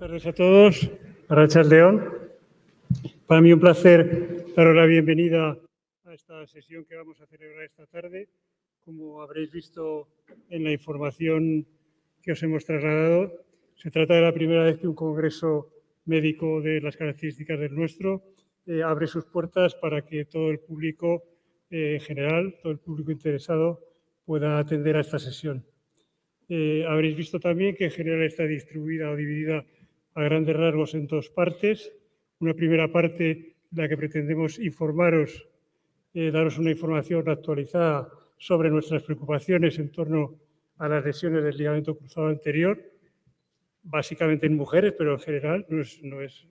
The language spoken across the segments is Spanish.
tardes a todos. Arratsaldeon. Para mí un placer daros la bienvenida a esta sesión que vamos a celebrar esta tarde. Como habréis visto en la información que os hemos trasladado, se trata de la primera vez que un congreso médico de las características del nuestro abre sus puertas para que todo el público en general, todo el público interesado, pueda atender a esta sesión. Habréis visto también que en general está distribuida o dividida a grandes rasgos en dos partes. Una primera parte en la que pretendemos informaros, daros una información actualizada sobre nuestras preocupaciones en torno a las lesiones del ligamento cruzado anterior, básicamente en mujeres, pero en general no es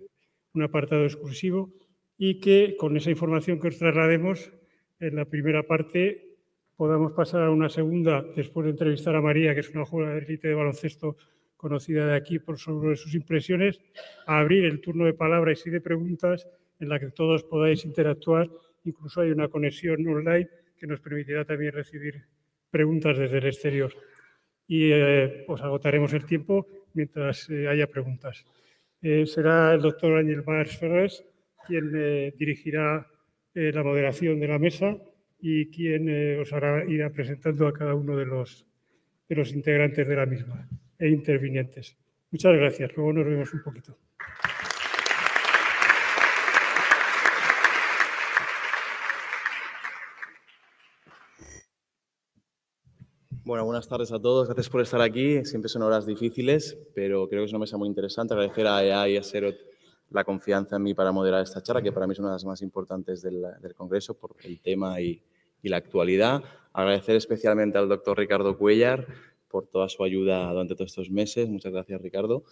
un apartado exclusivo, y que con esa información que os traslademos en la primera parte podamos pasar a una segunda, después de entrevistar a María, que es una jugadora de élite de baloncesto conocida de aquí por sobre sus impresiones, a abrir el turno de palabras y de preguntas en la que todos podáis interactuar. Incluso hay una conexión online que nos permitirá también recibir preguntas desde el exterior. Y pues agotaremos el tiempo mientras haya preguntas. Será el doctor Ángel Mas Ferrés quien dirigirá la moderación de la mesa y quien os irá presentando a cada uno de los integrantes de la misma e intervinientes. Muchas gracias. Luego nos vemos un poquito. Bueno, buenas tardes a todos. Gracias por estar aquí. Siempre son horas difíciles, pero creo que es una mesa muy interesante. Agradecer a EA y a Serot la confianza en mí para moderar esta charla, que para mí es una de las más importantes del Congreso por el tema y la actualidad. Agradecer especialmente al doctor Ricardo Cuéllar por toda su ayuda durante todos estos meses. Muchas gracias, Ricardo.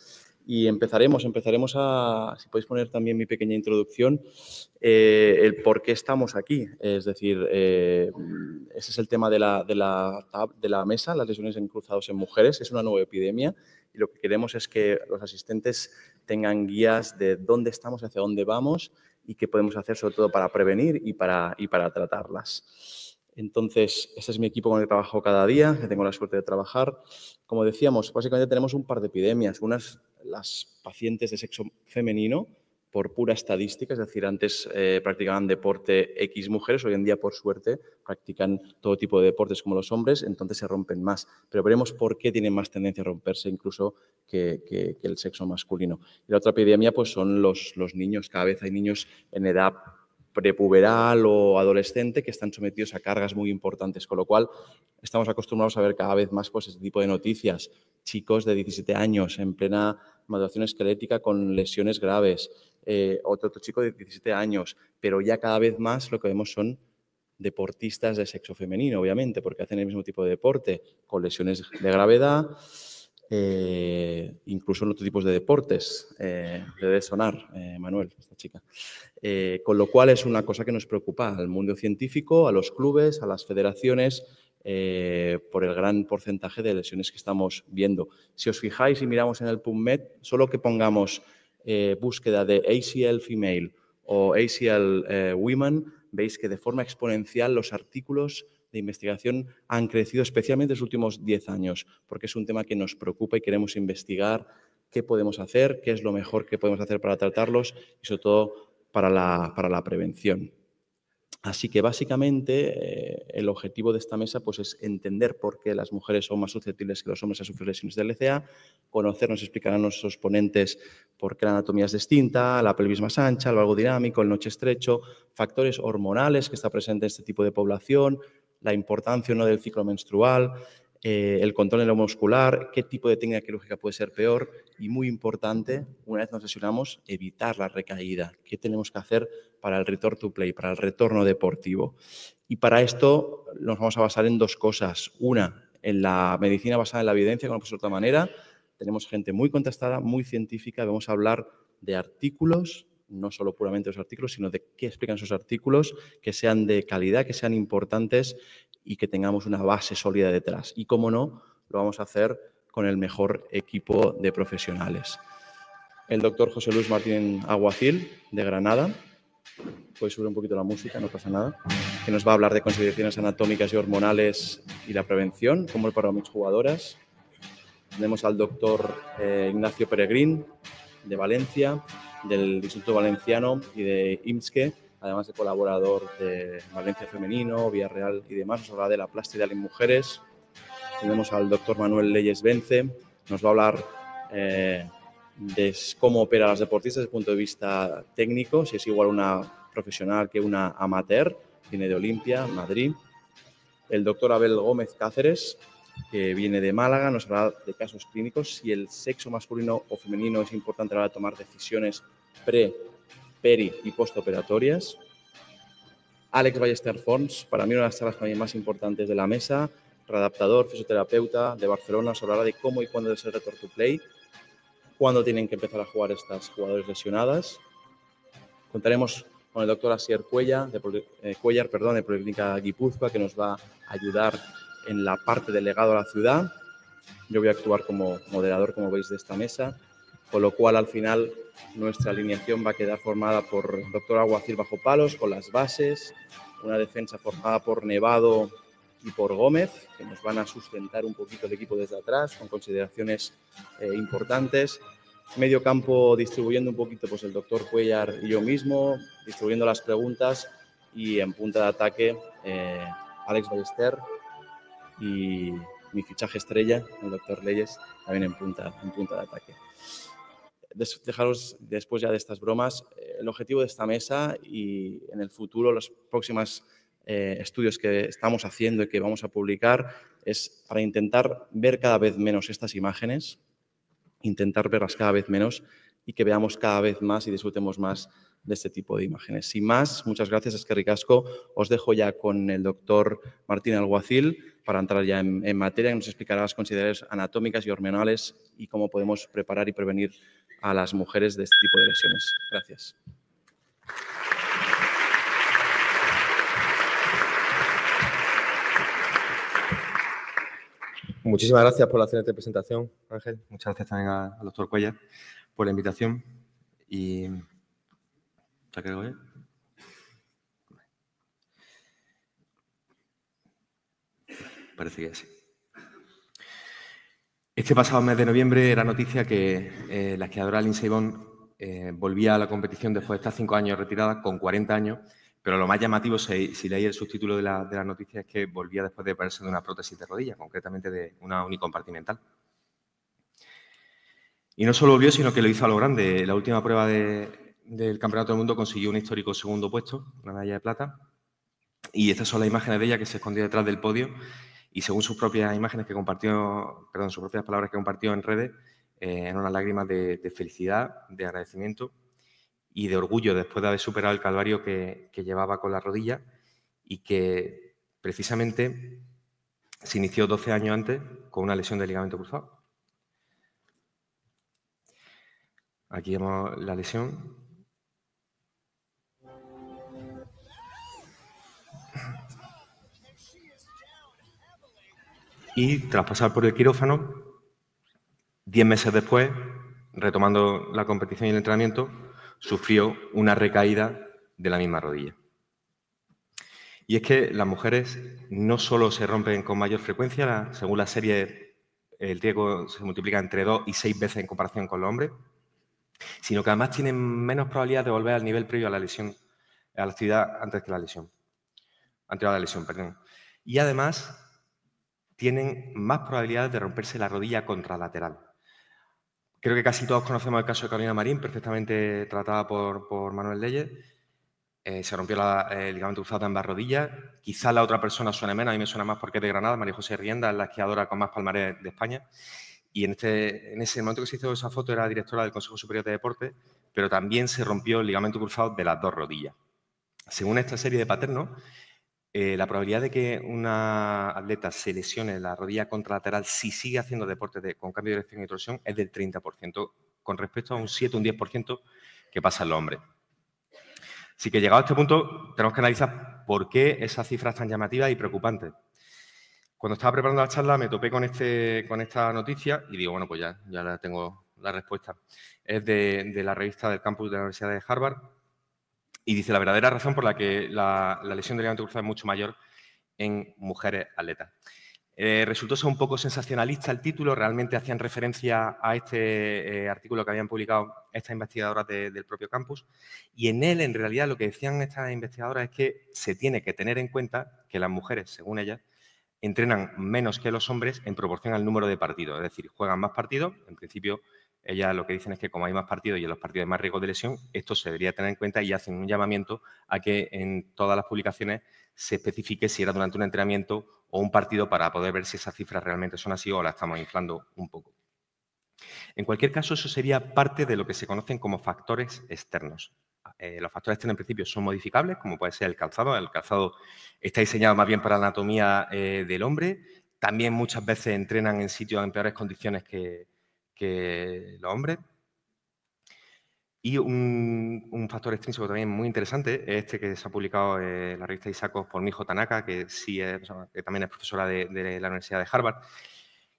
Y empezaremos a, si podéis poner también mi pequeña introducción, el por qué estamos aquí. Es decir, ese es el tema de la mesa, las lesiones en cruzados en mujeres. Es una nueva epidemia y lo que queremos es que los asistentes tengan guías de dónde estamos, hacia dónde vamos y qué podemos hacer sobre todo para prevenir y para tratarlas. Entonces, este es mi equipo con el que trabajo cada día, que tengo la suerte de trabajar. Como decíamos, básicamente tenemos un par de epidemias. Unas, las pacientes de sexo femenino, por pura estadística, es decir, antes practicaban deporte X mujeres, hoy en día, por suerte, practican todo tipo de deportes como los hombres, entonces se rompen más. Pero veremos por qué tienen más tendencia a romperse incluso que el sexo masculino. Y la otra epidemia pues, son los niños. Cada vez hay niños en edad prepuberal o adolescente que están sometidos a cargas muy importantes, con lo cual estamos acostumbrados a ver cada vez más pues, este tipo de noticias. Chicos de 17 años en plena maduración esquelética con lesiones graves, otro chico de 17 años, pero ya cada vez más lo que vemos son deportistas de sexo femenino, obviamente, porque hacen el mismo tipo de deporte, con lesiones de gravedad, incluso en otros tipos de deportes. Debe sonar, Manuel, esta chica. Con lo cual es una cosa que nos preocupa al mundo científico, a los clubes, a las federaciones, por el gran porcentaje de lesiones que estamos viendo. Si os fijáis y miramos en el PubMed, solo que pongamos búsqueda de ACL Female o ACL Women, veis que de forma exponencial los artículos de investigación han crecido especialmente en los últimos 10 años, porque es un tema que nos preocupa y queremos investigar qué podemos hacer, qué es lo mejor que podemos hacer para tratarlos y sobre todo para la prevención. Así que básicamente el objetivo de esta mesa pues, es entender por qué las mujeres son más susceptibles que los hombres a sufrir lesiones de LCA, conocernos, explicarán nuestros ponentes por qué la anatomía es distinta, la pelvis más ancha, el valgo dinámico, el noche estrecho, factores hormonales que está presente en este tipo de población, la importancia o no del ciclo menstrual, el control neuromuscular, qué tipo de técnica quirúrgica puede ser peor y, muy importante, una vez nos lesionamos, evitar la recaída. ¿Qué tenemos que hacer para el return to play, para el retorno deportivo? Y para esto nos vamos a basar en dos cosas. Una, en la medicina basada en la evidencia, como de otra manera. Tenemos gente muy contestada, muy científica. Vamos a hablar de artículos, no solo puramente los artículos, sino de qué explican esos artículos, que sean de calidad, que sean importantes y que tengamos una base sólida detrás. Y, cómo no, lo vamos a hacer con el mejor equipo de profesionales. El doctor José Luis Martín Aguacil, de Granada. Puedes subir un poquito la música, no pasa nada. Que nos va a hablar de consideraciones anatómicas y hormonales y la prevención, como para mis jugadoras. Tenemos al doctor Ignacio Peregrín, de Valencia, del Instituto Valenciano y de IMSCE, además de colaborador de Valencia Femenino, Villarreal y demás. Nos hablará de la plasticidad en mujeres. Tenemos al doctor Manuel Leyes Vence, nos va a hablar de cómo opera a las deportistas desde el punto de vista técnico, si es igual una profesional que una amateur, viene de Olimpia, Madrid. El doctor Abel Gómez Cáceres, que viene de Málaga, nos hablará de casos clínicos, si el sexo masculino o femenino es importante a la hora de tomar decisiones pre, peri y postoperatorias. Alex Ballester Forns, para mí una de las charlas también más importantes de la mesa, readaptador, fisioterapeuta de Barcelona, nos hablará de cómo y cuándo debe ser return to play, cuándo tienen que empezar a jugar estas jugadoras lesionadas. Contaremos con el doctor Asier Cuellar, de Policlínica Guipúzcoa, que nos va a ayudar en la parte del legado a la ciudad. Yo voy a actuar como moderador, como veis, de esta mesa, con lo cual al final nuestra alineación va a quedar formada por el doctor Alguacil bajo palos, con las bases, una defensa formada por Nevado y por Gómez, que nos van a sustentar un poquito el equipo desde atrás, con consideraciones importantes. Medio campo distribuyendo un poquito pues el doctor Cuellar y yo mismo, distribuyendo las preguntas, y en punta de ataque Alex Ballester y mi fichaje estrella, el doctor Leyes, también en punta de ataque. Dejaros después ya de estas bromas, el objetivo de esta mesa y en el futuro los próximos estudios que estamos haciendo y que vamos a publicar es para intentar ver cada vez menos estas imágenes, intentar verlas cada vez menos y que veamos cada vez más y disfrutemos más de este tipo de imágenes. Sin más, muchas gracias, eskerrik asko. Os dejo ya con el doctor Martín Alguacil para entrar ya en materia, que nos explicará las consideraciones anatómicas y hormonales y cómo podemos preparar y prevenir a las mujeres de este tipo de lesiones. Gracias. Muchísimas gracias por la excelente presentación, Ángel. Muchas gracias también al doctor Cuellar por la invitación. Y ¿te cargo ya? Parece que sí. Este pasado mes de noviembre era noticia que la esquiadora Lindsey Vonn volvía a la competición después de estar 5 años retirada, con 40 años, pero lo más llamativo, si leí el subtítulo de la noticia, es que volvía después de ponerse de una prótesis de rodilla, concretamente de una unicompartimental. Y no solo volvió, sino que lo hizo a lo grande. La última prueba del Campeonato del Mundo consiguió un histórico segundo puesto, una medalla de plata, y estas son las imágenes de ella que se escondió detrás del podio. Y según sus propias imágenes que compartió, sus propias palabras que compartió en redes, eran unas lágrimas de felicidad, de agradecimiento y de orgullo después de haber superado el calvario que llevaba con la rodilla y que precisamente se inició 12 años antes con una lesión de ligamento cruzado. Aquí vemos la lesión. Y tras pasar por el quirófano, 10 meses después, retomando la competición y el entrenamiento, sufrió una recaída de la misma rodilla. Y es que las mujeres no solo se rompen con mayor frecuencia, según la serie el riesgo se multiplica entre 2 y 6 veces en comparación con los hombres, sino que además tienen menos probabilidad de volver al nivel previo a la lesión, a la actividad antes que la lesión, anterior a la lesión, perdón. Y además tienen más probabilidades de romperse la rodilla contralateral. Creo que casi todos conocemos el caso de Carolina Marín, perfectamente tratada por Manuel Leyes. Se rompió el ligamento cruzado de ambas rodillas. Quizás la otra persona suene menos, a mí me suena más porque es de Granada. María José Rienda es la esquiadora con más palmarés de España. Y en ese momento que se hizo esa foto era directora del Consejo Superior de Deportes, pero también se rompió el ligamento cruzado de las dos rodillas. Según esta serie de Paterno, la probabilidad de que una atleta se lesione la rodilla contralateral si sigue haciendo deporte con cambio de dirección y torsión es del 30%, con respecto a un 7 o un 10% que pasa en los hombres. Así que llegado a este punto, tenemos que analizar por qué esas cifras tan llamativas y preocupantes. Cuando estaba preparando la charla me topé con esta noticia y digo, bueno, pues ya la tengo la respuesta. Es de la revista del campus de la Universidad de Harvard. Y dice, la verdadera razón por la que la lesión del ligamento cruzado es mucho mayor en mujeres atletas. Resultó ser un poco sensacionalista el título, realmente hacían referencia a este artículo que habían publicado estas investigadoras del propio campus, y en él, en realidad, lo que decían estas investigadoras es que se tiene que tener en cuenta que las mujeres, según ellas, entrenan menos que los hombres en proporción al número de partidos, es decir, juegan más partidos. En principio, ellas lo que dicen es que como hay más partidos y en los partidos hay más riesgo de lesión, esto se debería tener en cuenta, y hacen un llamamiento a que en todas las publicaciones se especifique si era durante un entrenamiento o un partido, para poder ver si esas cifras realmente son así o la estamos inflando un poco. En cualquier caso, eso sería parte de lo que se conocen como factores externos. Los factores externos, en principio, son modificables, como puede ser el calzado. El calzado está diseñado más bien para la anatomía del hombre. También muchas veces entrenan en sitios en peores condiciones que los hombres. Y un factor extrínseco también muy interesante es este que se ha publicado en la revista Isacos por Miho Tanaka, que también es profesora de la Universidad de Harvard,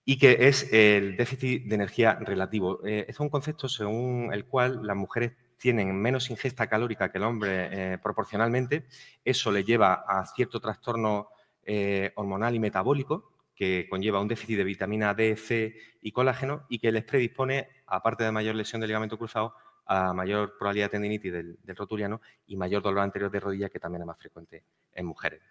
y que es el déficit de energía relativo. Es un concepto según el cual las mujeres tienen menos ingesta calórica que el hombre proporcionalmente. Eso le lleva a cierto trastorno hormonal y metabólico, que conlleva un déficit de vitamina D, C y colágeno, y que les predispone, aparte de mayor lesión del ligamento cruzado, a mayor probabilidad de tendinitis del rotuliano y mayor dolor anterior de rodilla, que también es más frecuente en mujeres.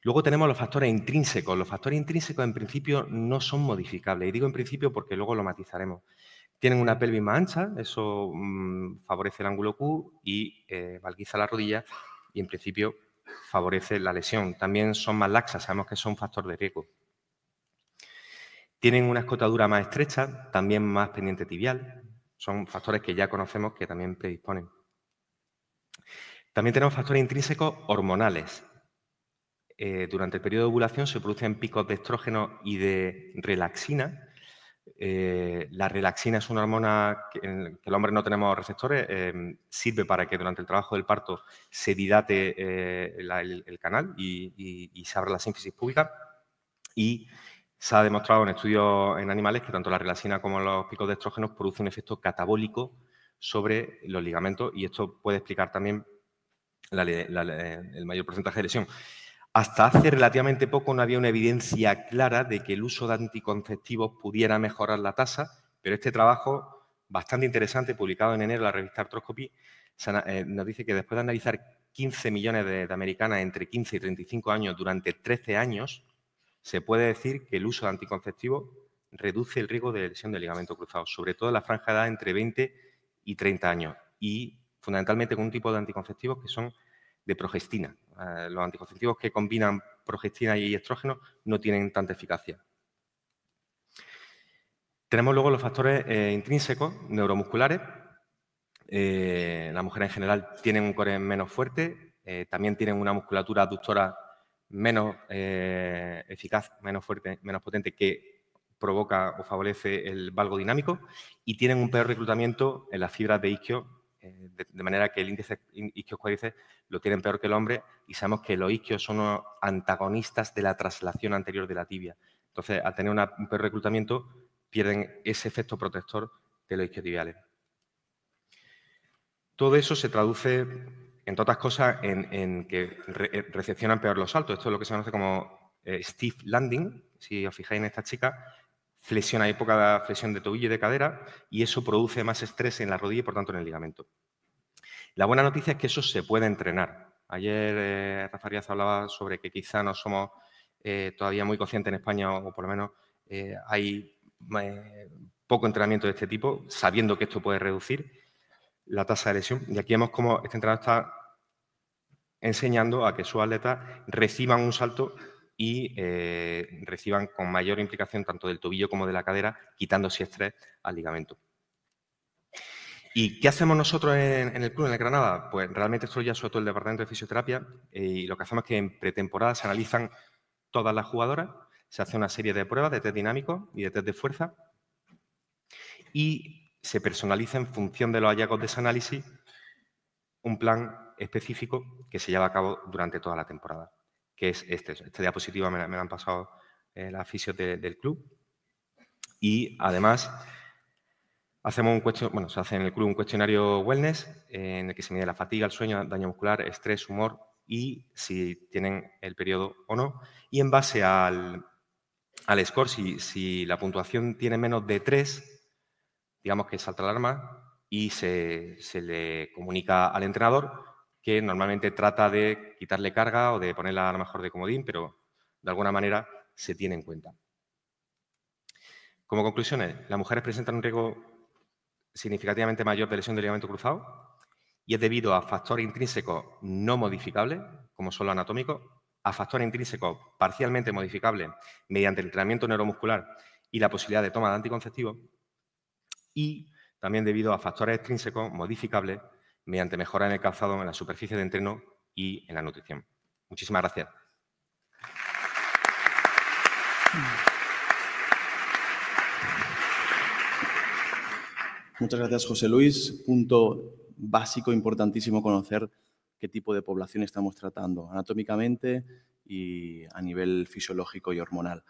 Luego tenemos los factores intrínsecos. Los factores intrínsecos, en principio, no son modificables. Y digo en principio porque luego lo matizaremos. Tienen una pelvis más ancha, eso favorece el ángulo Q y valguiza la rodilla, y en principio favorece la lesión. También son más laxas, sabemos que son un factor de riesgo. Tienen una escotadura más estrecha, también más pendiente tibial. Son factores que ya conocemos que también predisponen. También tenemos factores intrínsecos hormonales. Durante el periodo de ovulación se producen picos de estrógeno y de relaxina. La relaxina es una hormona que el hombre no tenemos receptores, sirve para que durante el trabajo del parto se dilate el canal y se abra la sínfisis púbica, y se ha demostrado en estudios en animales que tanto la relaxina como los picos de estrógenos producen un efecto catabólico sobre los ligamentos, y esto puede explicar también el mayor porcentaje de lesión. Hasta hace relativamente poco no había una evidencia clara de que el uso de anticonceptivos pudiera mejorar la tasa, pero este trabajo, bastante interesante, publicado en enero en la revista Arthroscopy, nos dice que después de analizar 15 millones de americanas entre 15 y 35 años durante 13 años, se puede decir que el uso de anticonceptivos reduce el riesgo de lesión del ligamento cruzado, sobre todo en la franja de edad entre 20 y 30 años, y fundamentalmente con un tipo de anticonceptivos que son de progestina. Los anticonceptivos que combinan progestina y estrógeno no tienen tanta eficacia. Tenemos luego los factores intrínsecos neuromusculares. Las mujeres en general tienen un core menos fuerte, también tienen una musculatura aductora menos eficaz, menos fuerte, menos potente, que provoca o favorece el valgo dinámico, y tienen un peor reclutamiento en las fibras de isquio, de manera que el índice isquio-cuádriceps lo tienen peor que el hombre, y sabemos que los isquios son unos antagonistas de la traslación anterior de la tibia. Entonces, al tener un peor reclutamiento, pierden ese efecto protector de los isquiotibiales. Todo eso se traduce, entre otras cosas, en que recepcionan peor los saltos. Esto es lo que se conoce como stiff landing. Si os fijáis en esta chica, flexiona, hay poca flexión de tobillo y de cadera, y eso produce más estrés en la rodilla y, por tanto, en el ligamento. La buena noticia es que eso se puede entrenar. Ayer Rafa Arias hablaba sobre que quizá no somos todavía muy conscientes en España, o por lo menos hay poco entrenamiento de este tipo, sabiendo que esto puede reducir la tasa de lesión. Y aquí vemos cómo este entrenador está enseñando a que sus atletas reciban un salto y reciban con mayor implicación tanto del tobillo como de la cadera, quitando ese estrés al ligamento. ¿Y qué hacemos nosotros en el club, en el Granada? Pues realmente esto ya sobre todo el departamento de fisioterapia, y lo que hacemos es que en pretemporada se analizan todas las jugadoras, se hace una serie de pruebas de test dinámico y de test de fuerza, y se personaliza en función de los hallazgos de ese análisis un plan específico que se lleva a cabo durante toda la temporada, que es esta diapositiva me la han pasado las fisios del club. Y además hacemos se hace en el club un cuestionario wellness en el que se mide la fatiga, el sueño, daño muscular, estrés, humor, y si tienen el periodo o no. Y en base al score, si la puntuación tiene menos de 3, digamos que salta la alarma y se le comunica al entrenador, que normalmente trata de quitarle carga o de ponerla a lo mejor de comodín, pero de alguna manera se tiene en cuenta. Como conclusiones, las mujeres presentan un riesgo significativamente mayor de lesión del ligamento cruzado y es debido a factores intrínsecos no modificables, como son los anatómicos, a factores intrínsecos parcialmente modificables mediante el entrenamiento neuromuscular y la posibilidad de toma de anticonceptivos, y también debido a factores extrínsecos modificables mediante mejora en el calzado, en la superficie de entreno y en la nutrición. Muchísimas gracias. Muchas gracias, José Luis. Punto básico, importantísimo conocer qué tipo de población estamos tratando, anatómicamente y a nivel fisiológico y hormonal.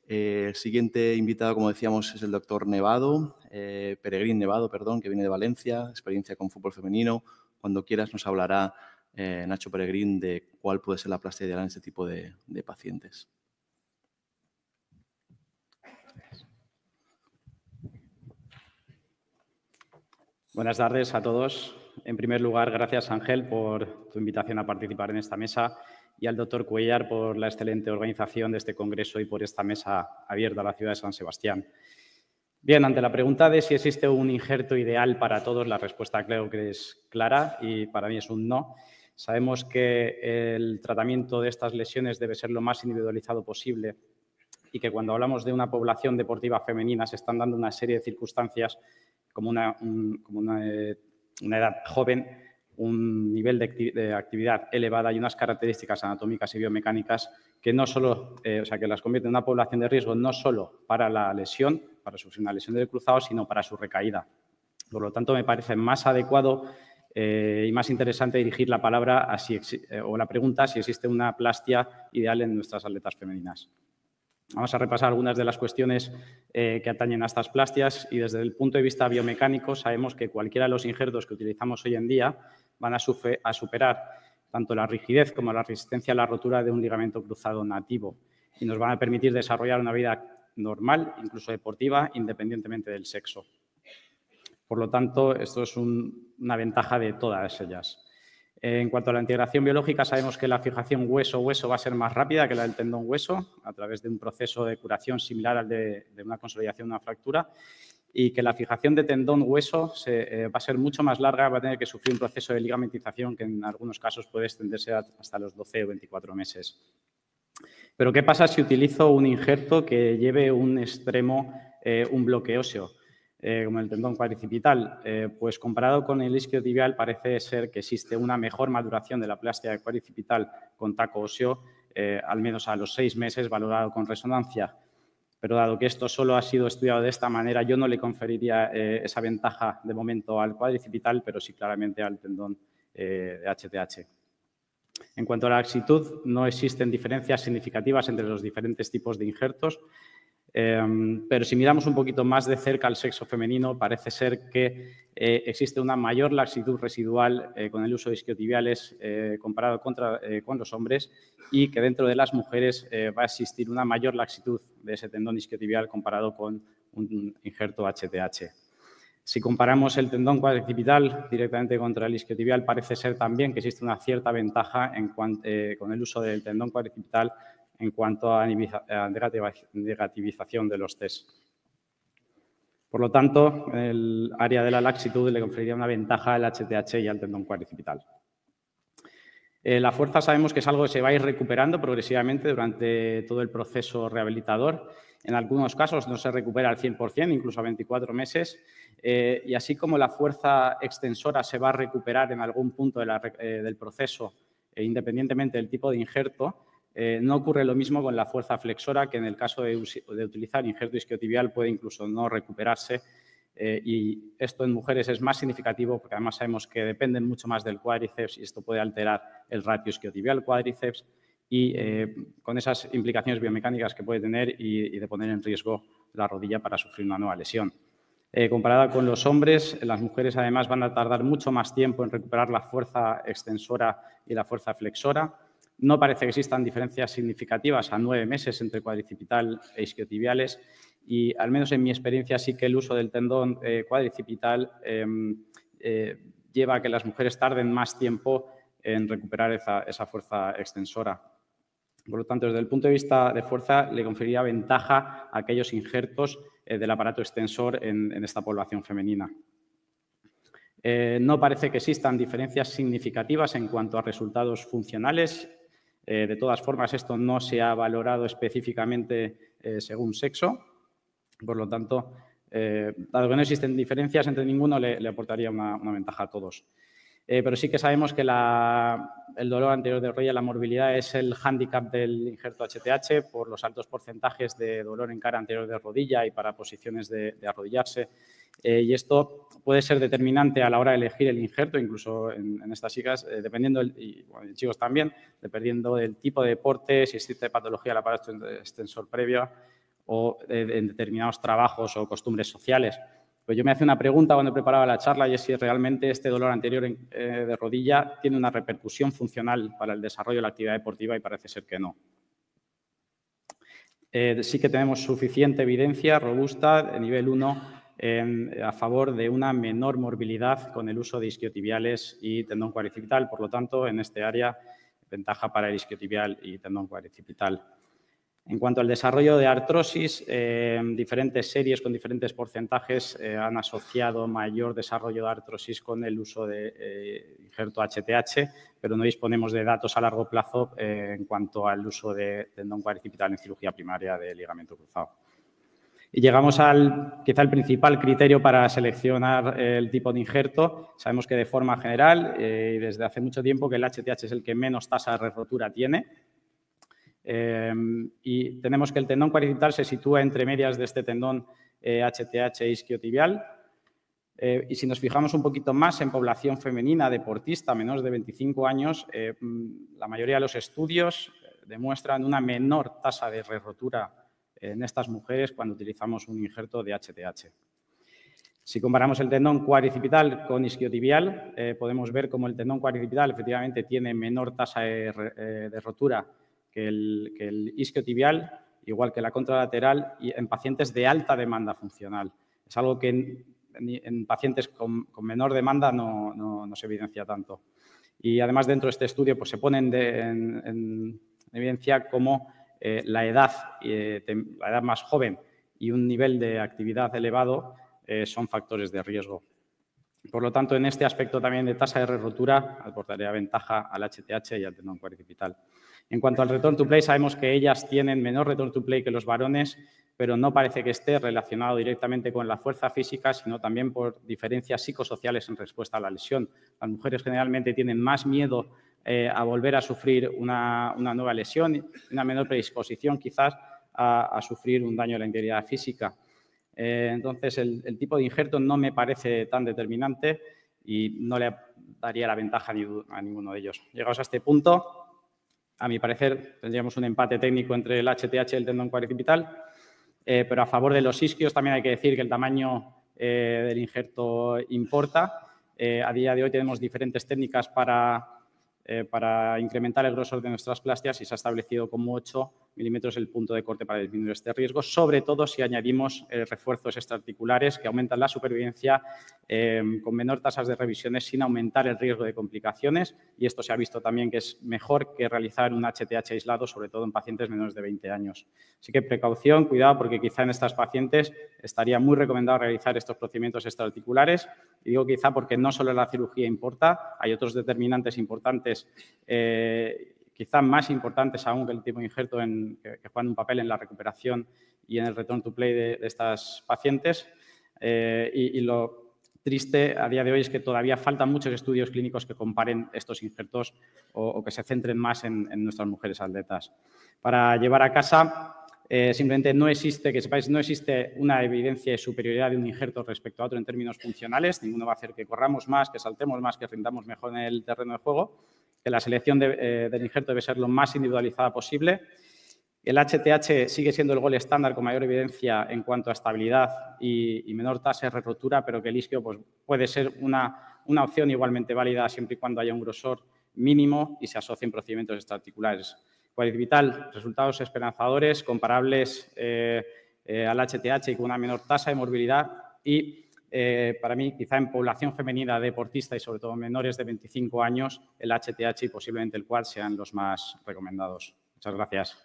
El siguiente invitado, como decíamos, es el doctor Peregrín Nevado, que viene de Valencia, experiencia con fútbol femenino. Cuando quieras nos hablará Nacho Peregrín de cuál puede ser la plastia ideal en este tipo de pacientes. Buenas tardes a todos. En primer lugar, gracias, Ángel, por tu invitación a participar en esta mesa y al doctor Cuellar por la excelente organización de este congreso y por esta mesa abierta a la ciudad de San Sebastián. Bien, ante la pregunta de si existe un injerto ideal para todos, la respuesta creo que es clara y para mí es un no. Sabemos que el tratamiento de estas lesiones debe ser lo más individualizado posible y que cuando hablamos de una población deportiva femenina se están dando una serie de circunstancias como una edad joven, un nivel de actividad elevada y unas características anatómicas y biomecánicas que no solo, que las convierte en una población de riesgo no solo para la lesión, para sufrir una lesión del cruzado, sino para su recaída. Por lo tanto, me parece más adecuado y más interesante dirigir la palabra o la pregunta si existe una plastia ideal en nuestras atletas femeninas. Vamos a repasar algunas de las cuestiones que atañen a estas plastias y desde el punto de vista biomecánico sabemos que cualquiera de los injertos que utilizamos hoy en día van a superar tanto la rigidez como la resistencia a la rotura de un ligamento cruzado nativo y nos van a permitir desarrollar una vida normal, incluso deportiva, independientemente del sexo. Por lo tanto, esto es una ventaja de todas ellas. En cuanto a la integración biológica, sabemos que la fijación hueso-hueso va a ser más rápida que la del tendón-hueso a través de un proceso de curación similar al de una consolidación de una fractura y que la fijación de tendón-hueso va a ser mucho más larga, va a tener que sufrir un proceso de ligamentización que en algunos casos puede extenderse hasta los 12 o 24 meses. Pero, ¿qué pasa si utilizo un injerto que lleve un extremo, un bloque óseo? Como el tendón cuadricipital, pues comparado con el isquiotibial parece ser que existe una mejor maduración de la plastia cuadricipital con taco óseo, al menos a los 6 meses, valorado con resonancia. Pero dado que esto solo ha sido estudiado de esta manera, yo no le conferiría esa ventaja de momento al cuadricipital, pero sí claramente al tendón de HTH. En cuanto a la laxitud, no existen diferencias significativas entre los diferentes tipos de injertos. Pero si miramos un poquito más de cerca al sexo femenino, parece ser que existe una mayor laxitud residual con el uso de isquiotibiales comparado con los hombres y que dentro de las mujeres va a existir una mayor laxitud de ese tendón isquiotibial comparado con un injerto HTH. Si comparamos el tendón cuadricipital directamente contra el isquiotibial, parece ser también que existe una cierta ventaja con el uso del tendón cuadricipital en cuanto a negativización de los test. Por lo tanto, el área de la laxitud le conferiría una ventaja al HTH y al tendón cuadricipital. La fuerza sabemos que es algo que se va a ir recuperando progresivamente durante todo el proceso rehabilitador. En algunos casos no se recupera al 100%, incluso a 24 meses. Y así como la fuerza extensora se va a recuperar en algún punto del proceso, independientemente del tipo de injerto, no ocurre lo mismo con la fuerza flexora, que en el caso de utilizar injerto isquiotibial puede incluso no recuperarse. Y esto en mujeres es más significativo porque además sabemos que dependen mucho más del cuádriceps y esto puede alterar el ratio isquiotibial-cuádriceps y con esas implicaciones biomecánicas que puede tener y de poner en riesgo la rodilla para sufrir una nueva lesión. Comparada con los hombres, las mujeres además van a tardar mucho más tiempo en recuperar la fuerza extensora y la fuerza flexora. No parece que existan diferencias significativas a 9 meses entre cuadricipital e isquiotibiales y, al menos en mi experiencia, sí que el uso del tendón cuadricipital lleva a que las mujeres tarden más tiempo en recuperar esa fuerza extensora. Por lo tanto, desde el punto de vista de fuerza, le conferiría ventaja a aquellos injertos del aparato extensor en esta población femenina. No parece que existan diferencias significativas en cuanto a resultados funcionales. De todas formas, esto no se ha valorado específicamente según sexo. Por lo tanto, dado que no existen diferencias entre ninguno, le aportaría una ventaja a todos. Pero sí que sabemos que el dolor anterior de rodilla, la morbilidad, es el hándicap del injerto HTH por los altos porcentajes de dolor en cara anterior de rodilla y para posiciones de arrodillarse. Y esto puede ser determinante a la hora de elegir el injerto, incluso en estas chicas, dependiendo, y en chicos también, dependiendo del tipo de deporte, si existe patología del aparato extensor previa o en determinados trabajos o costumbres sociales. Pues yo me hacía una pregunta cuando preparaba la charla y es si realmente este dolor anterior de rodilla tiene una repercusión funcional para el desarrollo de la actividad deportiva y parece ser que no. Sí que tenemos suficiente evidencia robusta de nivel 1 a favor de una menor morbilidad con el uso de isquiotibiales y tendón cuadricipital. Por lo tanto, en este área, ventaja para el isquiotibial y tendón cuadricipital. En cuanto al desarrollo de artrosis, diferentes series con diferentes porcentajes han asociado mayor desarrollo de artrosis con el uso de injerto HTH, pero no disponemos de datos a largo plazo en cuanto al uso de tendón cuadricipital en cirugía primaria de ligamento cruzado. Y llegamos quizá el principal criterio para seleccionar el tipo de injerto. Sabemos que de forma general y desde hace mucho tiempo que el HTH es el que menos tasa de rotura tiene. Y tenemos que el tendón cuadricipital se sitúa entre medias de este tendón HTH isquiotibial. Y si nos fijamos un poquito más en población femenina deportista menores de 25 años, la mayoría de los estudios demuestran una menor tasa de rotura en estas mujeres cuando utilizamos un injerto de HTH. Si comparamos el tendón cuadricipital con isquiotibial, podemos ver cómo el tendón cuadricipital efectivamente tiene menor tasa de rotura que el isquiotibial, igual que la contralateral, y en pacientes de alta demanda funcional. Es algo que en pacientes con menor demanda no se evidencia tanto. Y además, dentro de este estudio pues, se ponen en evidencia cómo la edad más joven y un nivel de actividad elevado son factores de riesgo. Por lo tanto, en este aspecto también de tasa de rotura, aportaría ventaja al HTH y al tendón cuadricipital. En cuanto al return to play, sabemos que ellas tienen menor return to play que los varones, pero no parece que esté relacionado directamente con la fuerza física, sino también por diferencias psicosociales en respuesta a la lesión. Las mujeres generalmente tienen más miedo a volver a sufrir una nueva lesión, una menor predisposición quizás a sufrir un daño de la integridad física. Entonces, el tipo de injerto no me parece tan determinante y no le daría la ventaja a ninguno de ellos. Llegados a este punto, a mi parecer, tendríamos un empate técnico entre el HTH y el tendón cuadricipital, pero a favor de los isquios también hay que decir que el tamaño del injerto importa. A día de hoy tenemos diferentes técnicas para incrementar el grosor de nuestras plastias y se ha establecido como 8 milímetros el punto de corte para disminuir este riesgo, sobre todo si añadimos refuerzos extraarticulares que aumentan la supervivencia con menor tasas de revisiones sin aumentar el riesgo de complicaciones, y esto se ha visto también que es mejor que realizar un HTH aislado, sobre todo en pacientes menores de 20 años. Así que precaución, cuidado, porque quizá en estas pacientes estaría muy recomendado realizar estos procedimientos extraarticulares, y digo quizá porque no solo la cirugía importa, hay otros determinantes importantes quizá más importantes aún que el tipo de injerto que juegan un papel en la recuperación y en el return to play de estas pacientes. Y lo triste a día de hoy es que todavía faltan muchos estudios clínicos que comparen estos injertos o que se centren más en nuestras mujeres atletas. Para llevar a casa, simplemente no existe, que sepáis, no existe una evidencia de superioridad de un injerto respecto a otro en términos funcionales. Ninguno va a hacer que corramos más, que saltemos más, que rindamos mejor en el terreno de juego. Que la selección del injerto debe ser lo más individualizada posible El HTH sigue siendo el gol estándar con mayor evidencia en cuanto a estabilidad y menor tasa de rotura, pero que el isquio pues, puede ser una opción igualmente válida siempre y cuando haya un grosor mínimo y se asocien procedimientos extraarticulares. Quadripital, resultados esperanzadores, comparables al HTH y con una menor tasa de morbilidad y para mí, quizá en población femenina deportista y sobre todo menores de 25 años, el HTH y posiblemente el quad sean los más recomendados. Muchas gracias.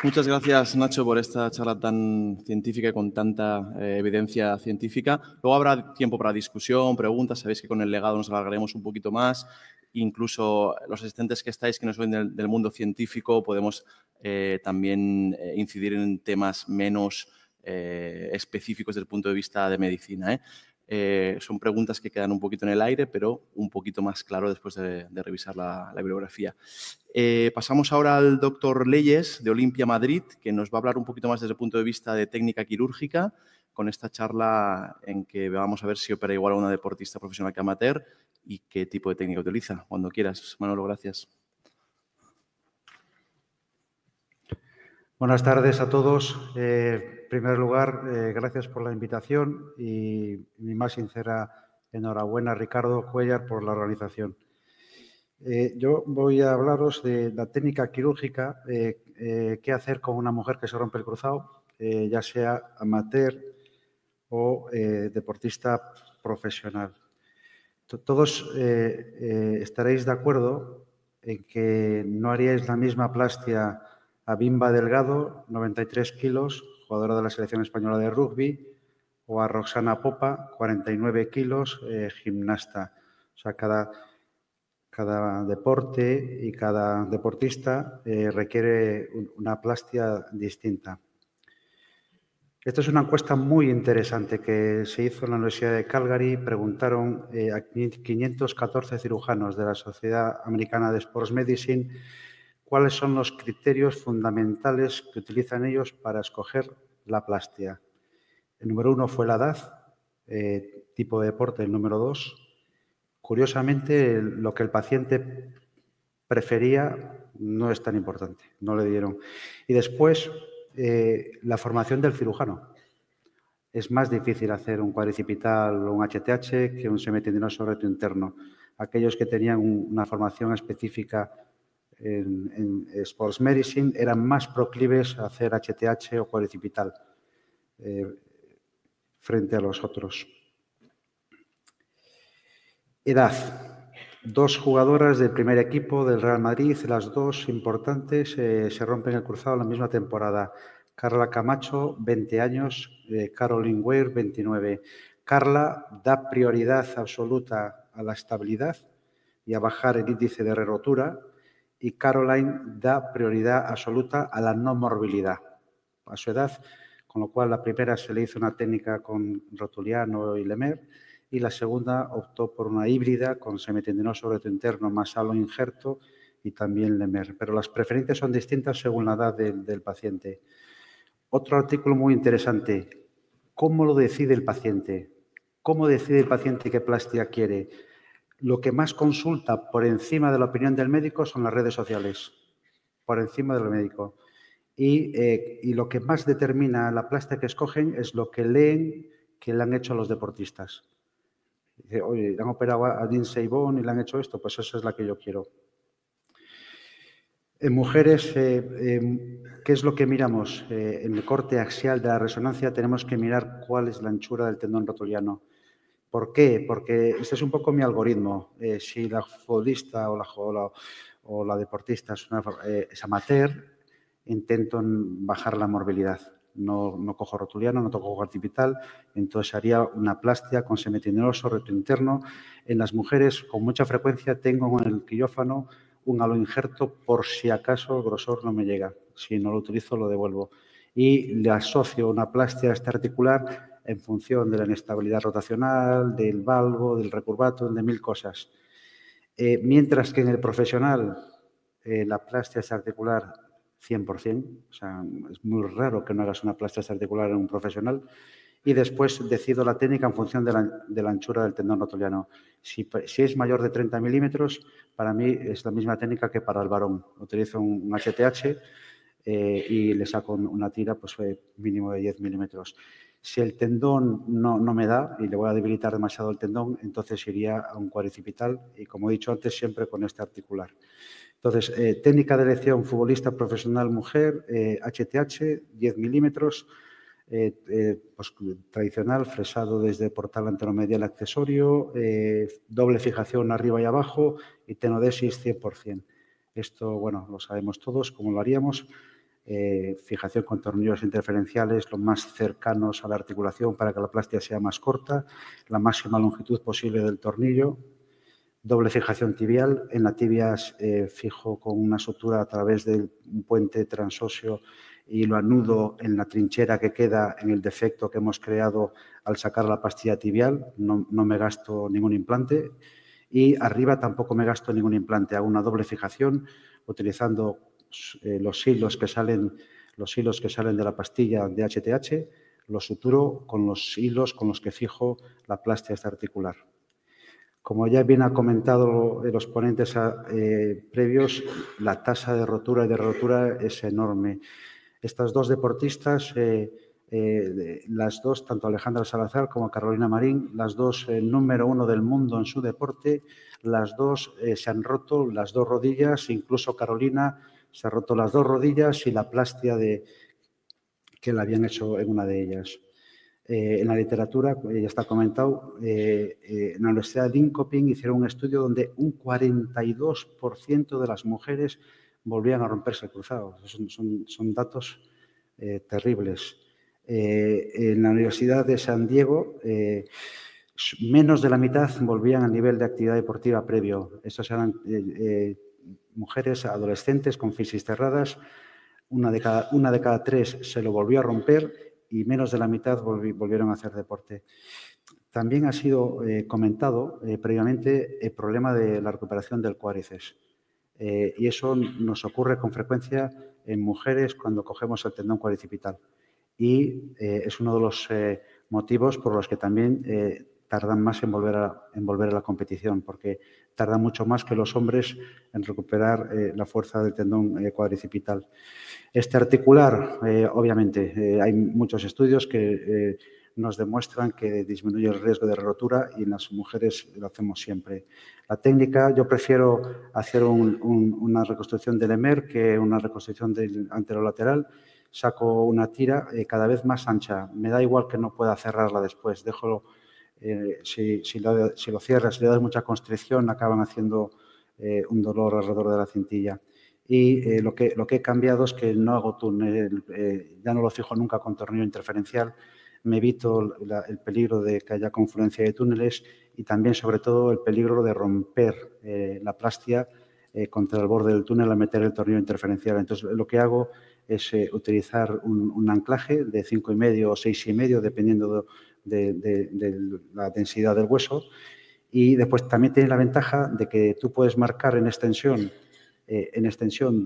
Muchas gracias, Nacho, por esta charla tan científica y con tanta evidencia científica. Luego habrá tiempo para discusión, preguntas. Sabéis que con el legado nos alargaremos un poquito más. Incluso los asistentes que estáis, que no son del mundo científico, podemos también incidir en temas menos específicos desde el punto de vista de medicina. Son preguntas que quedan un poquito en el aire, pero un poquito más claro después de revisar la bibliografía. Pasamos ahora al doctor Leyes, de Olimpia Madrid, que nos va a hablar un poquito más desde el punto de vista de técnica quirúrgica, con esta charla en que vamos a ver si opera igual a una deportista profesional que amateur y qué tipo de técnica utiliza. Cuando quieras, Manolo, gracias. Buenas tardes a todos. En primer lugar, gracias por la invitación y mi más sincera enhorabuena a Ricardo Cuéllar por la organización. Yo voy a hablaros de la técnica quirúrgica, qué hacer con una mujer que se rompe el cruzado, ya sea amateur o deportista profesional. Todos estaréis de acuerdo en que no haríais la misma plastia a Bimba Delgado, 93 kilos, jugadora de la selección española de rugby, o a Roxana Popa, 49 kilos, gimnasta. O sea, cada deporte y cada deportista requiere una plastia distinta. Esta es una encuesta muy interesante que se hizo en la Universidad de Calgary. Preguntaron a 514 cirujanos de la Sociedad Americana de Sports Medicine cuáles son los criterios fundamentales que utilizan ellos para escoger la plastia. El número 1 fue la edad, tipo de deporte, el número 2. Curiosamente, lo que el paciente prefería no es tan importante, no le dieron. Y después, la formación del cirujano. Es más difícil hacer un cuadricipital o un HTH que un semitendinoso recto interno. Aquellos que tenían una formación específica en Sports Medicine eran más proclives a hacer HTH o cuadricipital frente a los otros. Edad. 2 jugadoras del primer equipo del Real Madrid, las dos importantes, se rompen el cruzado en la misma temporada. Carla Camacho, 20 años, Caroline Weir, 29. Carla da prioridad absoluta a la estabilidad y a bajar el índice de re-rotura, y Caroline da prioridad absoluta a la no morbilidad a su edad, con lo cual la primera se le hizo una técnica con rotuliano y Lemer, y la segunda optó por una híbrida con semitendinoso recto interno más halo injerto y también Lemer. Pero las preferencias son distintas según la edad del paciente. Otro artículo muy interesante. ¿Cómo lo decide el paciente? ¿Cómo decide el paciente qué plastia quiere? Lo que más consulta por encima de la opinión del médico son las redes sociales, por encima del médico. Y lo que más determina la plastia que escogen es lo que leen que le han hecho a los deportistas. Dice, oye, le han operado a Lindsey Vonn y le han hecho esto, pues esa es la que yo quiero. En mujeres, ¿qué es lo que miramos? En el corte axial de la resonancia tenemos que mirar cuál es la anchura del tendón rotuliano. ¿Por qué? Porque este es un poco mi algoritmo. Si la futbolista o la deportista es amateur, intento bajar la morbilidad. No cojo rotuliano, no toco cuadripital, entonces haría una plastia con semitendinoso recto interno. En las mujeres, con mucha frecuencia, tengo en el quirófano un halo injerto por si acaso el grosor no me llega. Si no lo utilizo, lo devuelvo. Y le asocio una plastia extraarticular en función de la inestabilidad rotacional, del valvo, del recurvato, de 1000 cosas. Mientras que en el profesional la plastia extraarticular 100%, o sea, es muy raro que no hagas una plastia extraarticular en un profesional, y después decido la técnica en función de la anchura del tendón rotoliano. Si es mayor de 30 milímetros, para mí es la misma técnica que para el varón. Utilizo un HTH y le saco una tira pues, mínimo de 10 milímetros. Si el tendón no me da y le voy a debilitar demasiado el tendón, entonces iría a un cuadricipital y, como he dicho antes, siempre con este articular. Entonces, técnica de elección futbolista profesional mujer, HTH, 10 milímetros, pues, tradicional, fresado desde portal anteromedial accesorio, doble fijación arriba y abajo y tenodesis 100%. Esto, bueno, lo sabemos todos, cómo lo haríamos. Fijación con tornillos interferenciales lo más cercanos a la articulación para que la plastia sea más corta, la máxima longitud posible del tornillo. Doble fijación tibial. En la tibia fijo con una sutura a través de un puente transóseo y lo anudo en la trinchera que queda en el defecto que hemos creado al sacar la pastilla tibial. No me gasto ningún implante. Y arriba tampoco me gasto ningún implante. Hago una doble fijación utilizando los hilos que salen de la pastilla de HTH. Los suturo con los hilos con los que fijo la plastia articular. Como ya bien han comentado los ponentes previos, la tasa de rotura y de rotura es enorme. Estas dos deportistas, las dos, tanto Alejandra Salazar como Carolina Marín, las dos número 1 del mundo en su deporte, las dos se han roto las dos rodillas, incluso Carolina se ha roto las dos rodillas y la plastia que le habían hecho en una de ellas. En la literatura, ya está comentado, en la Universidad de Linköping hicieron un estudio donde un 42% de las mujeres volvían a romperse el cruzado. Son datos terribles. En la Universidad de San Diego, menos de la mitad volvían al nivel de actividad deportiva previo. Estas eran mujeres adolescentes con fisis cerradas. Una de cada tres se lo volvió a romper y menos de la mitad volvieron a hacer deporte. También ha sido comentado previamente el problema de la recuperación del cuádriceps. Y eso nos ocurre con frecuencia en mujeres cuando cogemos el tendón cuadricipital. Y es uno de los motivos por los que también tardan más en volver a la competición, porque tardan mucho más que los hombres en recuperar la fuerza del tendón cuadricipital. Este articular, obviamente, hay muchos estudios que nos demuestran que disminuye el riesgo de rotura y en las mujeres lo hacemos siempre. La técnica, yo prefiero hacer una reconstrucción del EMER que una reconstrucción del anterolateral. Saco una tira cada vez más ancha. Me da igual que no pueda cerrarla después. Si lo cierras, si le das mucha constricción, acaban haciendo un dolor alrededor de la cintilla. Y lo que he cambiado es que no hago túnel, ya no lo fijo nunca con tornillo interferencial. Me evito el peligro de que haya confluencia de túneles y también, sobre todo, el peligro de romper la plastia contra el borde del túnel al meter el tornillo interferencial. Entonces, lo que hago es utilizar un anclaje de 5,5 o 6,5, dependiendo de la densidad del hueso. Y después también tiene la ventaja de que tú puedes marcar en extensión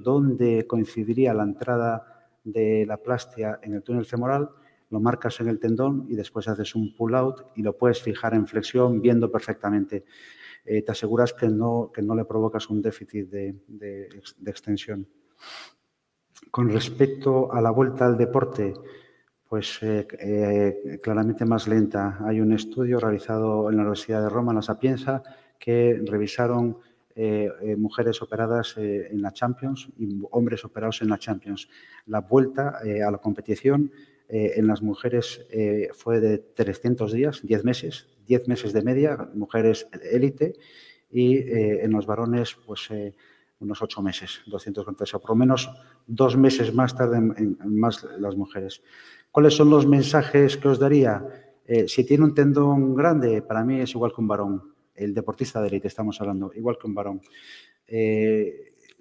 dónde coincidiría la entrada de la plastia en el túnel femoral, lo marcas en el tendón y después haces un pull-out y lo puedes fijar en flexión viendo perfectamente. Te aseguras que no le provocas un déficit de extensión. Con respecto a la vuelta al deporte, pues claramente más lenta. Hay un estudio realizado en la Universidad de Roma, en la Sapienza, que revisaron mujeres operadas en la Champions y hombres operados en la Champions. La vuelta a la competición en las mujeres fue de 300 días, 10 meses de media, mujeres élite, y en los varones pues unos 8 meses, 240, o por lo menos 2 meses más tarde más las mujeres. ¿Cuáles son los mensajes que os daría? Si tiene un tendón grande, para mí es igual que un varón. El deportista de élite estamos hablando, igual que un varón.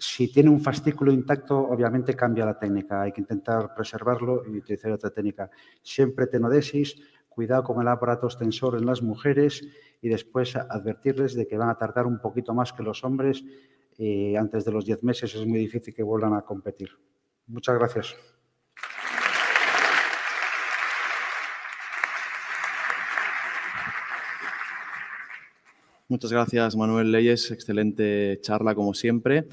Si tiene un fascículo intacto, obviamente cambia la técnica. Hay que intentar preservarlo y utilizar otra técnica. Siempre tenodesis, cuidado con el aparato extensor en las mujeres y después advertirles de que van a tardar un poquito más que los hombres. Antes de los 10 meses es muy difícil que vuelvan a competir. Muchas gracias. Muchas gracias, Manuel Leyes. Excelente charla, como siempre.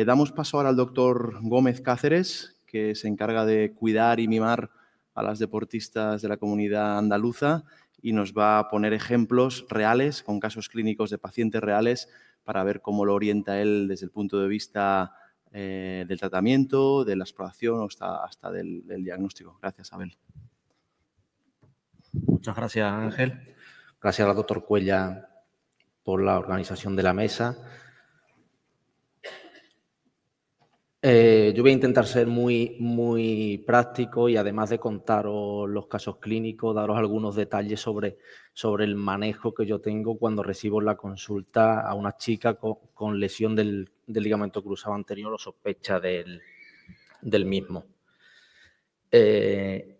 Damos paso ahora al doctor Gómez Cáceres, que se encarga de cuidar y mimar a las deportistas de la comunidad andaluza y nos va a poner ejemplos reales, con casos clínicos de pacientes reales, para ver cómo lo orienta él desde el punto de vista del tratamiento, de la exploración o hasta del diagnóstico. Gracias, Abel. Muchas gracias, Ángel. Gracias al doctor Cuellar por la organización de la mesa. Yo voy a intentar ser muy práctico y además de contaros los casos clínicos, daros algunos detalles sobre el manejo que yo tengo cuando recibo en la consulta a una chica con lesión del ligamento cruzado anterior o sospecha del mismo.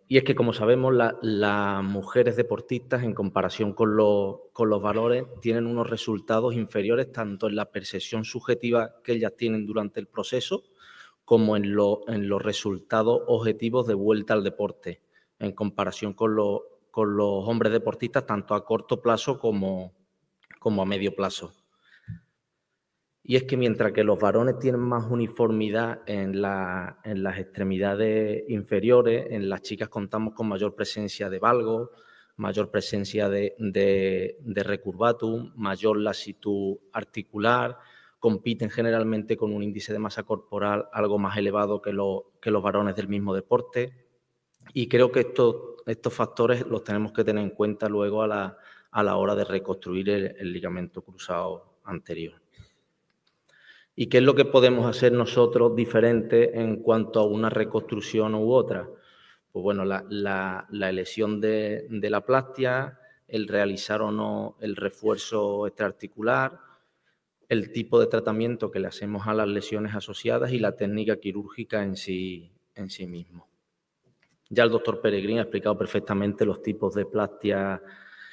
Y es que, como sabemos, las mujeres deportistas, en comparación con los varones, tienen unos resultados inferiores tanto en la percepción subjetiva que ellas tienen durante el proceso como en los resultados objetivos de vuelta al deporte, en comparación con los hombres deportistas, tanto a corto plazo como a medio plazo. Y es que mientras que los varones tienen más uniformidad en las extremidades inferiores, en las chicas contamos con mayor presencia de valgo, mayor presencia de recurvatum, mayor lasitud articular, compiten generalmente con un índice de masa corporal algo más elevado que los varones del mismo deporte. Y creo que estos factores los tenemos que tener en cuenta luego a la hora de reconstruir el ligamento cruzado anterior. ¿Y qué es lo que podemos hacer nosotros diferente en cuanto a una reconstrucción u otra? Pues bueno, la elección de la plastia, el realizar o no el refuerzo extraarticular, el tipo de tratamiento que le hacemos a las lesiones asociadas y la técnica quirúrgica en sí mismo. Ya el doctor Peregrín ha explicado perfectamente los tipos de plastia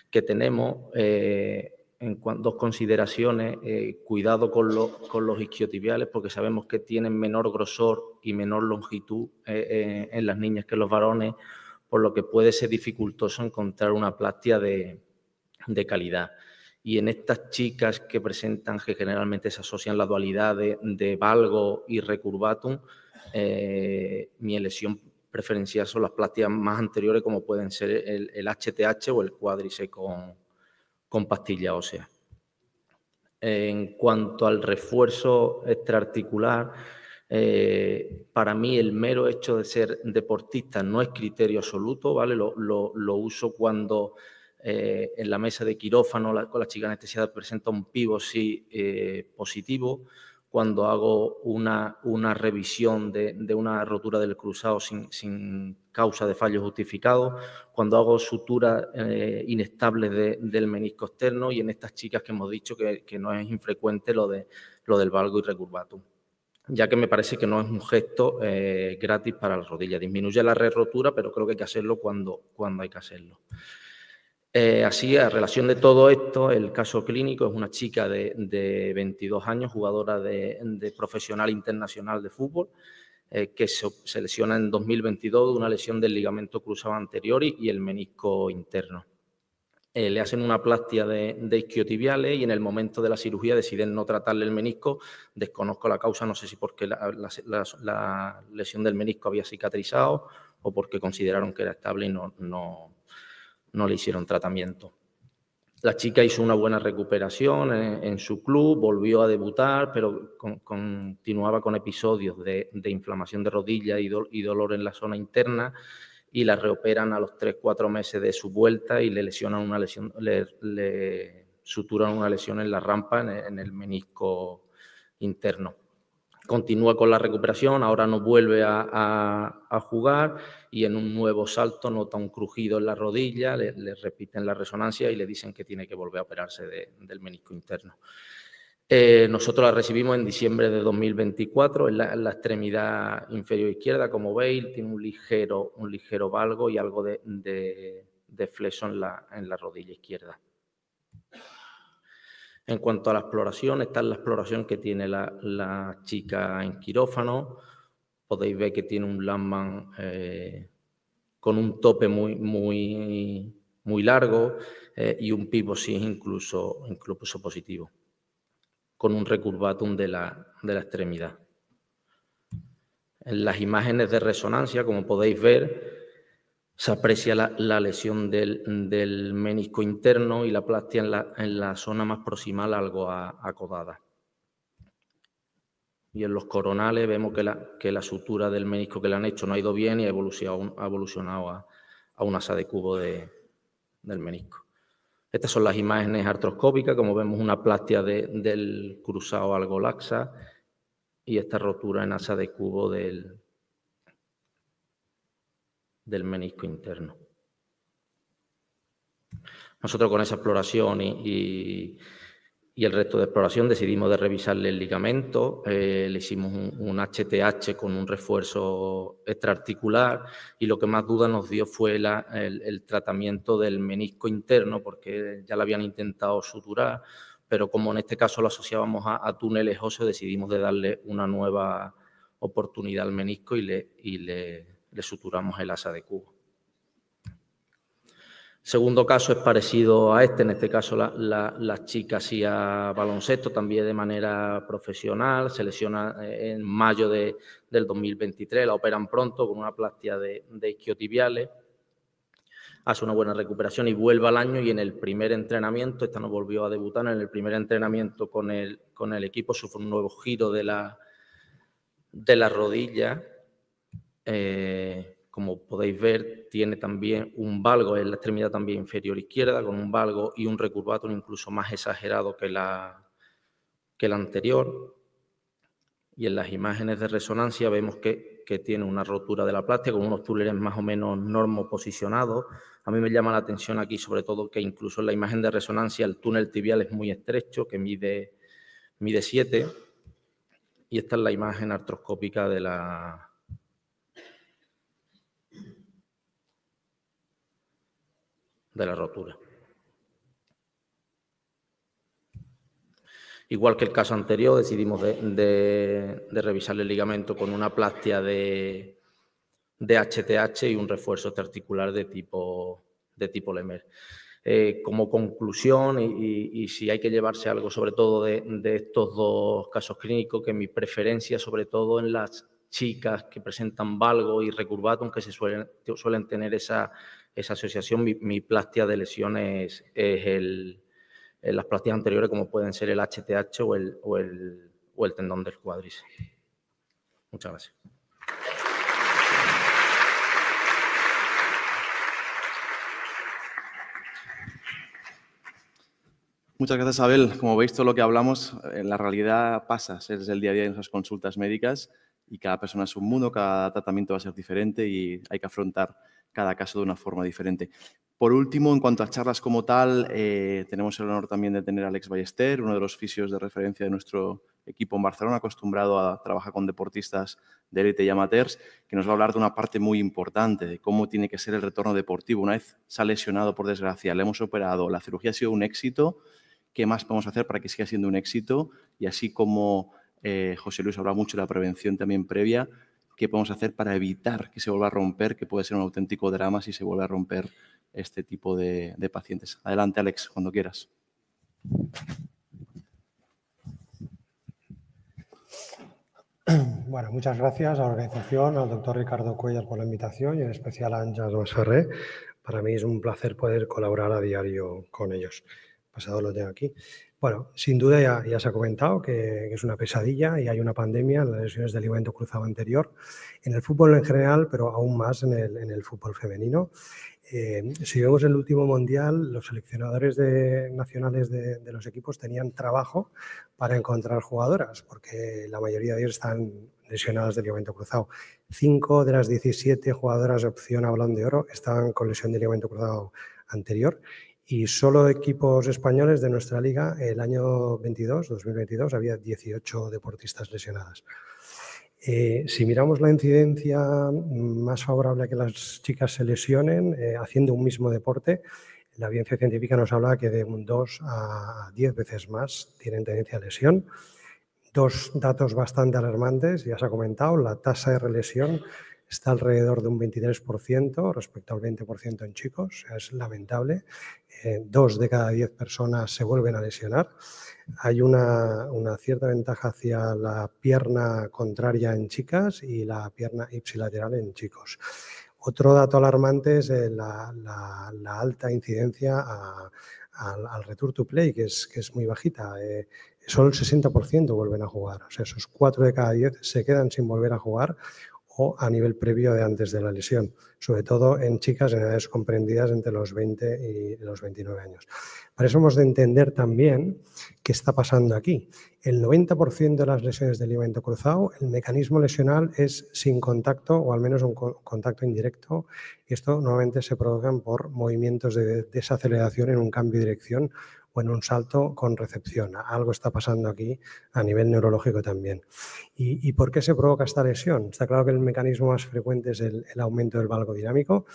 que tenemos. Dos consideraciones, cuidado con los isquiotibiales porque sabemos que tienen menor grosor y menor longitud en las niñas que los varones, por lo que puede ser dificultoso encontrar una plastia de calidad. Y en estas chicas que generalmente se asocian la dualidad de valgo y recurvatum, mi elección preferencial son las plastias más anteriores, como pueden ser el HTH o el cuádriceps con pastilla ósea. En cuanto al refuerzo extraarticular, para mí el mero hecho de ser deportista no es criterio absoluto, ¿vale? Lo uso cuando en la mesa de quirófano con la chica anestesiada presenta un PIVO-SI positivo, cuando hago una revisión de una rotura del cruzado sin causa de fallo justificado, cuando hago suturas inestables del menisco externo y en estas chicas que hemos dicho que no es infrecuente lo del valgo y recurvatum, ya que me parece que no es un gesto gratis para la rodilla. Disminuye la rotura, pero creo que hay que hacerlo cuando hay que hacerlo. Así, a relación de todo esto, el caso clínico es una chica de 22 años, jugadora de profesional internacional de fútbol, que se lesiona en 2022 de una lesión del ligamento cruzado anterior y el menisco interno. Le hacen una plastia de isquiotibiales y en el momento de la cirugía deciden no tratarle el menisco. Desconozco la causa, no sé si porque la lesión del menisco había cicatrizado o porque consideraron que era estable y no le hicieron tratamiento. La chica hizo una buena recuperación en su club, volvió a debutar, pero continuaba con episodios de inflamación de rodilla y dolor en la zona interna, y la reoperan a los 3-4 meses de su vuelta y le suturan una lesión en la rampa, en el menisco interno. Continúa con la recuperación, ahora no vuelve a jugar y en un nuevo salto nota un crujido en la rodilla, le repiten la resonancia y le dicen que tiene que volver a operarse del menisco interno. Nosotros la recibimos en diciembre de 2024 en la extremidad inferior izquierda, como veis, tiene un ligero valgo y algo de fleso en la rodilla izquierda. En cuanto a la exploración, esta es la exploración que tiene la chica en quirófano. Podéis ver que tiene un Landmann con un tope muy muy largo y un pivosis incluso positivo, con un recurvatum de la extremidad. En las imágenes de resonancia, como podéis ver, se aprecia la lesión del menisco interno y la plastia en la zona más proximal algo acodada. Y en los coronales vemos que la sutura del menisco que le han hecho no ha ido bien y ha evolucionado a un asa de cubo del menisco. Estas son las imágenes artroscópicas, como vemos una plastia del cruzado algo laxa y esta rotura en asa de cubo del menisco interno. Nosotros con esa exploración y el resto de exploración decidimos de revisarle el ligamento, le hicimos un HTH con un refuerzo extraarticular y lo que más duda nos dio fue el tratamiento del menisco interno, porque ya lo habían intentado suturar, pero como en este caso lo asociábamos a túneles óseos, decidimos de darle una nueva oportunidad al menisco y le suturamos el asa de cubo. Segundo caso es parecido a este, en este caso la chica hacía baloncesto también de manera profesional, se lesiona en mayo del 2023, la operan pronto con una plastia de isquiotibiales, hace una buena recuperación y vuelve al año y en el primer entrenamiento, esta no volvió a debutar, en el primer entrenamiento con el equipo sufre un nuevo giro de la rodilla. Como podéis ver, tiene también un valgo en la extremidad también inferior izquierda, con un valgo y un recurvatum incluso más exagerado que la anterior. Y en las imágenes de resonancia vemos que tiene una rotura de la plastia con unos túneles más o menos normoposicionados. A mí me llama la atención aquí sobre todo que incluso en la imagen de resonancia el túnel tibial es muy estrecho, que mide 7. Y esta es la imagen artroscópica de la rotura. Igual que el caso anterior, decidimos de revisar el ligamento con una plastia de HTH y un refuerzo articular de tipo Lemer. Como conclusión, y si hay que llevarse algo sobre todo de estos dos casos clínicos, que mi preferencia sobre todo en las chicas que presentan valgo y recurvatum, que suelen tener esa asociación, mi plastia de lesiones es las plastias anteriores, como pueden ser el HTH o el tendón del cuádriceps. Muchas gracias. Muchas gracias, Abel. Como veis, todo lo que hablamos, en la realidad pasa, es el día a día en nuestras consultas médicas y cada persona es un mundo, cada tratamiento va a ser diferente y hay que afrontar cada caso de una forma diferente. Por último, en cuanto a charlas como tal, tenemos el honor también de tener a Alex Ballester, uno de los fisios de referencia de nuestro equipo en Barcelona, acostumbrado a trabajar con deportistas de élite y amateurs, que nos va a hablar de una parte muy importante, de cómo tiene que ser el retorno deportivo. Una vez se ha lesionado, por desgracia, le hemos operado, la cirugía ha sido un éxito, ¿qué más podemos hacer para que siga siendo un éxito? Y así como José Luis habla mucho de la prevención también previa, ¿qué podemos hacer para evitar que se vuelva a romper, que puede ser un auténtico drama si se vuelve a romper este tipo de pacientes? Adelante, Alex, cuando quieras. Bueno, muchas gracias a la organización, al doctor Ricardo Cuellar por la invitación y en especial a Àngels Masferrer. Para mí es un placer poder colaborar a diario con ellos. Pasado lo tengo aquí. Bueno, sin duda ya se ha comentado que es una pesadilla y hay una pandemia en las lesiones del ligamento cruzado anterior, en el fútbol en general, pero aún más en el fútbol femenino. Si vemos el último mundial, los seleccionadores nacionales de los equipos tenían trabajo para encontrar jugadoras, porque la mayoría de ellos están lesionadas del ligamento cruzado. 5 de las 17 jugadoras de opción a Balón de Oro estaban con lesión del ligamento cruzado anterior. Y solo equipos españoles de nuestra liga, el año 2022, había 18 deportistas lesionadas. Si miramos la incidencia más favorable a que las chicas se lesionen haciendo un mismo deporte, la evidencia científica nos habla que de 2 a 10 veces más tienen tendencia a lesión. 2 datos bastante alarmantes, ya se ha comentado, la tasa de relesión está alrededor de un 23% respecto al 20% en chicos. Es lamentable. 2 de cada 10 personas se vuelven a lesionar. Hay una cierta ventaja hacia la pierna contraria en chicas y la pierna ipsilateral en chicos. Otro dato alarmante es la alta incidencia al return to play, que es muy bajita. Solo el 60% vuelven a jugar. O sea, esos 4 de cada 10 se quedan sin volver a jugar o a nivel previo de antes de la lesión, sobre todo en chicas en edades comprendidas entre los 20 y los 29 años. Para eso hemos de entender también qué está pasando aquí. El 90% de las lesiones del ligamento cruzado, el mecanismo lesional es sin contacto o al menos un contacto indirecto, y esto normalmente se provocan por movimientos de desaceleración en un cambio de dirección o en un salto con recepción. Algo está pasando aquí a nivel neurológico también. ¿Y por qué se provoca esta lesión? Está claro que el mecanismo más frecuente es el aumento del valgo dinámico,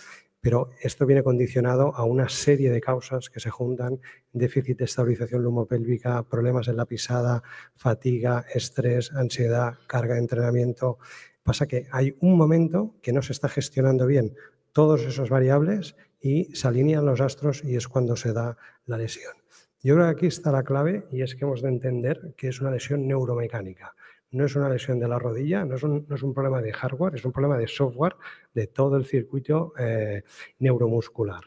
pero esto viene condicionado a una serie de causas que se juntan: déficit de estabilización lumopélvica, problemas en la pisada, fatiga, estrés, ansiedad, carga de entrenamiento. Pasa que hay un momento que no se está gestionando bien todos esos variables y se alinean los astros y es cuando se da la lesión. Yo creo que aquí está la clave, y es que hemos de entender que es una lesión neuromecánica. No es una lesión de la rodilla, no es un problema de hardware, es un problema de software de todo el circuito neuromuscular.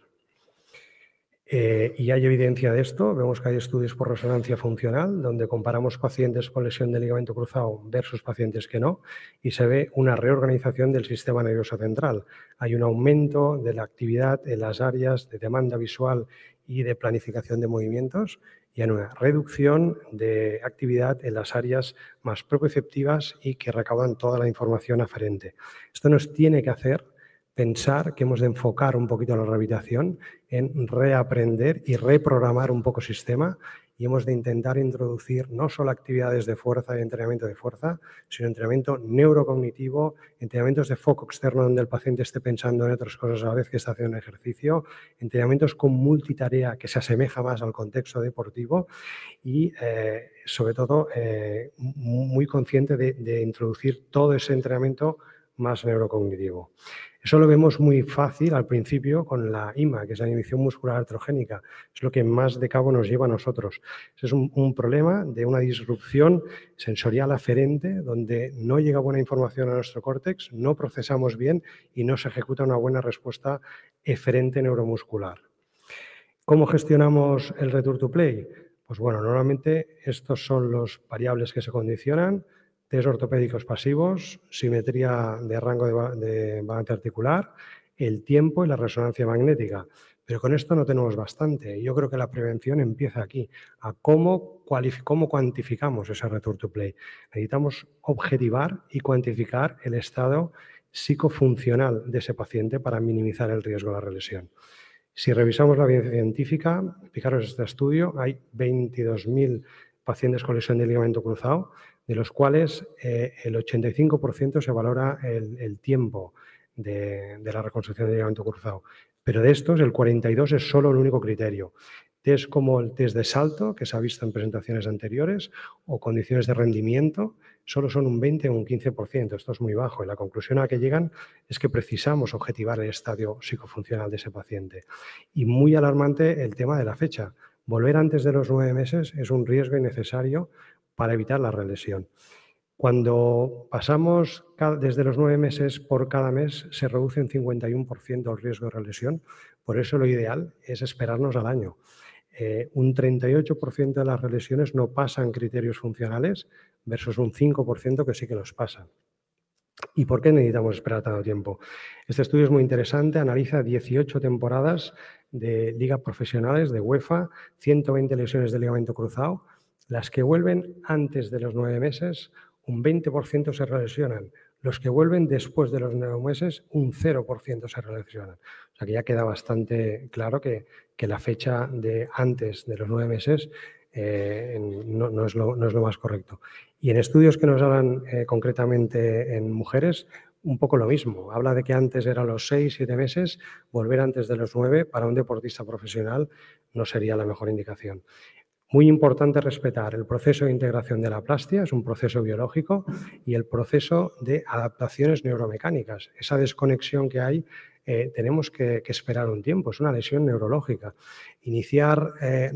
Y hay evidencia de esto. Vemos que hay estudios por resonancia funcional donde comparamos pacientes con lesión de ligamento cruzado versus pacientes que no, y se ve una reorganización del sistema nervioso central. Hay un aumento de la actividad en las áreas de demanda visual y de planificación de movimientos, y hay una reducción de actividad en las áreas más proprioceptivas y que recaudan toda la información aferente. Esto nos tiene que hacer pensar que hemos de enfocar un poquito la rehabilitación en reaprender y reprogramar un poco el sistema, y hemos de intentar introducir no solo actividades de fuerza y entrenamiento de fuerza, sino entrenamiento neurocognitivo, entrenamientos de foco externo donde el paciente esté pensando en otras cosas a la vez que está haciendo ejercicio, entrenamientos con multitarea que se asemeja más al contexto deportivo y, sobre todo, muy consciente de introducir todo ese entrenamiento más neurocognitivo. Eso lo vemos muy fácil al principio con la IMA, que es la inhibición muscular artrogénica. Es lo que más de cabo nos lleva a nosotros. Es un problema de una disrupción sensorial aferente donde no llega buena información a nuestro córtex, no procesamos bien y no se ejecuta una buena respuesta eferente neuromuscular. ¿Cómo gestionamos el return to play? Pues bueno, normalmente estos son los variables que se condicionan: test ortopédicos pasivos, simetría de rango de banda articular, el tiempo y la resonancia magnética. Pero con esto no tenemos bastante. Yo creo que la prevención empieza aquí, a cómo cuantificamos ese return to play. Necesitamos objetivar y cuantificar el estado psicofuncional de ese paciente para minimizar el riesgo de la relesión. Si revisamos la evidencia científica, fijaros este estudio, hay 22.000 pacientes con lesión de ligamento cruzado, de los cuales el 85% se valora el tiempo de la reconstrucción del ligamento cruzado. Pero de estos, el 42% es solo el único criterio. Test como el test de salto, que se ha visto en presentaciones anteriores, o condiciones de rendimiento, solo son un 20 o un 15%. Esto es muy bajo, y la conclusión a la que llegan es que precisamos objetivar el estadio psicofuncional de ese paciente. Y muy alarmante el tema de la fecha. Volver antes de los 9 meses es un riesgo innecesario para evitar la relesión. Cuando pasamos desde los 9 meses por cada mes, se reduce un 51% el riesgo de relesión. Por eso lo ideal es esperarnos al año. Un 38% de las relesiones no pasan criterios funcionales versus un 5% que sí que los pasan. ¿Y por qué necesitamos esperar tanto tiempo? Este estudio es muy interesante, analiza 18 temporadas de ligas profesionales de UEFA, 120 lesiones de ligamento cruzado. Las que vuelven antes de los 9 meses, un 20% se relesionan. Los que vuelven después de los 9 meses, un 0% se relesionan. O sea que ya queda bastante claro que la fecha de antes de los 9 meses no es lo más correcto. Y en estudios que nos hablan concretamente en mujeres, un poco lo mismo. Habla de que antes eran los 6-7 meses, volver antes de los 9 para un deportista profesional no sería la mejor indicación. Muy importante respetar el proceso de integración de la plastia, es un proceso biológico, y el proceso de adaptaciones neuromecánicas. Esa desconexión que hay, tenemos que esperar un tiempo, es una lesión neurológica. Iniciar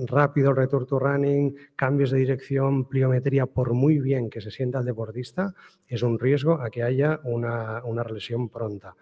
rápido el return to running, cambios de dirección, pliometría, por muy bien que se sienta el deportista, es un riesgo a que haya una lesión pronta.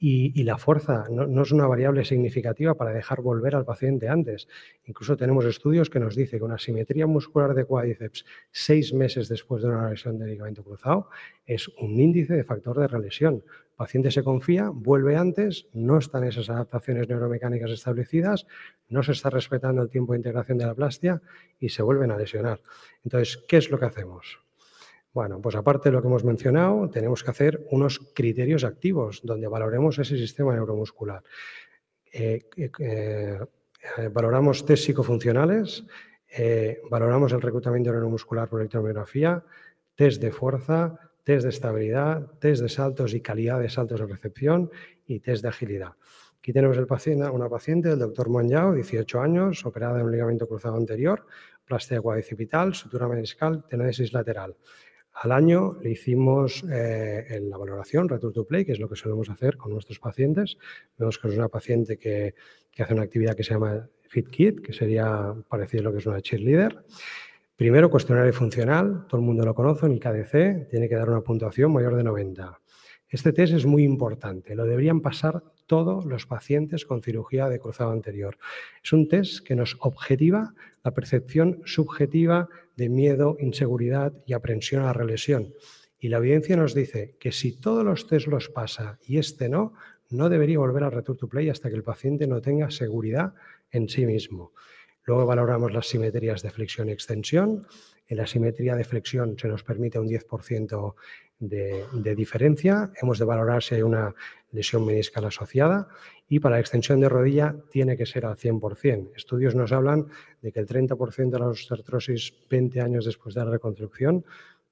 Y la fuerza no es una variable significativa para dejar volver al paciente antes. Incluso tenemos estudios que nos dicen que una simetría muscular de cuádriceps 6 meses después de una lesión de ligamento cruzado es un índice de factor de relesión. El paciente se confía, vuelve antes, no están esas adaptaciones neuromecánicas establecidas, no se está respetando el tiempo de integración de la plastia y se vuelven a lesionar. Entonces, ¿qué es lo que hacemos? Bueno, pues aparte de lo que hemos mencionado, tenemos que hacer unos criterios activos donde valoremos ese sistema neuromuscular. Valoramos test psicofuncionales, valoramos el reclutamiento neuromuscular por electromiografía, test de fuerza, test de estabilidad, test de saltos y calidad de saltos de recepción y test de agilidad. Aquí tenemos una paciente, el doctor Monjao, 18 años, operada en un ligamento cruzado anterior, plastia cuadricipital, sutura meniscal, tenodesis lateral. Al año le hicimos en la valoración return to play, que es lo que solemos hacer con nuestros pacientes. Vemos que es una paciente que hace una actividad que se llama Fit Kit, que sería parecido a lo que es una cheerleader. Primero, cuestionario funcional, todo el mundo lo conoce, en IKDC, tiene que dar una puntuación mayor de 90. Este test es muy importante, lo deberían pasar todos los pacientes con cirugía de cruzado anterior. Es un test que nos objetiva la percepción subjetiva de miedo, inseguridad y aprensión a la relesión. Y la evidencia nos dice que si todos los test los pasa y este no debería volver al return to play hasta que el paciente no tenga seguridad en sí mismo. Luego valoramos las simetrías de flexión y extensión. En la simetría de flexión se nos permite un 10% de diferencia. Hemos de valorar si hay una lesión meniscal asociada y para la extensión de rodilla tiene que ser al 100%. Estudios nos hablan de que el 30% de las artrosis 20 años después de la reconstrucción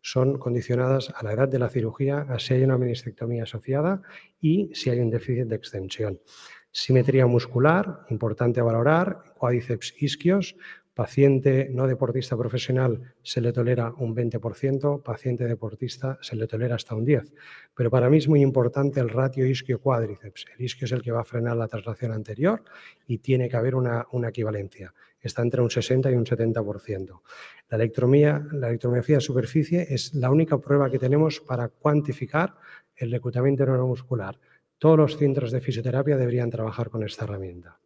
son condicionadas a la edad de la cirugía, a si hay una menistectomía asociada y si hay un déficit de extensión. Simetría muscular, importante valorar, cuádriceps isquios. Paciente no deportista profesional se le tolera un 20%, paciente deportista se le tolera hasta un 10%. Pero para mí es muy importante el ratio isquio-cuádriceps. El isquio es el que va a frenar la traslación anterior y tiene que haber una equivalencia. Está entre un 60 y un 70%. La electromiografía de superficie es la única prueba que tenemos para cuantificar el reclutamiento neuromuscular. Todos los centros de fisioterapia deberían trabajar con esta herramienta.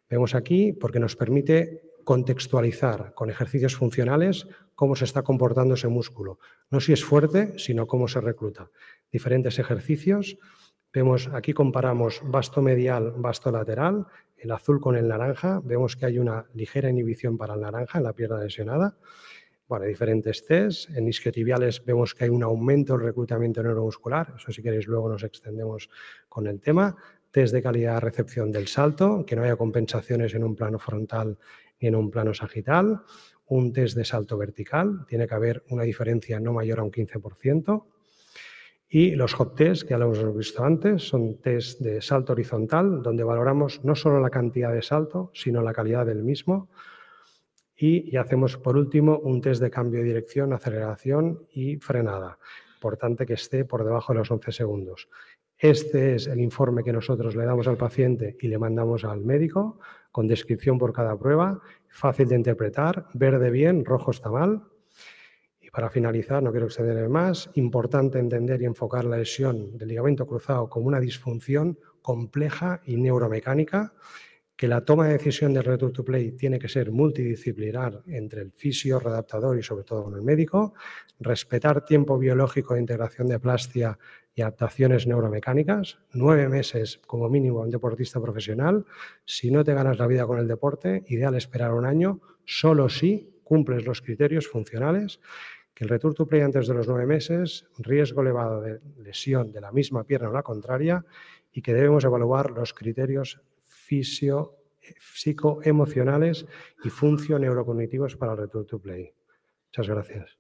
Vemos aquí porque nos permite contextualizar con ejercicios funcionales cómo se está comportando ese músculo. No si es fuerte, sino cómo se recluta. Diferentes ejercicios. Vemos, aquí comparamos vasto medial, vasto lateral, el azul con el naranja. Vemos que hay una ligera inhibición para el naranja en la pierna lesionada. Bueno, diferentes tests. En isquiotibiales vemos que hay un aumento del reclutamiento neuromuscular. Eso, si queréis, luego nos extendemos con el tema. Test de calidad de recepción del salto, que no haya compensaciones en un plano frontal ni en un plano sagital. Un test de salto vertical, tiene que haber una diferencia no mayor a un 15%. Y los hop test, que ya lo hemos visto antes, son test de salto horizontal, donde valoramos no solo la cantidad de salto, sino la calidad del mismo. Y hacemos, por último, un test de cambio de dirección, aceleración y frenada. Importante que esté por debajo de los 11 segundos. Este es el informe que nosotros le damos al paciente y le mandamos al médico, con descripción por cada prueba, fácil de interpretar, verde bien, rojo está mal. Y para finalizar, no quiero extenderme más, importante entender y enfocar la lesión del ligamento cruzado como una disfunción compleja y neuromecánica, que la toma de decisión del return to play tiene que ser multidisciplinar entre el fisio, readaptador y sobre todo con el médico, respetar tiempo biológico de integración de plastia y adaptaciones neuromecánicas, 9 meses como mínimo un deportista profesional. Si no te ganas la vida con el deporte, ideal esperar un año, solo si cumples los criterios funcionales, que el return to play antes de los 9 meses, riesgo elevado de lesión de la misma pierna o la contraria, y que debemos evaluar los criterios psicoemocionales y funcio-neurocognitivos para el return to play. Muchas gracias.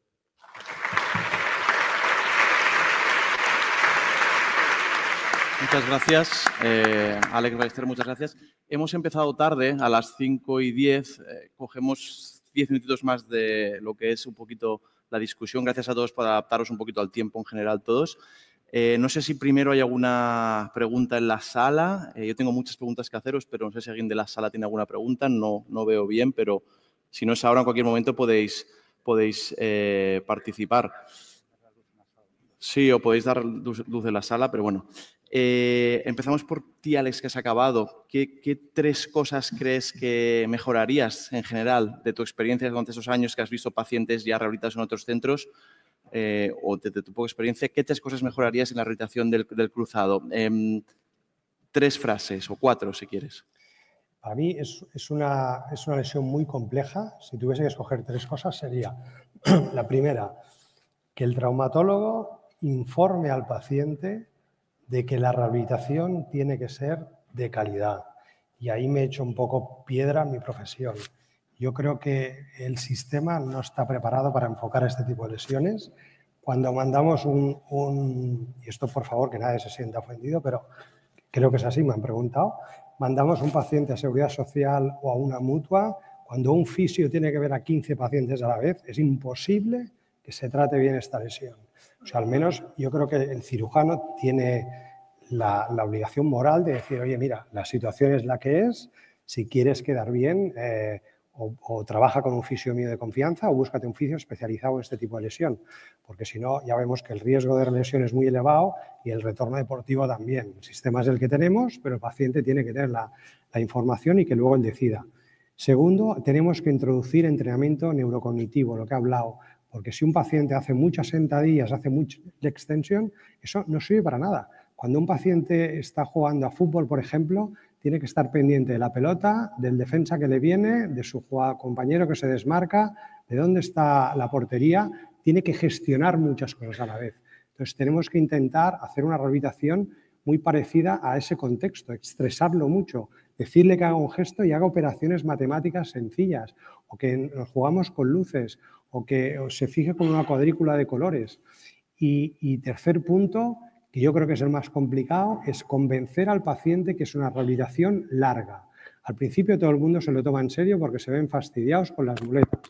Muchas gracias, Alex Ballester, muchas gracias. Hemos empezado tarde, a las 5:10, cogemos 10 minutitos más de lo que es un poquito la discusión. Gracias a todos por adaptaros un poquito al tiempo en general todos. No sé si primero hay alguna pregunta en la sala. Yo tengo muchas preguntas que haceros, pero no sé si alguien de la sala tiene alguna pregunta. No veo bien, pero si no es ahora, en cualquier momento podéis participar. Sí, o podéis dar luz de la sala, pero bueno. Empezamos por ti, Alex, que has acabado. ¿Qué 3 cosas crees que mejorarías en general de tu experiencia durante esos años que has visto pacientes ya rehabilitados en otros centros? O de tu poca experiencia, ¿qué 3 cosas mejorarías en la rehabilitación del cruzado? 3 frases o 4, si quieres. Para mí es una lesión muy compleja. Si tuviese que escoger 3 cosas sería, la primera, que el traumatólogo informe al paciente de que la rehabilitación tiene que ser de calidad. Y ahí me echo un poco piedra en mi profesión. Yo creo que el sistema no está preparado para enfocar este tipo de lesiones. Cuando mandamos y esto por favor que nadie se sienta ofendido, pero creo que es así, me han preguntado, mandamos un paciente a Seguridad Social o a una mutua, cuando un fisio tiene que ver a 15 pacientes a la vez, es imposible que se trate bien esta lesión. O sea, al menos yo creo que el cirujano tiene la obligación moral de decir, oye, mira, la situación es la que es, si quieres quedar bien, o trabaja con un fisio mío de confianza o búscate un fisio especializado en este tipo de lesión, porque si no, ya vemos que el riesgo de lesión es muy elevado y el retorno deportivo también. El sistema es el que tenemos, pero el paciente tiene que tener la información y que luego él decida. Segundo, tenemos que introducir entrenamiento neurocognitivo, lo que he hablado, porque si un paciente hace muchas sentadillas, hace mucha extensión, eso no sirve para nada. Cuando un paciente está jugando a fútbol, por ejemplo, tiene que estar pendiente de la pelota, del defensa que le viene, de su compañero que se desmarca, de dónde está la portería. Tiene que gestionar muchas cosas a la vez. Entonces, tenemos que intentar hacer una rehabilitación muy parecida a ese contexto, estresarlo mucho, decirle que haga un gesto y haga operaciones matemáticas sencillas, o que nos jugamos con luces, o que se fije con una cuadrícula de colores. Y tercer punto, que yo creo que es el más complicado, es convencer al paciente que es una rehabilitación larga. Al principio todo el mundo se lo toma en serio porque se ven fastidiados con las muletas.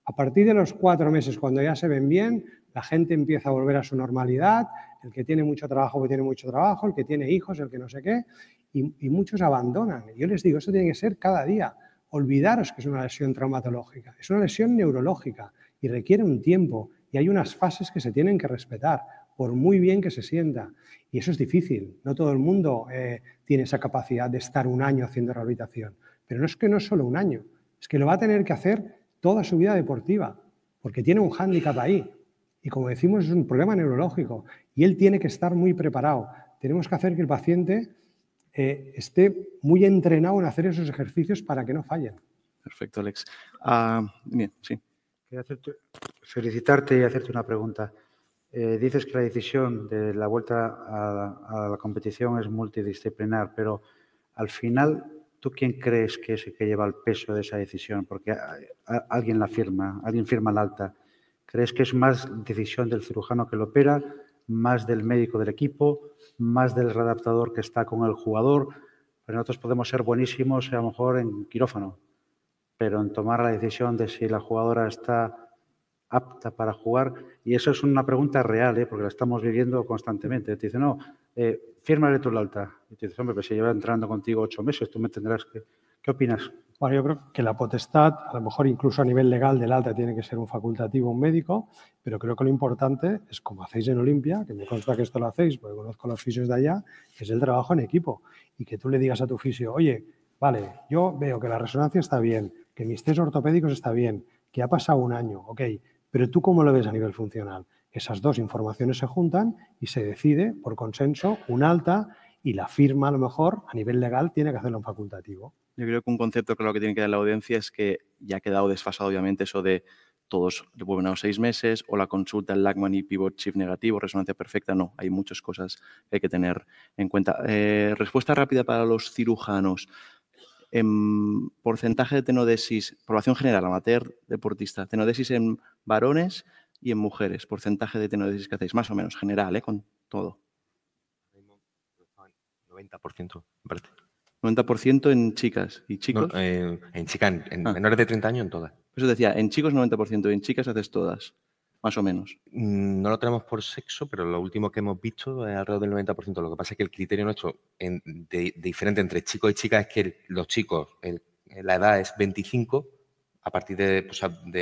A partir de los 4 meses, cuando ya se ven bien, la gente empieza a volver a su normalidad, el que tiene mucho trabajo, el que tiene hijos, el que no sé qué, y muchos abandonan. Yo les digo, eso tiene que ser cada día. Olvidaros que es una lesión traumatológica, es una lesión neurológica y requiere un tiempo y hay unas fases que se tienen que respetar, por muy bien que se sienta. Y eso es difícil. No todo el mundo tiene esa capacidad de estar un año haciendo rehabilitación. Pero no es que no es solo un año, es que lo va a tener que hacer toda su vida deportiva, porque tiene un hándicap ahí. Y como decimos, es un problema neurológico y él tiene que estar muy preparado. Tenemos que hacer que el paciente esté muy entrenado en hacer esos ejercicios para que no fallen. Perfecto, Alex. Bien, sí. Quería felicitarte y hacerte una pregunta. Dices que la decisión de la vuelta a la competición es multidisciplinar, pero al final, ¿tú quién crees que es el que lleva el peso de esa decisión? Porque alguien la firma, alguien firma la alta. ¿Crees que es más decisión del cirujano que lo opera, más del médico del equipo, más del readaptador que está con el jugador? Pero nosotros podemos ser buenísimos a lo mejor en quirófano, pero en tomar la decisión de si la jugadora está apta para jugar, y eso es una pregunta real, porque la estamos viviendo constantemente. Te dicen, no, fírmale tú la alta. Y te dices, hombre, pues si lleva entrenando contigo 8 meses, tú me tendrás que... ¿Qué opinas? Bueno, yo creo que la potestad, a lo mejor incluso a nivel legal del alta, tiene que ser un facultativo, un médico, pero creo que lo importante es, como hacéis en Olimpia, que me consta que esto lo hacéis, porque conozco a los fisios de allá, es el trabajo en equipo. Y que tú le digas a tu fisio, oye, vale, yo veo que la resonancia está bien, que mis test ortopédicos está bien, que ha pasado un año, ok, pero ¿tú cómo lo ves a nivel funcional? Esas dos informaciones se juntan y se decide, por consenso, un alta, y la firma, a lo mejor, a nivel legal, tiene que hacerlo en facultativo. Yo creo que un concepto claro que tiene que dar la audiencia es que ya ha quedado desfasado, obviamente, eso de todos devuelven a los 6 meses o la consulta en Lachman y pivot shift negativo, resonancia perfecta. No, hay muchas cosas que hay que tener en cuenta. Respuesta rápida para los cirujanos. Porcentaje de tenodesis, población general, amateur, deportista, tenodesis en varones y en mujeres. Porcentaje de tenodesis que hacéis, más o menos, general, con todo. 90%, me parece. 90% en chicas y chicos. No, en chicas, en menores de 30 años, en todas. Eso decía, en chicos 90% y en chicas haces todas, más o menos. No lo tenemos por sexo, pero lo último que hemos visto es alrededor del 90%. Lo que pasa es que el criterio nuestro diferente entre chicos y chicas es que los chicos, la edad es 25, a partir de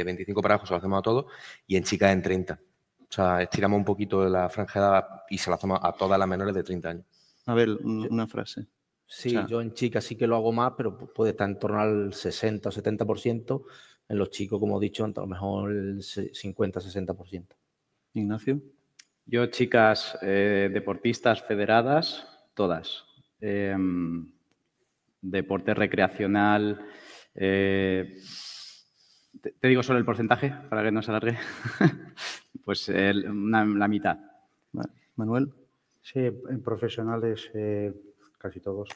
25 para abajo se lo hacemos a todos, y en chicas en 30. O sea, estiramos un poquito la franja de edad y se lo hacemos a todas las menores de 30 años. A ver, una frase. Sí, O sea, yo en chicas sí que lo hago más, pero puede estar en torno al 60 o 70%. En los chicos, como he dicho, a lo mejor el 50-60%. Ignacio. Yo, chicas deportistas federadas, todas. Deporte recreacional. Te digo solo el porcentaje para que no se alargue. Pues la mitad. Vale. Manuel. Sí, en profesionales casi todos.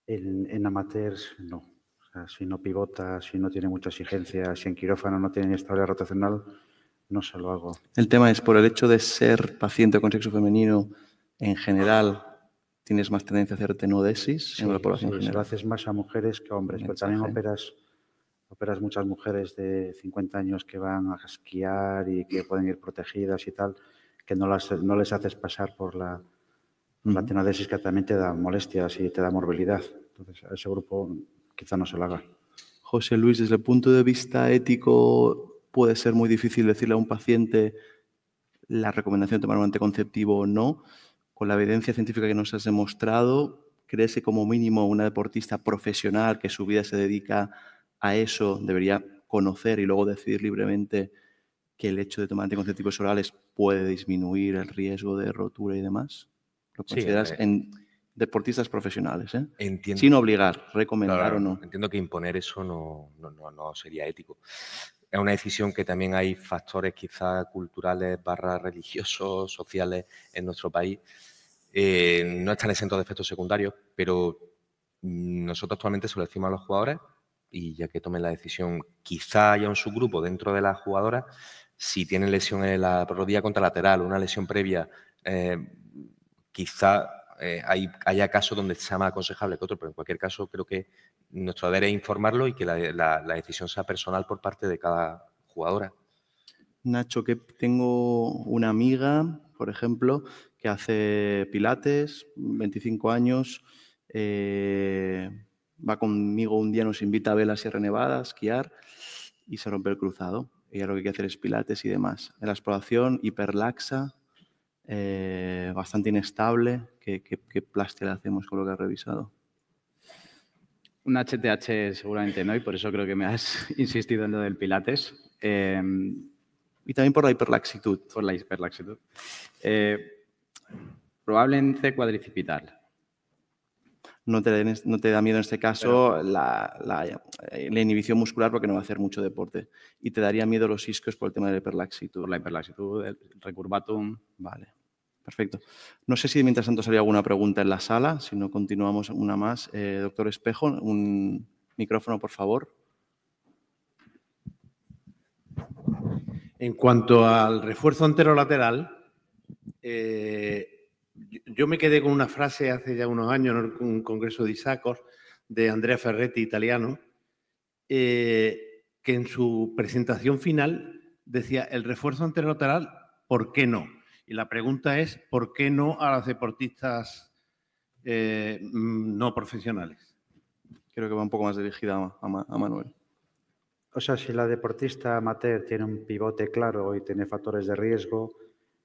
En amateurs no. O sea, si no pivota, si no tiene mucha exigencia, si en quirófano no tiene estabilidad rotacional, no se lo hago. El tema es, por el hecho de ser paciente con sexo femenino, en general, ¿tienes más tendencia a hacer tenodesis en la población Se lo general? haces más a mujeres que a hombres, pero también operas muchas mujeres de 50 años que van a esquiar y que pueden ir protegidas y tal, que no les haces pasar por la tenodesis, que también te da molestias y te da morbilidad. Entonces, a ese grupo quizá no se lo haga. José Luis, desde el punto de vista ético, puede ser muy difícil decirle a un paciente la recomendación de tomar un anticonceptivo o no. Con la evidencia científica que nos has demostrado, ¿crees que como mínimo una deportista profesional que su vida se dedica a eso debería conocer y luego decidir libremente que el hecho de tomar anticonceptivos orales puede disminuir el riesgo de rotura y demás? ¿Lo consideras en deportistas profesionales? Entiendo. Sin obligar, recomendar o no. Entiendo que imponer eso no sería ético. Es una decisión que también hay factores quizá culturales / religiosos, sociales en nuestro país. No están exentos de efectos secundarios, pero nosotros actualmente se lo decimos a los jugadores y ya que tomen la decisión, quizá haya un subgrupo dentro de las jugadoras, si tienen lesión en la rodilla contralateral o una lesión previa, quizá haya casos donde sea más aconsejable que otros, pero en cualquier caso creo que nuestro deber es informarlo y que la decisión sea personal por parte de cada jugadora. Nacho, que tengo una amiga, por ejemplo, que hace pilates, 25 años, va conmigo un día, nos invita a ver la Sierra Nevada, a esquiar, y se rompe el cruzado. Ella lo que quiere hacer es pilates y demás. En la exploración, hiperlaxa, bastante inestable. ¿Qué plástica hacemos con lo que has revisado? Un HTH seguramente no, y por eso creo que me has insistido en lo del pilates. Y también por la hiperlaxitud. Por la hiperlaxitud. Probablemente cuadricipital. No te da miedo en este caso la inhibición muscular porque no va a hacer mucho deporte. Y te daría miedo los isquios por el tema de la hiperlaxitud. Por la hiperlaxitud, el recurvatum. Vale, perfecto. No sé si mientras tanto salía alguna pregunta en la sala, si no continuamos una más. Doctor Espejo, un micrófono, por favor. En cuanto al refuerzo anterolateral, yo me quedé con una frase hace ya unos años en un congreso de ISACOS de Andrea Ferretti, italiano, que en su presentación final decía el refuerzo anterolateral, ¿por qué no? Y la pregunta es, ¿por qué no a las deportistas no profesionales? Creo que va un poco más dirigida a Manuel. O sea, si la deportista amateur tiene un pivote claro y tiene factores de riesgo,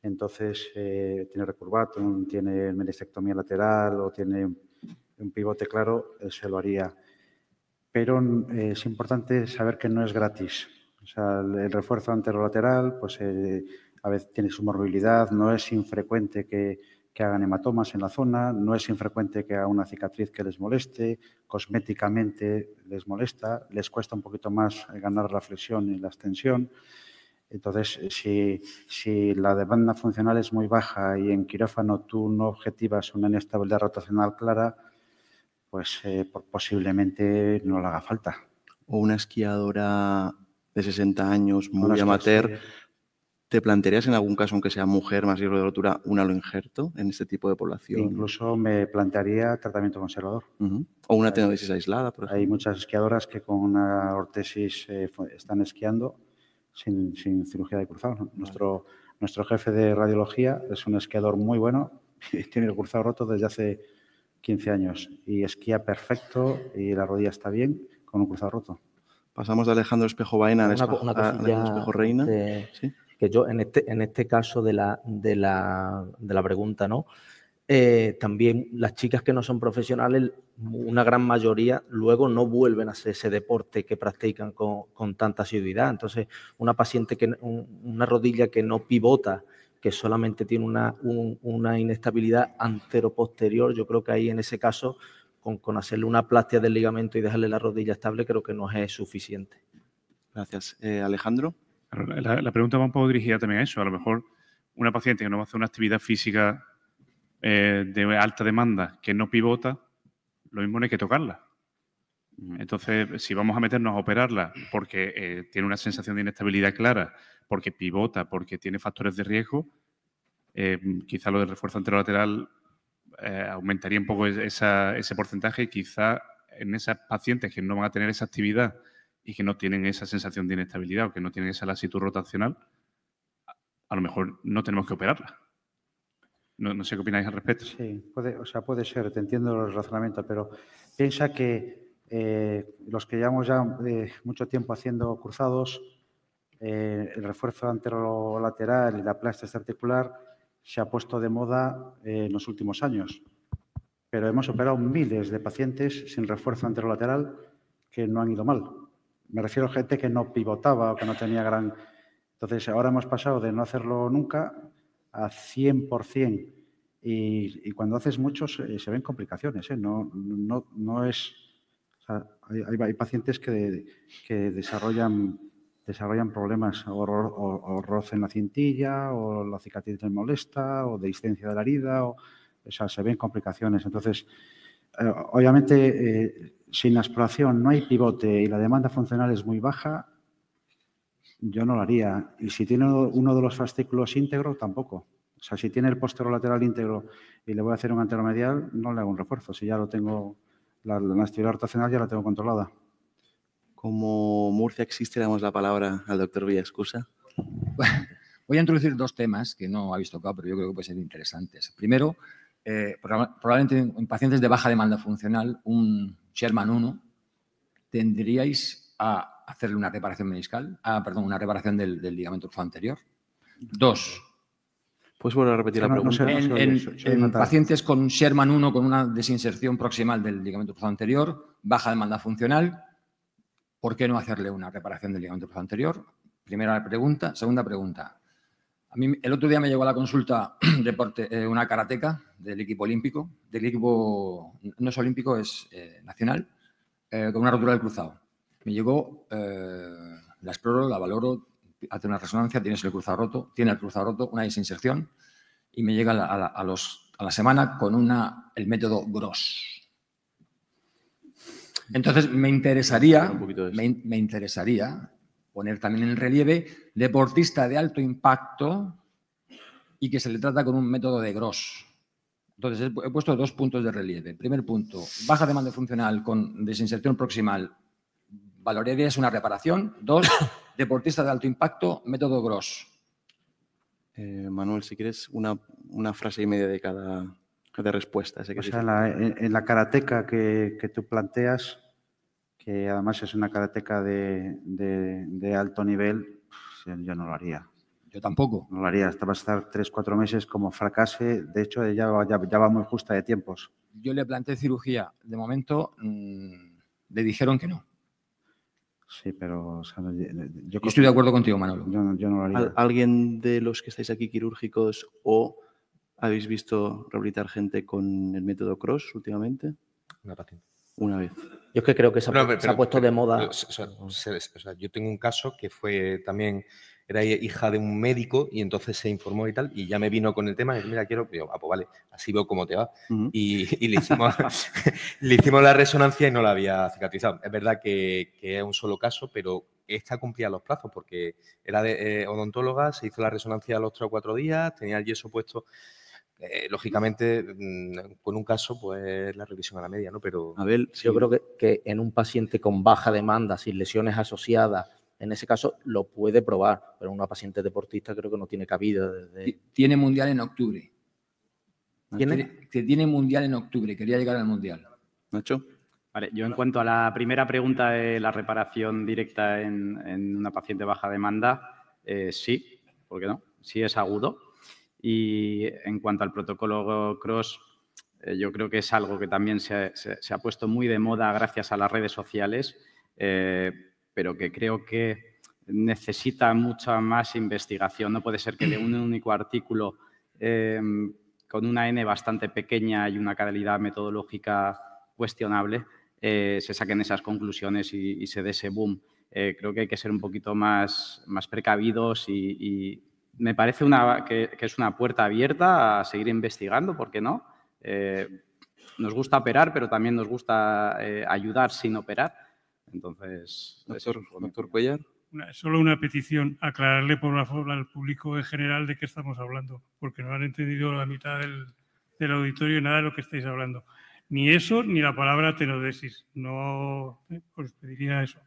entonces tiene recurvatum, tiene menestectomía lateral o tiene un pivote claro, se lo haría. Pero es importante saber que no es gratis. O sea, el refuerzo anterolateral, pues a veces tiene su morbilidad, no es infrecuente que hagan hematomas en la zona, no es infrecuente que haga una cicatriz que les moleste, cosméticamente les molesta, les cuesta un poquito más ganar la flexión y la extensión. Entonces, si la demanda funcional es muy baja y en quirófano tú no objetivas una inestabilidad rotacional clara, pues posiblemente no le haga falta. O una esquiadora de 60 años, muy amateur, ¿Te plantearías en algún caso, aunque sea mujer, más riesgo de rotura, un aloinjerto en este tipo de población? Incluso me plantearía tratamiento conservador. O una tenodesis aislada, por ejemplo. Hay muchas esquiadoras que con una ortesis están esquiando sin cirugía de cruzado. Nuestro jefe de radiología es un esquiador muy bueno y tiene el cruzado roto desde hace 15 años y esquía perfecto y la rodilla está bien con un cruzado roto. Pasamos de Alejandro Espejo Baena a Alejandro Espejo Reina. ¿Sí? Que yo en este caso de la pregunta, ¿no? También las chicas que no son profesionales, una gran mayoría luego no vuelven a hacer ese deporte que practican con tanta asiduidad. Entonces, una paciente una rodilla que no pivota, que solamente tiene una inestabilidad antero-posterior, yo creo que ahí en ese caso, con hacerle una plastia del ligamento y dejarle la rodilla estable, creo que no es suficiente. Gracias. Alejandro. La pregunta va un poco dirigida también a eso. A lo mejor una paciente que no va a hacer una actividad física de alta demanda, que no pivota, lo mismo no hay que tocarla. Entonces, si vamos a meternos a operarla porque tiene una sensación de inestabilidad clara, porque pivota, porque tiene factores de riesgo, quizá lo del refuerzo anterolateral aumentaría un poco ese porcentaje y quizá en esas pacientes que no van a tener esa actividad y que no tienen esa sensación de inestabilidad o que no tienen esa lasitud rotacional, a lo mejor no tenemos que operarla. No sé qué opináis al respecto. Sí, puede ser, te entiendo el razonamiento, pero piensa que los que llevamos ya mucho tiempo haciendo cruzados, el refuerzo anterolateral y la plastia articular se ha puesto de moda en los últimos años, pero hemos operado miles de pacientes sin refuerzo anterolateral que no han ido mal. Me refiero a gente que no pivotaba o que no tenía gran... Entonces, ahora hemos pasado de no hacerlo nunca a 100%. Y cuando haces muchos se ven complicaciones. No es... O sea, hay pacientes que desarrollan problemas o roce en la cintilla, o la cicatriz les molesta, o dehiscencia de la herida, o sea, se ven complicaciones. Entonces, obviamente, sin la exploración no hay pivote y la demanda funcional es muy baja, yo no lo haría. Y si tiene uno de los fascículos íntegro, tampoco. O sea, si tiene el posterolateral íntegro y le voy a hacer un anteromedial, no le hago un refuerzo. Si ya lo tengo, la actividad rotacional ya la tengo controlada. Como Murcia existe, le damos la palabra al doctor Villascusa. Voy a introducir dos temas que no habéis tocado, pero yo creo que pueden ser interesantes. Primero, probablemente en pacientes de baja demanda funcional, un Sherman 1, tendríais a hacerle una reparación meniscal, una reparación del ligamento cruzado anterior. Dos. ¿Puedes volver a repetir la pregunta? En pacientes con Sherman 1 con una desinserción proximal del ligamento cruzado anterior, baja demanda funcional, ¿por qué no hacerle una reparación del ligamento cruzado anterior? Primera pregunta. Segunda pregunta. A mí el otro día me llegó a la consulta una karateca del equipo olímpico, del equipo no es olímpico, es nacional, con una rotura del cruzado. Me llegó, la exploro, la valoro, hace una resonancia, tiene el cruzado roto, una desinserción y me llega a la semana con el método Gross. Entonces me interesaría poner también en relieve deportista de alto impacto y que se le trata con un método de Gross. Entonces he puesto dos puntos de relieve. Primer punto, baja demanda funcional con desinserción proximal. Valorarías una reparación. Dos, deportista de alto impacto, método Gross. Manuel, si quieres una frase y media de cada respuesta. O sea, en la karateca que tú planteas, que además es una karateca de alto nivel, yo no lo haría. Yo tampoco. No lo haría. Va a estar 3-4 meses como fracase. De hecho, ya va muy justa de tiempos. Yo le planteé cirugía. De momento, le dijeron que no. Sí, pero... O sea, yo estoy de acuerdo contigo, Manolo. Yo no lo haría. ¿Alguien de los que estáis aquí quirúrgicos o habéis visto rehabilitar gente con el método Cross últimamente? Una paciente. Una vez. Yo es que creo que se ha puesto de moda. Yo tengo un caso que fue también, era hija de un médico y entonces se informó y tal, y ya me vino con el tema y mira, quiero, digo, pues vale, así veo cómo te va. Y le hicimos la resonancia y no la había cicatrizado. Es verdad que es un solo caso, pero esta cumplía los plazos porque era de odontóloga, se hizo la resonancia a los 3 o 4 días, tenía el yeso puesto. Lógicamente, con un caso, pues la revisión a la media, ¿no? Pero Abel, yo creo que en un paciente con baja demanda, sin lesiones asociadas, en ese caso lo puede probar, pero en una paciente deportista creo que no tiene cabida. Tiene mundial en octubre. ¿Tiene? Tiene mundial en octubre, quería llegar al mundial. Nacho. Vale, yo en cuanto a la primera pregunta de la reparación directa en una paciente baja demanda, sí, ¿por qué no? Sí es agudo. Y en cuanto al protocolo CROSS, yo creo que es algo que también se ha puesto muy de moda gracias a las redes sociales, pero que creo que necesita mucha más investigación. No puede ser que de un único artículo con una N bastante pequeña y una calidad metodológica cuestionable se saquen esas conclusiones y se dé ese boom. Creo que hay que ser un poquito más precavidos y me parece que es una puerta abierta a seguir investigando, ¿por qué no? Nos gusta operar, pero también nos gusta ayudar sin operar. Entonces, doctor Cuéllar. Solo una petición, aclararle por una forma al público en general de qué estamos hablando, porque no han entendido la mitad del auditorio nada de lo que estáis hablando. Ni eso, ni la palabra tenodesis. No os pediría eso.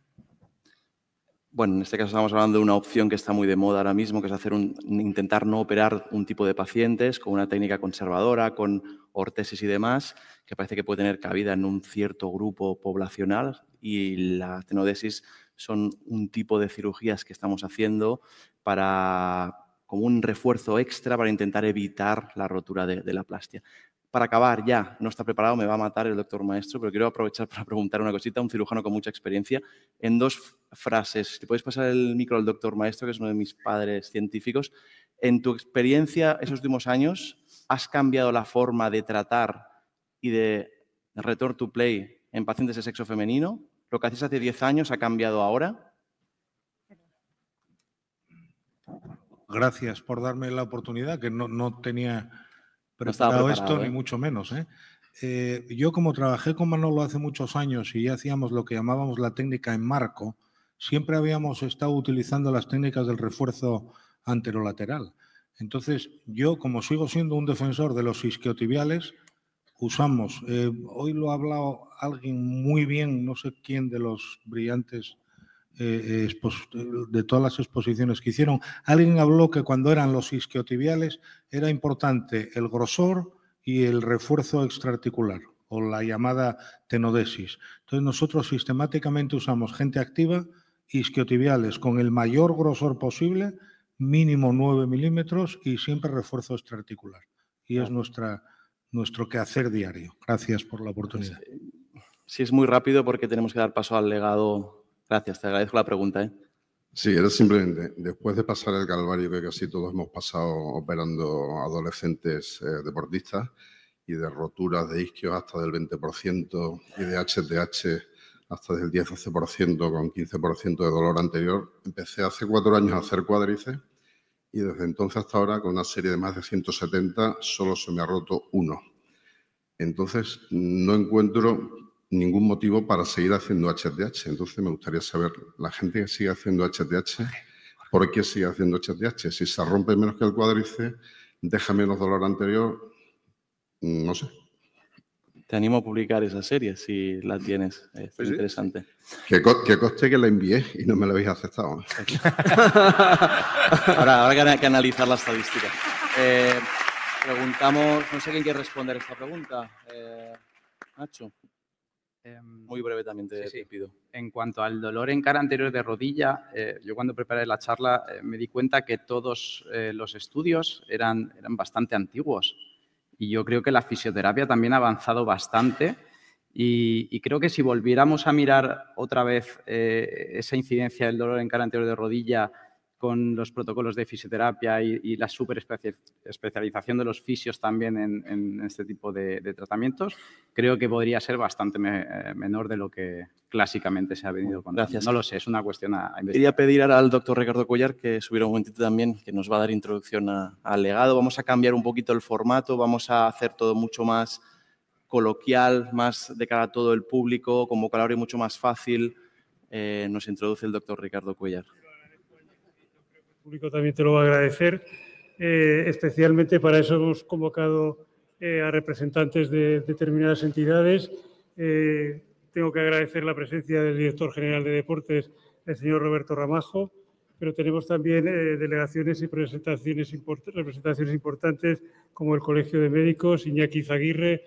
Bueno, en este caso estamos hablando de una opción que está muy de moda ahora mismo, que es intentar no operar un tipo de pacientes con una técnica conservadora, con ortesis y demás, que parece que puede tener cabida en un cierto grupo poblacional, y la tenodesis son un tipo de cirugías que estamos haciendo como un refuerzo extra para intentar evitar la rotura de la plastia. Para acabar, ya, no está preparado, me va a matar el doctor Maestro, pero quiero aprovechar para preguntar una cosita a un cirujano con mucha experiencia. En 2 frases, si puedes pasar el micro al doctor Maestro, que es uno de mis padres científicos. En tu experiencia, esos últimos años, ¿has cambiado la forma de tratar y de return to play en pacientes de sexo femenino? ¿Lo que hacías hace 10 años ha cambiado ahora? Gracias por darme la oportunidad, que no tenía preparado esto, ni mucho menos. Yo, como trabajé con Manolo hace muchos años y hacíamos lo que llamábamos la técnica en marco, siempre habíamos estado utilizando las técnicas del refuerzo anterolateral. Entonces, yo, como sigo siendo un defensor de los isquiotibiales, usamos, hoy lo ha hablado alguien muy bien, no sé quién de los brillantes de todas las exposiciones que hicieron, alguien habló que cuando eran los isquiotibiales era importante el grosor y el refuerzo extraarticular, o la llamada tenodesis. Entonces, nosotros sistemáticamente usamos gente activa, isquiotibiales con el mayor grosor posible, mínimo 9 milímetros y siempre refuerzo extraarticular. Y es nuestro quehacer diario. Gracias por la oportunidad. Sí, es muy rápido porque tenemos que dar paso al legado. Gracias, te agradezco la pregunta. Sí, era simplemente, después de pasar el calvario que casi todos hemos pasado operando adolescentes deportistas y de roturas de isquios hasta del 20% y de HTH hasta del 10-12% con 15% de dolor anterior, empecé hace 4 años a hacer cuádriceps y desde entonces hasta ahora, con una serie de más de 170, solo se me ha roto 1. Entonces, no encuentro ningún motivo para seguir haciendo HTH. Entonces, me gustaría saber, la gente que sigue haciendo HTH, ¿por qué sigue haciendo HTH? Si se rompe menos que el cuádriceps, deja menos dolor anterior, no sé. Te animo a publicar esa serie, si la tienes. Es interesante. Que conste que la envié y no me la habéis aceptado. Ahora hay que analizar la estadística. Preguntamos, no sé quién quiere responder esta pregunta. Nacho. Muy breve también te pido. En cuanto al dolor en cara anterior de rodilla, yo cuando preparé la charla me di cuenta que todos los estudios eran bastante antiguos y yo creo que la fisioterapia también ha avanzado bastante y creo que si volviéramos a mirar otra vez esa incidencia del dolor en cara anterior de rodilla con los protocolos de fisioterapia y la superespecialización de los fisios también en este tipo de tratamientos, creo que podría ser bastante menor de lo que clásicamente se ha venido contando. Gracias. No lo sé, es una cuestión a investigar. Quería pedir ahora al doctor Ricardo Cuéllar que subiera un momentito también, que nos va a dar introducción al legado. Vamos a cambiar un poquito el formato, vamos a hacer todo mucho más coloquial, más de cara a todo el público, con vocabulario mucho más fácil. nos introduce el doctor Ricardo Cuéllar. El público también te lo va a agradecer. Especialmente para eso hemos convocado a representantes de determinadas entidades. Tengo que agradecer la presencia del director general de Deportes, el señor Roberto Ramajo, pero tenemos también delegaciones y representaciones importantes como el Colegio de Médicos, Iñaki Izaguirre,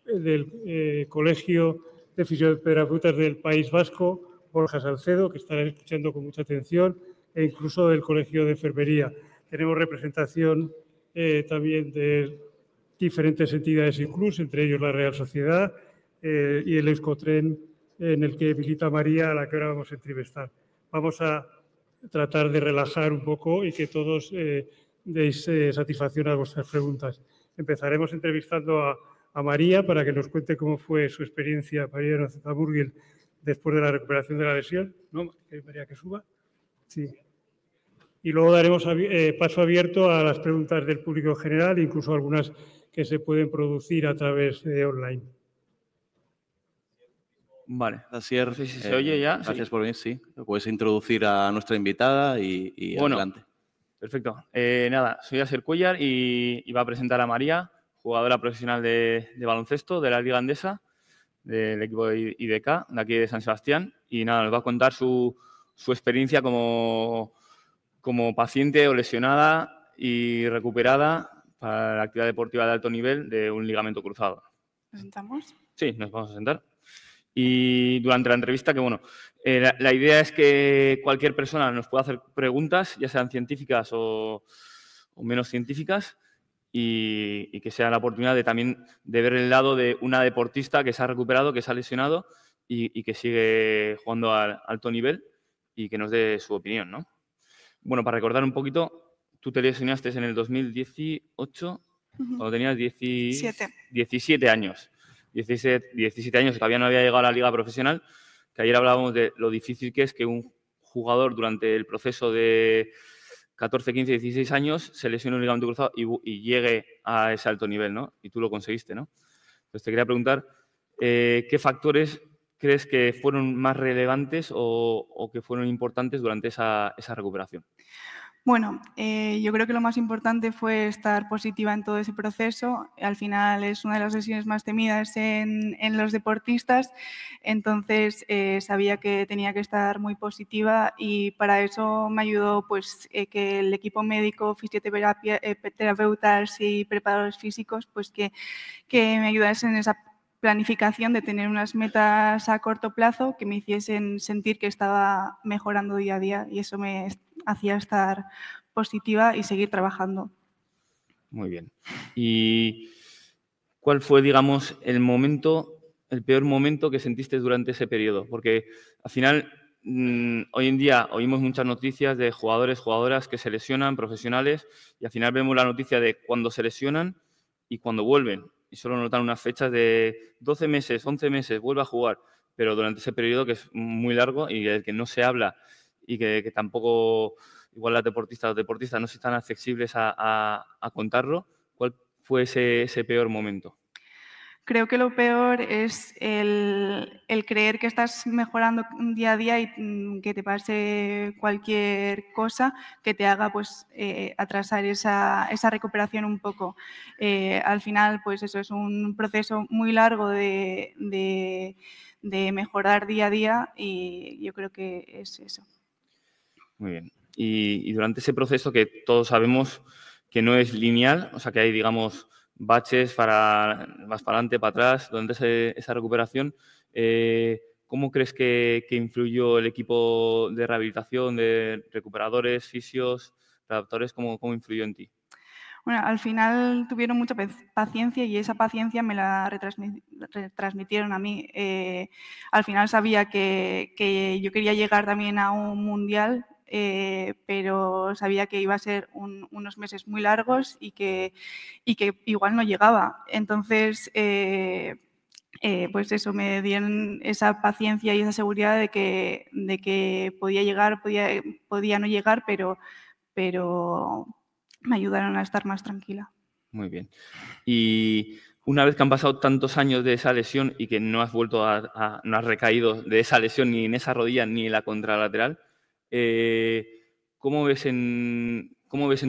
del Colegio de Fisioterapeutas del País Vasco, Borja Salcedo, que estarán escuchando con mucha atención, e incluso del Colegio de Enfermería. Tenemos representación también de diferentes entidades y clubs, entre ellos la Real Sociedad y el Euskotren, en el que milita María, a la que ahora vamos a entrevistar. Vamos a tratar de relajar un poco y que todos deis satisfacción a vuestras preguntas. Empezaremos entrevistando a María para que nos cuente cómo fue su experiencia, María Nozaburgil, después de la recuperación de la lesión. ¿No, María, que suba? Sí. Y luego daremos paso abierto a las preguntas del público en general, incluso algunas que se pueden producir a través de online. Vale, Asier, sí, ¿se oye ya? Gracias por venir, sí. Puedes introducir a nuestra invitada y bueno, adelante. Perfecto. Nada, soy Asier Cuéllar y va a presentar a María, jugadora profesional de baloncesto de la Liga Endesa, del equipo de IDK, de aquí de San Sebastián. Y nada, nos va a contar su experiencia como paciente o lesionada y recuperada para la actividad deportiva de alto nivel de un ligamento cruzado. ¿Nos sentamos? Sí, nos vamos a sentar. Y durante la entrevista, que bueno, la idea es que cualquier persona nos pueda hacer preguntas, ya sean científicas o menos científicas, y que sea la oportunidad de también de ver el lado de una deportista que se ha recuperado, que se ha lesionado y que sigue jugando a alto nivel y que nos dé su opinión, ¿no? Bueno, para recordar un poquito, tú te lesionaste en el 2018, cuando tenías 17 años. 17 años, que todavía no había llegado a la liga profesional, que ayer hablábamos de lo difícil que es que un jugador durante el proceso de 14, 15, 16 años se lesione un ligamento cruzado y llegue a ese alto nivel, ¿no? Y tú lo conseguiste, ¿no? Entonces te quería preguntar, ¿qué factores crees que fueron más relevantes o que fueron importantes durante esa recuperación? Bueno, yo creo que lo más importante fue estar positiva en todo ese proceso. Al final es una de las lesiones más temidas en los deportistas, entonces sabía que tenía que estar muy positiva y para eso me ayudó pues, que el equipo médico, fisioterapeutas y preparadores físicos pues, que me ayudasen en esa planificación de tener unas metas a corto plazo que me hiciesen sentir que estaba mejorando día a día y eso me hacía estar positiva y seguir trabajando. Muy bien. ¿Y cuál fue, digamos, el peor momento que sentiste durante ese periodo? Porque al final, hoy en día oímos muchas noticias de jugadores, jugadoras que se lesionan, profesionales, y al final vemos la noticia de cuando se lesionan y cuando vuelven. Y solo notan unas fechas de 12 meses, 11 meses, vuelve a jugar, pero durante ese periodo que es muy largo y del que no se habla y que tampoco, igual los deportistas no están accesibles a contarlo, ¿cuál fue ese peor momento? Creo que lo peor es el creer que estás mejorando día a día y que te pase cualquier cosa que te haga pues, atrasar esa recuperación un poco. Al final, pues eso es un proceso muy largo de mejorar día a día y yo creo que es eso. Muy bien. Y durante ese proceso que todos sabemos que no es lineal, o sea que hay, digamos, baches más para adelante, para atrás, durante esa recuperación, ¿cómo crees que influyó el equipo de rehabilitación, de recuperadores, fisios, adaptadores, cómo influyó en ti? Bueno, al final tuvieron mucha paciencia y esa paciencia me la retransmitieron a mí. Al final sabía que yo quería llegar también a un mundial, pero sabía que iba a ser unos meses muy largos y que igual no llegaba. Entonces, pues eso, me dieron esa paciencia y esa seguridad de que podía llegar, podía no llegar, pero me ayudaron a estar más tranquila. Muy bien. Y una vez que han pasado tantos años de esa lesión y que no has vuelto no has recaído de esa lesión ni en esa rodilla ni en la contralateral, ¿cómo ves en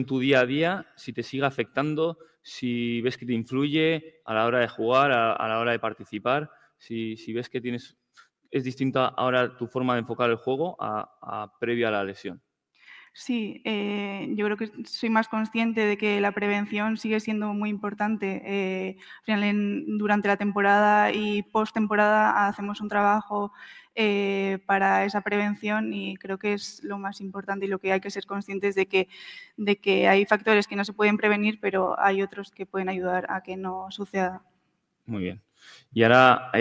tu día a día si te sigue afectando, si ves que te influye a la hora de jugar, a la hora de participar, si ves que es distinta ahora tu forma de enfocar el juego a previa a la lesión? Sí, yo creo que soy más consciente de que la prevención sigue siendo muy importante. Al final, durante la temporada y post-temporada hacemos un trabajo para esa prevención y creo que es lo más importante y lo que hay que ser conscientes de que hay factores que no se pueden prevenir, pero hay otros que pueden ayudar a que no suceda. Muy bien. Y ahora,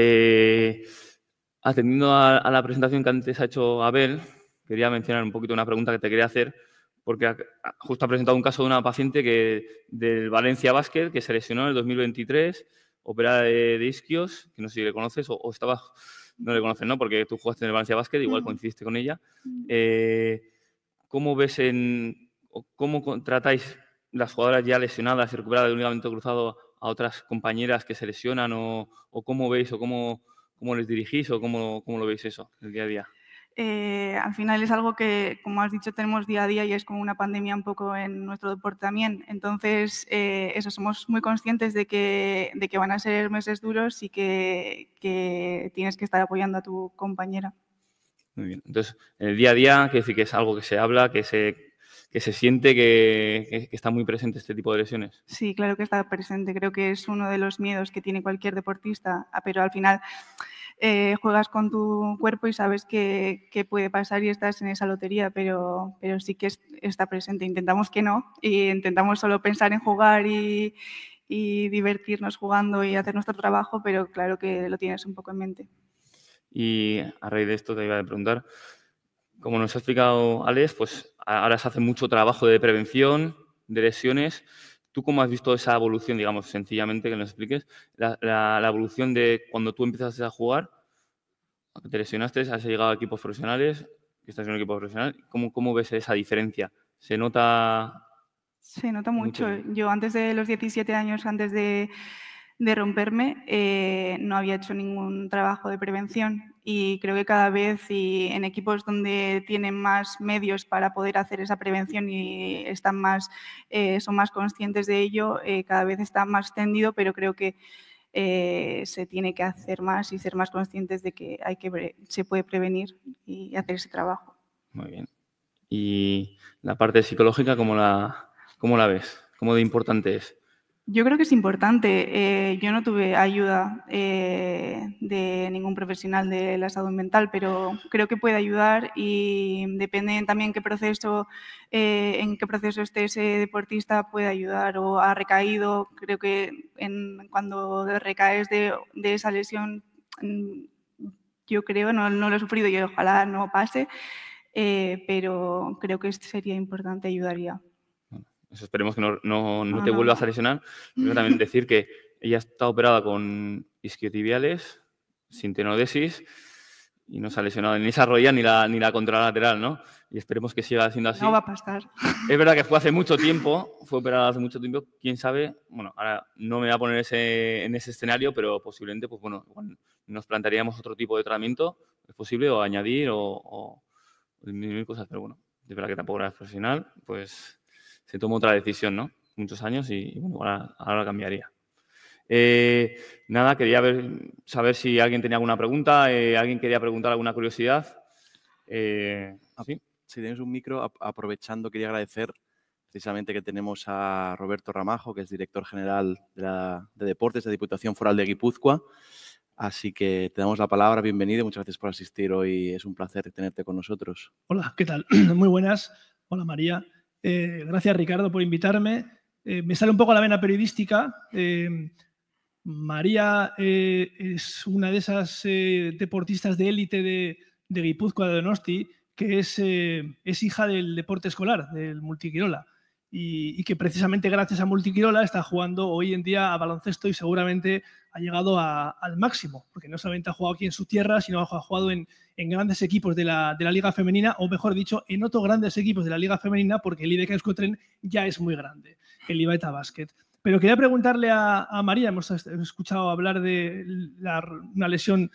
atendiendo a la presentación que antes ha hecho Abel, quería mencionar un poquito una pregunta que te quería hacer, porque justo ha presentado un caso de una paciente del Valencia Basket que se lesionó en el 2023, operada de isquios, que no sé si le conoces o estaba... No le conoces, ¿no? Porque tú jugaste en el Valencia Basket, igual coincidiste con ella. ¿Cómo ves cómo tratáis las jugadoras ya lesionadas y recuperadas de un ligamento cruzado a otras compañeras que se lesionan o cómo veis o cómo les dirigís o cómo lo veis eso el día a día? Al final es algo que, como has dicho, tenemos día a día y es como una pandemia un poco en nuestro deporte también. Entonces, somos muy conscientes de que van a ser meses duros y que tienes que estar apoyando a tu compañera. Muy bien. Entonces, en el día a día, quiere decir que es algo que se habla, que se siente, que está muy presente este tipo de lesiones. Sí, claro que está presente. Creo que es uno de los miedos que tiene cualquier deportista, pero al final juegas con tu cuerpo y sabes qué puede pasar y estás en esa lotería, pero sí que está presente. Intentamos que no y intentamos solo pensar en jugar y divertirnos jugando y hacer nuestro trabajo, pero claro que lo tienes un poco en mente. Y a raíz de esto te iba a preguntar, como nos ha explicado Alex, pues ahora se hace mucho trabajo de prevención de lesiones. ¿Tú cómo has visto esa evolución, digamos, sencillamente, que nos expliques? La evolución de cuando tú empezaste a jugar, te lesionaste, has llegado a equipos profesionales, que estás en un equipo profesional. ¿Cómo ves esa diferencia? ¿Se nota? Se nota mucho. Yo antes de los 17 años, antes de romperme, no había hecho ningún trabajo de prevención y creo que cada vez y en equipos donde tienen más medios para poder hacer esa prevención y son más conscientes de ello, cada vez está más extendido, pero creo que se tiene que hacer más y ser más conscientes de que se puede prevenir y hacer ese trabajo. Muy bien. ¿Y la parte psicológica cómo la ves? ¿Cómo de importante es? Yo creo que es importante. Yo no tuve ayuda de ningún profesional de la salud mental, pero creo que puede ayudar y depende también en qué proceso esté ese deportista, puede ayudar o ha recaído. Creo que cuando recaes de esa lesión, yo creo, no lo he sufrido y ojalá no pase, pero creo que sería importante, ayudaría. Eso esperemos que no te vuelvas a lesionar. Pero también decir que ella está operada con isquiotibiales, sin tenodesis, y no se ha lesionado ni esa rodilla ni la contralateral, ¿no? Y esperemos que siga siendo así. No va a pasar. Es verdad que fue hace mucho tiempo, fue operada hace mucho tiempo. Quién sabe, bueno, ahora no me voy a poner en ese escenario, pero posiblemente, pues bueno, nos plantearíamos otro tipo de tratamiento, es posible, o añadir o disminuir cosas, pero bueno, es verdad que tampoco era profesional, pues se tomó otra decisión, ¿no? Muchos años y bueno, ahora cambiaría. Nada, quería saber si alguien tenía alguna pregunta, alguien quería preguntar alguna curiosidad. ¿Sí? Si tienes un micro, aprovechando, quería agradecer precisamente que tenemos a Roberto Ramajo, que es director general de Deportes de Diputación Foral de Guipúzcoa. Así que te damos la palabra, bienvenido, muchas gracias por asistir hoy, es un placer tenerte con nosotros. Hola, ¿qué tal? Muy buenas. Hola, María. Gracias, Ricardo, por invitarme. Me sale un poco la vena periodística. María es una de esas deportistas de élite de Guipúzcoa, de Donosti, que es hija del deporte escolar, del Multiquirola, y que precisamente gracias a Multiquirola está jugando hoy en día a baloncesto y seguramente ha llegado al máximo, porque no solamente ha jugado aquí en su tierra, sino ha jugado en grandes equipos de la Liga Femenina, o mejor dicho, en otros grandes equipos de la Liga Femenina, porque el IBK Euskotren ya es muy grande, el Ibaeta Basket. Pero quería preguntarle a María, hemos escuchado hablar de una lesión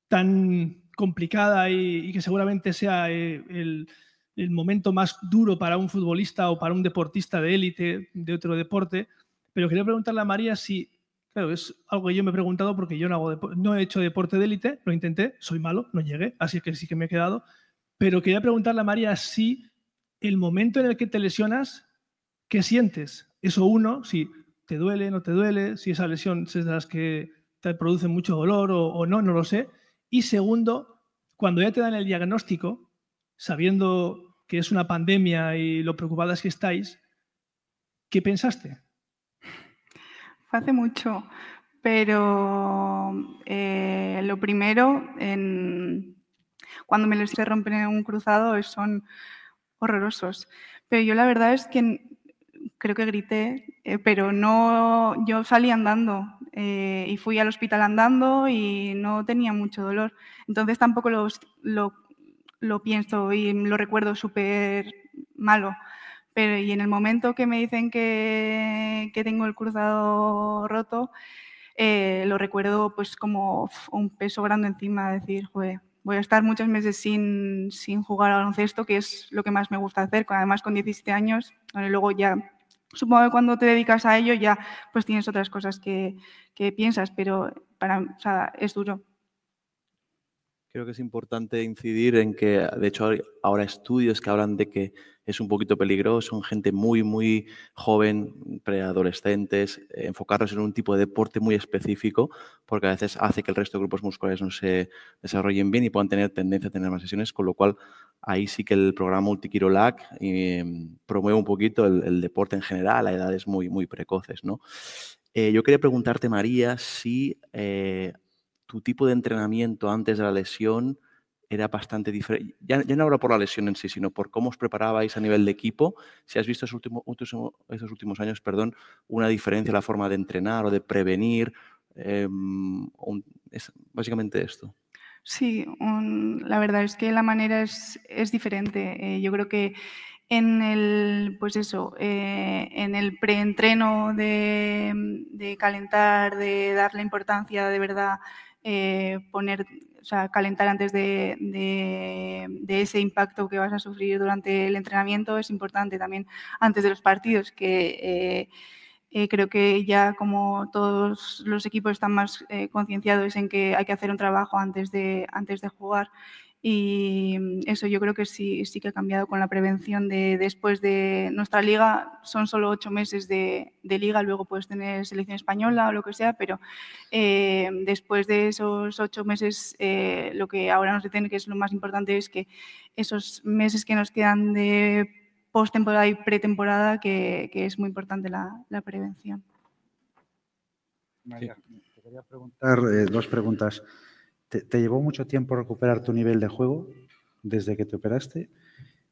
tan complicada y que seguramente sea el momento más duro para un futbolista o para un deportista de élite de otro deporte, pero quería preguntarle a María si, claro, es algo que yo me he preguntado porque yo no he hecho deporte de élite, lo intenté, soy malo, no llegué, así que sí que me he quedado, pero quería preguntarle a María si el momento en el que te lesionas, ¿qué sientes? Eso uno, si te duele, no te duele, si esa lesión es de las que te produce mucho dolor o no, no lo sé. Y segundo, cuando ya te dan el diagnóstico, sabiendo que es una pandemia y lo preocupadas que estáis, ¿qué pensaste? Fue hace mucho, pero lo primero, cuando me se rompen en un cruzado, son horrorosos. Pero yo la verdad es que creo que grité, pero no, yo salí andando y fui al hospital andando y no tenía mucho dolor. Entonces tampoco lo pienso y lo recuerdo súper malo. Pero y en el momento que me dicen que tengo el cruzado roto, lo recuerdo pues como un peso grande encima, decir, joder, voy a estar muchos meses sin jugar al baloncesto, que es lo que más me gusta hacer, además con 17 años, luego ya, supongo que cuando te dedicas a ello ya pues tienes otras cosas que piensas, pero o sea, es duro. Creo que es importante incidir en que, de hecho, ahora estudios que hablan de que es un poquito peligroso, son gente muy, muy joven, preadolescentes, enfocarlos en un tipo de deporte muy específico, porque a veces hace que el resto de grupos musculares no se desarrollen bien y puedan tener tendencia a tener más lesiones, con lo cual ahí sí que el programa Multiquirolac promueve un poquito el deporte en general a edades muy, muy precoces, ¿no? Yo quería preguntarte, María, si tu tipo de entrenamiento antes de la lesión era bastante diferente. Ya no ahora por la lesión en sí, sino por cómo os preparabais a nivel de equipo. Si has visto esos últimos años, una diferencia en la forma de entrenar o de prevenir. Es básicamente esto. Sí, la verdad es que la manera es diferente. Yo creo que en el, pues eso, en el preentreno de calentar, de darle importancia de verdad, o sea, calentar antes de ese impacto que vas a sufrir durante el entrenamiento es importante también antes de los partidos, que creo que ya como todos los equipos están más concienciados en que hay que hacer un trabajo antes de jugar. Y eso yo creo que sí que ha cambiado con la prevención de después de nuestra liga. Son solo 8 meses de liga, luego puedes tener selección española o lo que sea, pero después de esos 8 meses lo que ahora nos dicen que es lo más importante es que esos meses que nos quedan de postemporada y pretemporada, que es muy importante la prevención. María, te quería preguntar 2 preguntas. ¿Te llevó mucho tiempo recuperar tu nivel de juego desde que te operaste?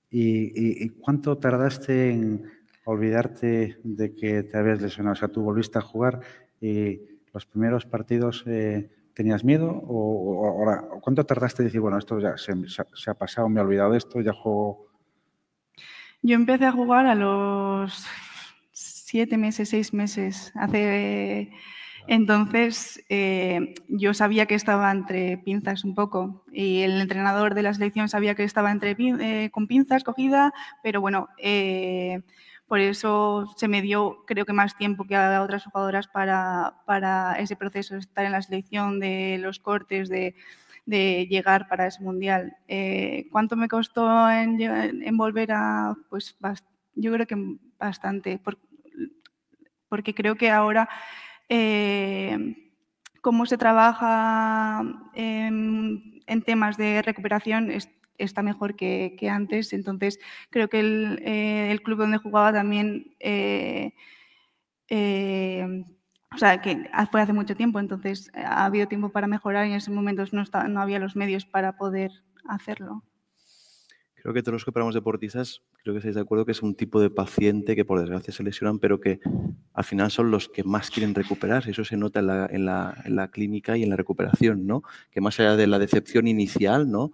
¿Y cuánto tardaste en olvidarte de que te habías lesionado? O sea, tú volviste a jugar y los primeros partidos ¿tenías miedo? ¿O cuánto tardaste en decir, bueno, esto ya se ha pasado, me he olvidado de esto, ya juego? Yo empecé a jugar a los 7 meses, 6 meses. Entonces, yo sabía que estaba entre pinzas un poco y el entrenador de la selección sabía que estaba con pinzas cogida, pero bueno, por eso se me dio creo que más tiempo que a otras jugadoras para ese proceso de estar en la selección, de los cortes, de llegar para ese mundial. ¿Cuánto me costó en volver a...? Pues yo creo que bastante, porque creo que ahora cómo se trabaja en temas de recuperación está mejor que antes. Entonces, creo que el club donde jugaba también, o sea, que fue hace mucho tiempo, entonces ha habido tiempo para mejorar y en esos momentos no había los medios para poder hacerlo. Creo que todos los que operamos deportistas, creo que estáis de acuerdo que es un tipo de paciente que por desgracia se lesionan, pero que al final son los que más quieren recuperarse. Eso se nota en la clínica y en la recuperación, ¿no? Que más allá de la decepción inicial, ¿no?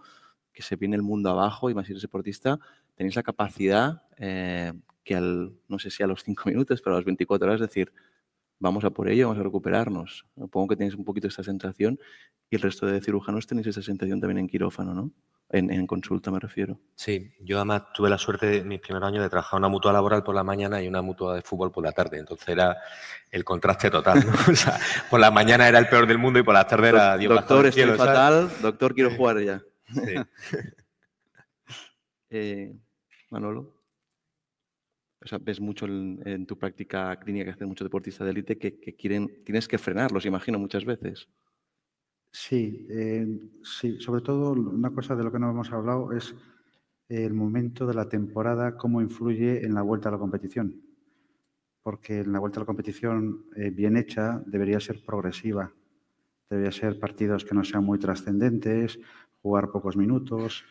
Que se viene el mundo abajo y más si eres deportista, tenéis la capacidad que no sé si a los 5 minutos, pero a las 24 horas decir, vamos a por ello, vamos a recuperarnos. Supongo que tenéis un poquito esta sensación y el resto de cirujanos tenéis esa sensación también en quirófano, ¿no? En consulta me refiero. Sí, yo además tuve la suerte mis primeros años de trabajar en una mutua laboral por la mañana y una mutua de fútbol por la tarde. Entonces era el contraste total, ¿no? O sea, por la mañana era el peor del mundo y por la tarde era Dios doctor, estoy cielo, fatal. ¿sabes? Doctor, quiero jugar ya. Sí. Manolo. O sea, ves mucho en tu práctica clínica que hacen muchos deportistas de élite que tienes que frenarlos, imagino, muchas veces. Sí, sí, sobre todo una cosa de lo que no hemos hablado es el momento de la temporada, cómo influye en la vuelta a la competición. Porque en la vuelta a la competición bien hecha debería ser progresiva. Debería ser partidos que no sean muy trascendentes, jugar pocos minutos.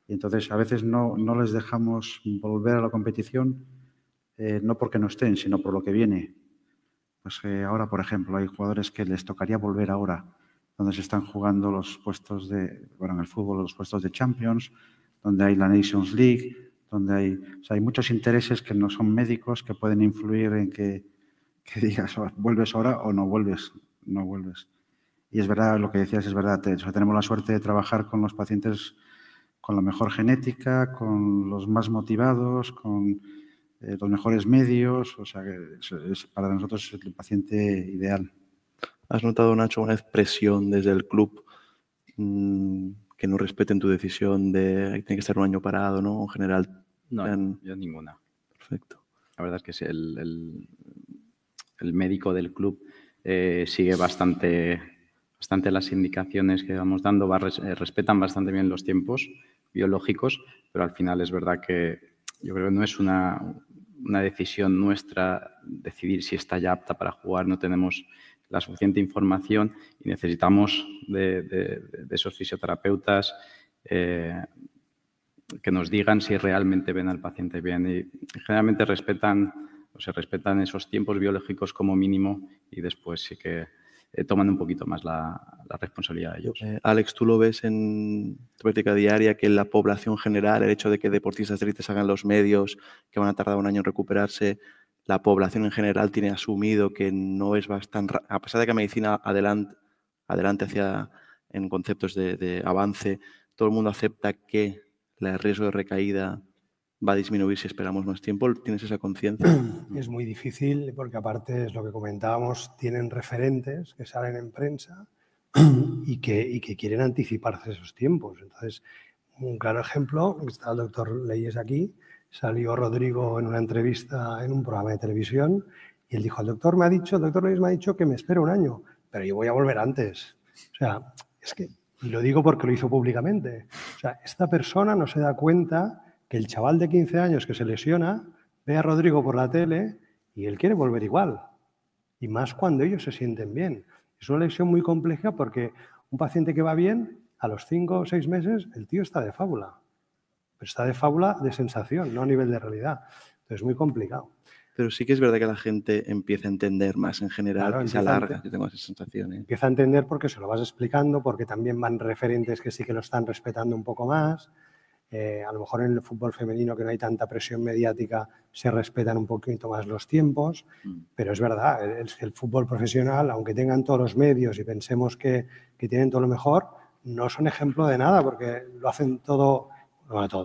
Y entonces a veces no les dejamos volver a la competición, no porque no estén, sino por lo que viene. Pues ahora, por ejemplo, hay jugadores que les tocaría volver ahora, donde se están jugando los puestos en el fútbol, los puestos de Champions, donde hay la Nations League, donde hay muchos intereses que no son médicos que pueden influir en que digas, ¿vuelves ahora o no vuelves? No vuelves. Y es verdad, lo que decías es verdad. Tenemos la suerte de trabajar con los pacientes con la mejor genética, con los más motivados, con los mejores medios. O sea, que para nosotros es el paciente ideal. ¿Has notado, Nacho, una vez presión desde el club que no respeten tu decisión de tiene que estar un año parado, ¿no? En general. No, yo ninguna. Perfecto. La verdad es que sí, el médico del club sigue bastante las indicaciones que vamos dando, respetan bastante bien los tiempos biológicos, pero al final es verdad que yo creo que no es una decisión nuestra decidir si está ya apta para jugar, no tenemos la suficiente información y necesitamos de esos fisioterapeutas que nos digan si realmente ven al paciente bien. Y generalmente se respetan esos tiempos biológicos como mínimo y después sí que toman un poquito más la responsabilidad de ellos. Alex, ¿tú lo ves en tu práctica diaria que la población general, el hecho de que deportistas de élite hagan los medios, que van a tardar un año en recuperarse, la población en general tiene asumido que no es bastante, a pesar de que la medicina adelante en conceptos de avance, todo el mundo acepta que el riesgo de recaída va a disminuir si esperamos más tiempo? ¿Tienes esa conciencia? Es muy difícil porque aparte es lo que comentábamos, tienen referentes que salen en prensa y que quieren anticiparse esos tiempos. Entonces, un claro ejemplo, está el doctor Leyes aquí, salió Rodrigo en una entrevista en un programa de televisión y él dijo, el doctor Leyes me ha dicho que me espero un año, pero yo voy a volver antes. O sea, es que, y lo digo porque lo hizo públicamente, o sea, esta persona no se da cuenta que el chaval de 15 años que se lesiona ve a Rodrigo por la tele y él quiere volver igual. Y más cuando ellos se sienten bien. Es una lesión muy compleja porque un paciente que va bien, a los 5 o 6 meses, el tío está de fábula. Pero está de fábula de sensación, no a nivel de realidad. Entonces es muy complicado. Pero sí que es verdad que la gente empieza a entender más en general, Claro, y se alarga. Yo tengo esa sensación. Empieza a entender porque se lo vas explicando, porque también van referentes que sí que lo están respetando un poco más. A lo mejor en el fútbol femenino, que no hay tanta presión mediática, se respetan un poquito más los tiempos, pero es verdad, el fútbol profesional, aunque tengan todos los medios y pensemos que tienen todo lo mejor, no son ejemplo de nada, porque lo hacen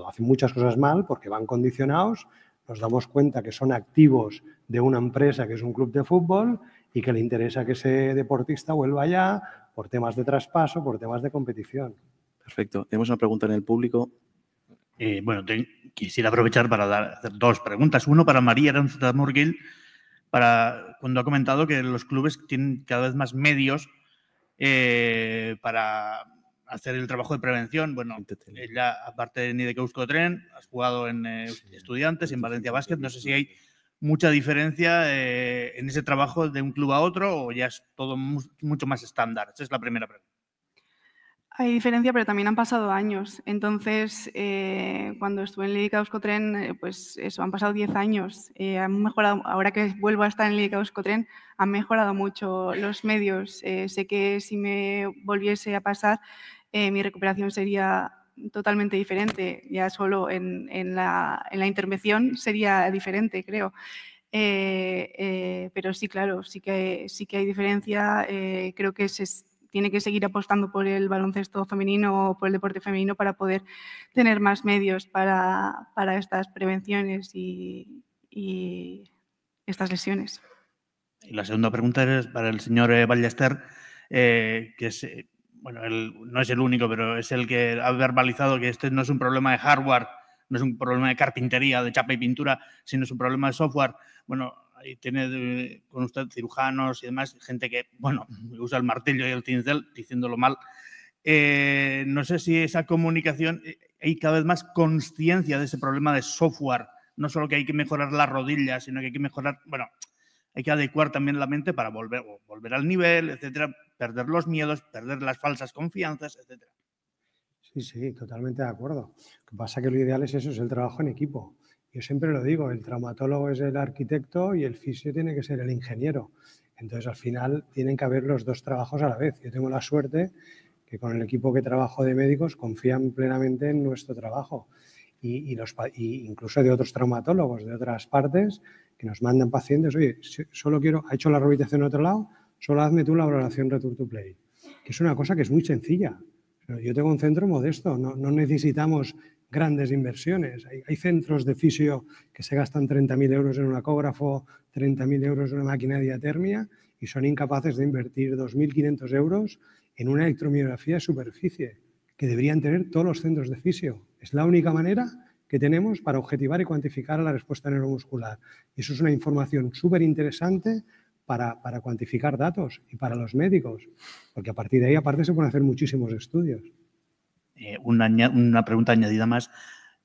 hacen muchas cosas mal, porque van condicionados, nos damos cuenta que son activos de una empresa que es un club de fútbol y que le interesa que ese deportista vuelva allá por temas de traspaso, por temas de competición. Perfecto. Tenemos una pregunta en el público. Bueno, quisiera aprovechar para hacer dos preguntas. Uno para María Aranzamorguil, cuando ha comentado que los clubes tienen cada vez más medios para hacer el trabajo de prevención. Bueno, ella, aparte de Nide Euskotren, has jugado en Estudiantes, en Valencia Basket. No sé si hay mucha diferencia en ese trabajo de un club a otro o ya es todo mucho más estándar. Esa es la primera pregunta. Hay diferencia, pero también han pasado años. Entonces, cuando estuve en Lídica Euskotren, pues eso, han pasado 10 años. Han mejorado, ahora que vuelvo a estar en Lídica Euskotren, han mejorado mucho los medios. Sé que si me volviese a pasar, mi recuperación sería totalmente diferente. Ya solo en la intervención sería diferente, creo. Pero sí, claro, sí que hay diferencia. Creo que tiene que seguir apostando por el baloncesto femenino o por el deporte femenino para poder tener más medios para estas prevenciones y estas lesiones. Y la segunda pregunta es para el señor Ballester, que es, bueno, no es el único, pero es el que ha verbalizado que este no es un problema de hardware, no es un problema de carpintería, de chapa y pintura, sino es un problema de software. Bueno, ahí tiene con usted cirujanos y demás, gente que, bueno, usa el martillo y el cincel, diciéndolo mal. No sé si esa comunicación, hay cada vez más conciencia de ese problema de software. No solo que hay que mejorar las rodillas, sino que hay que mejorar, bueno, hay que adecuar también la mente para volver al nivel, etcétera, perder los miedos, perder las falsas confianzas, etcétera. Sí, totalmente de acuerdo. Lo que pasa es que lo ideal es eso, es el trabajo en equipo. Yo siempre lo digo, el traumatólogo es el arquitecto y el fisio tiene que ser el ingeniero. Entonces, al final, tienen que haber los dos trabajos a la vez. Yo tengo la suerte que con el equipo que trabajo de médicos confían plenamente en nuestro trabajo. Y incluso de otros traumatólogos, de otras partes, que nos mandan pacientes, oye, solo quiero, ha hecho la rehabilitación en otro lado, solo hazme tú la valoración return to play. Que es una cosa que es muy sencilla. Yo tengo un centro modesto, no necesitamos grandes inversiones. Hay centros de fisio que se gastan 30.000 euros en un ecógrafo, 30.000 euros en una máquina de diatermia y son incapaces de invertir 2.500 euros en una electromiografía de superficie, que deberían tener todos los centros de fisio. Es la única manera que tenemos para objetivar y cuantificar la respuesta neuromuscular. Y eso es una información súper interesante para cuantificar datos y para los médicos, porque a partir de ahí, aparte, se pueden hacer muchísimos estudios. Una pregunta añadida más.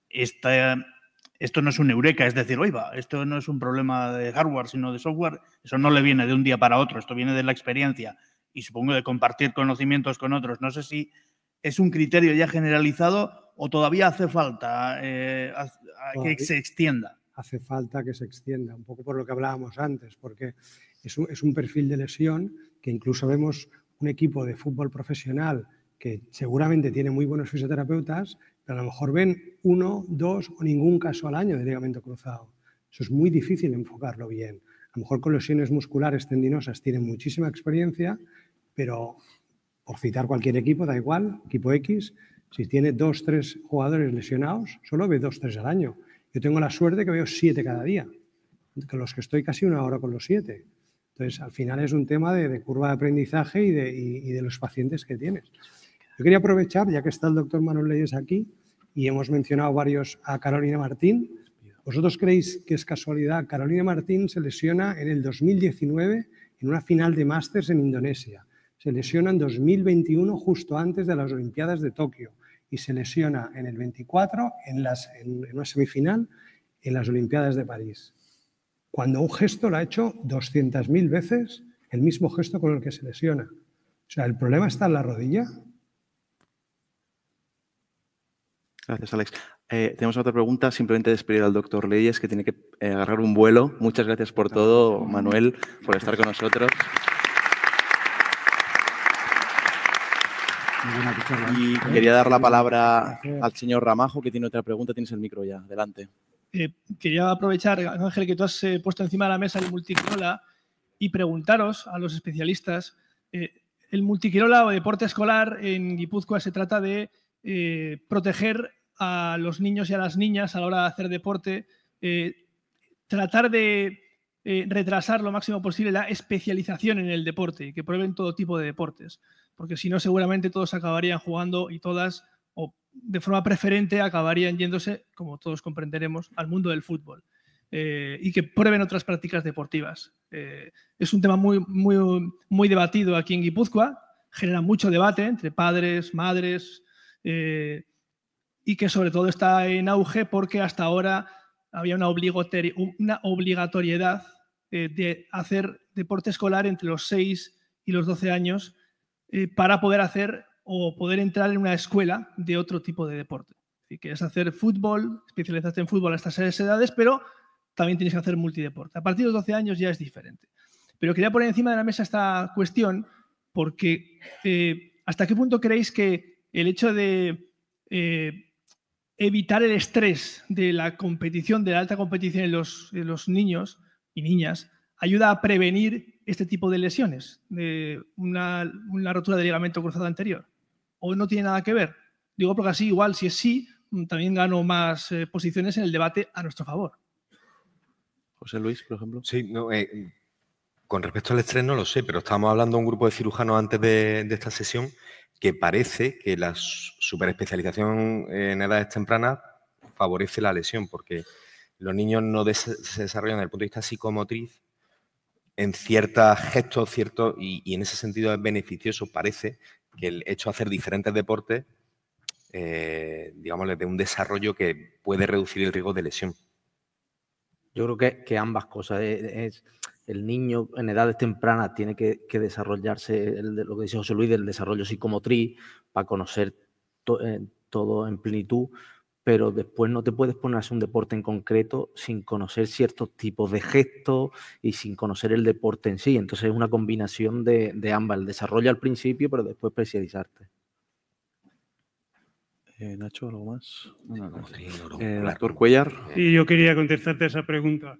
Esto no es un eureka, es decir, oiga, esto no es un problema de hardware, sino de software. Eso no le viene de un día para otro, esto viene de la experiencia y supongo de compartir conocimientos con otros. No sé si es un criterio ya generalizado o todavía hace falta que se extienda. Hace falta que se extienda, un poco por lo que hablábamos antes, porque es un perfil de lesión que incluso vemos un equipo de fútbol profesional que seguramente tiene muy buenos fisioterapeutas, pero a lo mejor ven 1, 2 o ningún caso al año de ligamento cruzado. Eso es muy difícil enfocarlo bien. A lo mejor con lesiones musculares tendinosas tienen muchísima experiencia, pero por citar cualquier equipo, da igual, equipo X, si tiene 2, 3 jugadores lesionados, solo ve 2, 3 al año. Yo tengo la suerte que veo 7 cada día, con los que estoy casi una hora con los 7. Entonces, al final es un tema de curva de aprendizaje y de los pacientes que tienes. Yo quería aprovechar, ya que está el doctor Manuel Leyes aquí, y hemos mencionado varios a Carolina Martín. ¿Vosotros creéis que es casualidad? Carolina Martín se lesiona en el 2019 en una final de Masters en Indonesia. Se lesiona en 2021, justo antes de las Olimpiadas de Tokio. Y se lesiona en el 24, en una semifinal, en las Olimpiadas de París. Cuando un gesto lo ha hecho 200.000 veces, el mismo gesto con el que se lesiona. O sea, ¿el problema está en la rodilla? Gracias, Alex. Tenemos otra pregunta, simplemente despedir al doctor Leyes, que tiene que agarrar un vuelo. Muchas gracias por todo, Manuel, por estar con nosotros. Y quería dar la palabra al señor Ramajo, que tiene otra pregunta. Tienes el micro ya, adelante. Quería aprovechar, Ángel, que tú has puesto encima de la mesa el multiquirola y preguntaros a los especialistas. El multiquirola o deporte escolar en Guipúzcoa se trata de proteger a los niños y a las niñas a la hora de hacer deporte, tratar de retrasar lo máximo posible la especialización en el deporte, que prueben todo tipo de deportes, porque si no seguramente todos acabarían jugando y todas, o de forma preferente, acabarían yéndose, como todos comprenderemos, al mundo del fútbol y que prueben otras prácticas deportivas. Es un tema muy debatido aquí en Guipúzcoa, genera mucho debate entre padres, madres, y que sobre todo está en auge porque hasta ahora había una obligatoriedad de hacer deporte escolar entre los 6 y los 12 años para poder hacer o poder entrar en una escuela de otro tipo de deporte. Así que es hacer fútbol, especializarte en fútbol a estas edades, pero también tienes que hacer multideporte. A partir de los 12 años ya es diferente. Pero quería poner encima de la mesa esta cuestión porque ¿hasta qué punto creéis que el hecho de evitar el estrés de la competición, de la alta competición en los niños y niñas, ayuda a prevenir este tipo de lesiones, de una rotura de ligamento cruzado anterior. ¿O no tiene nada que ver? Digo porque así, igual, si es sí, también gano más posiciones en el debate a nuestro favor. José Luis, por ejemplo. Sí, no, con respecto al estrés no lo sé, pero estábamos hablando de un grupo de cirujanos antes de esta sesión que parece que la superespecialización en edades tempranas favorece la lesión, porque los niños no se desarrollan desde el punto de vista psicomotriz en ciertos gestos, y en ese sentido es beneficioso, parece, que el hecho de hacer diferentes deportes, digamos, les dé un desarrollo que puede reducir el riesgo de lesión. Yo creo que ambas cosas. El niño en edades tempranas tiene que desarrollarse, lo que dice José Luis, del desarrollo psicomotriz para conocer todo en plenitud, pero después no te puedes poner a hacer un deporte en concreto sin conocer ciertos tipos de gestos y sin conocer el deporte en sí. Entonces es una combinación de ambas, el desarrollo al principio, pero después especializarte. Nacho, ¿algo más? Doctor Cuéllar. Sí, yo quería contestarte a esa pregunta.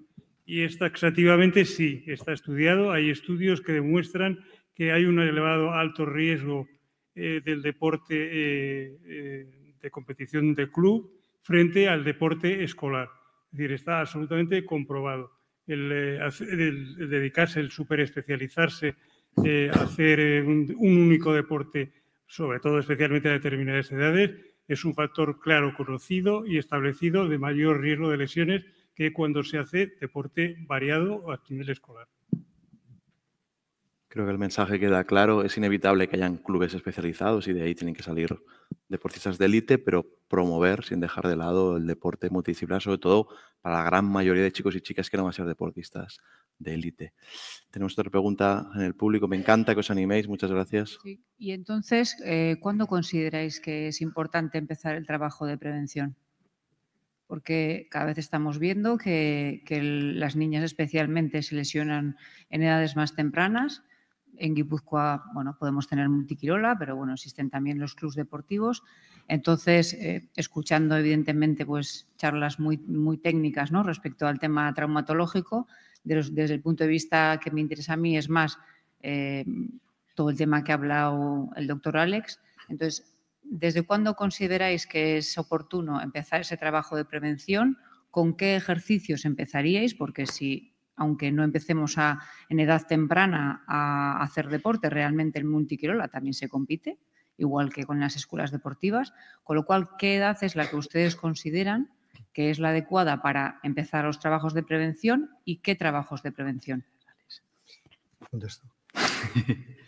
Y es taxativamente sí, está estudiado. Hay estudios que demuestran que hay un elevado alto riesgo del deporte de competición de club frente al deporte escolar. Es decir, está absolutamente comprobado. El dedicarse, el superespecializarse, hacer un único deporte, sobre todo especialmente a determinadas edades, es un factor claro, conocido y establecido de mayor riesgo de lesiones que cuando se hace deporte variado a nivel escolar. Creo que el mensaje queda claro. Es inevitable que hayan clubes especializados y de ahí tienen que salir deportistas de élite, pero promover sin dejar de lado el deporte multidisciplinar, sobre todo para la gran mayoría de chicos y chicas que no van a ser deportistas de élite. Tenemos otra pregunta en el público. Me encanta que os animéis. Muchas gracias. Sí. Y entonces, ¿cuándo consideráis que es importante empezar el trabajo de prevención? Porque cada vez estamos viendo que las niñas especialmente se lesionan en edades más tempranas. En Guipúzcoa, bueno, podemos tener multiquirola, pero bueno, existen también los clubs deportivos. Entonces, escuchando evidentemente pues charlas muy técnicas, ¿no?, respecto al tema traumatológico, desde el punto de vista que me interesa a mí es más todo el tema que ha hablado el doctor Alex. Entonces, ¿desde cuándo consideráis que es oportuno empezar ese trabajo de prevención? ¿Con qué ejercicios empezaríais? Porque si, aunque no empecemos en edad temprana a hacer deporte, realmente el multiquirola también se compite, igual que con las escuelas deportivas. Con lo cual, ¿qué edad es la que ustedes consideran que es la adecuada para empezar los trabajos de prevención y qué trabajos de prevención? Contesto.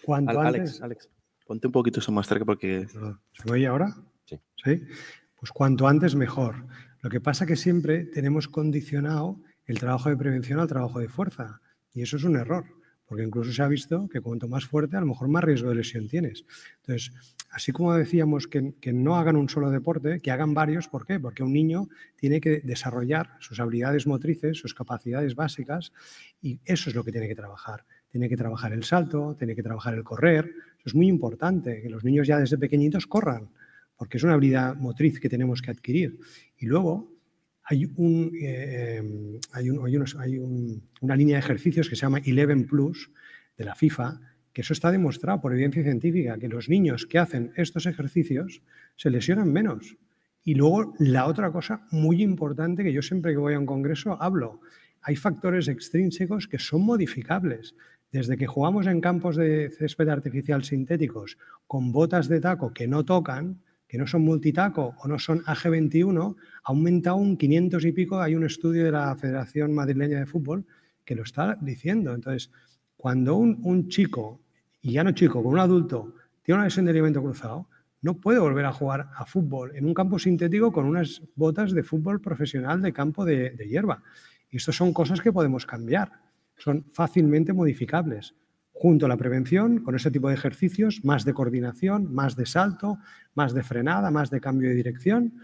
¿Cuánto antes? Alex, ponte un poquito eso más cerca porque... ¿Se me oye ahora? Sí. ¿Sí? Pues cuanto antes mejor. Lo que pasa es que siempre tenemos condicionado el trabajo de prevención al trabajo de fuerza. Y eso es un error, porque incluso se ha visto que cuanto más fuerte, a lo mejor más riesgo de lesión tienes. Entonces, así como decíamos que no hagan un solo deporte, que hagan varios. ¿Por qué? Porque un niño tiene que desarrollar sus habilidades motrices, sus capacidades básicas, y eso es lo que tiene que trabajar. Tiene que trabajar el salto, tiene que trabajar el correr. Eso es muy importante, que los niños ya desde pequeñitos corran, porque es una habilidad motriz que tenemos que adquirir. Y luego hay una línea de ejercicios que se llama 11 Plus de la FIFA, que eso está demostrado por evidencia científica, que los niños que hacen estos ejercicios se lesionan menos. Y luego la otra cosa muy importante que yo siempre que voy a un congreso hablo, hay factores extrínsecos que son modificables. Desde que jugamos en campos de césped artificial sintéticos con botas de taco que no tocan, que no son multitaco o no son AG21, ha aumentado un 500 y pico. Hay un estudio de la Federación Madrileña de Fútbol que lo está diciendo. Entonces, cuando un chico, y ya no chico, con un adulto, tiene una lesión de ligamento cruzado, no puede volver a jugar a fútbol en un campo sintético con unas botas de fútbol profesional de campo de hierba. Y estas son cosas que podemos cambiar, son fácilmente modificables. Junto a la prevención, con ese tipo de ejercicios, más de coordinación, más de salto, más de frenada, más de cambio de dirección.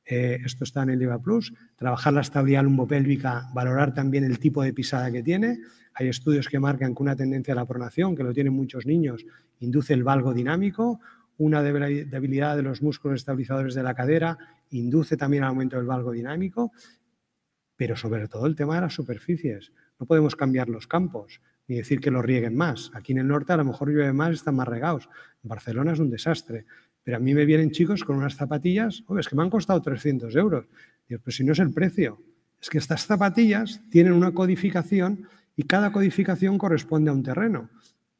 Esto está en el IVA Plus. Trabajar la estabilidad lumbopélvica, valorar también el tipo de pisada que tiene. Hay estudios que marcan que una tendencia a la pronación, que lo tienen muchos niños, induce el valgo dinámico. una debilidad de los músculos estabilizadores de la cadera, induce también al aumento del valgo dinámico, pero sobre todo el tema de las superficies. No podemos cambiar los campos ni decir que los rieguen más. Aquí en el norte a lo mejor llueve más, están más regados. En Barcelona es un desastre. Pero a mí me vienen chicos con unas zapatillas, es que me han costado 300 euros. Digo, pues si no es el precio. Es que estas zapatillas tienen una codificación y cada codificación corresponde a un terreno.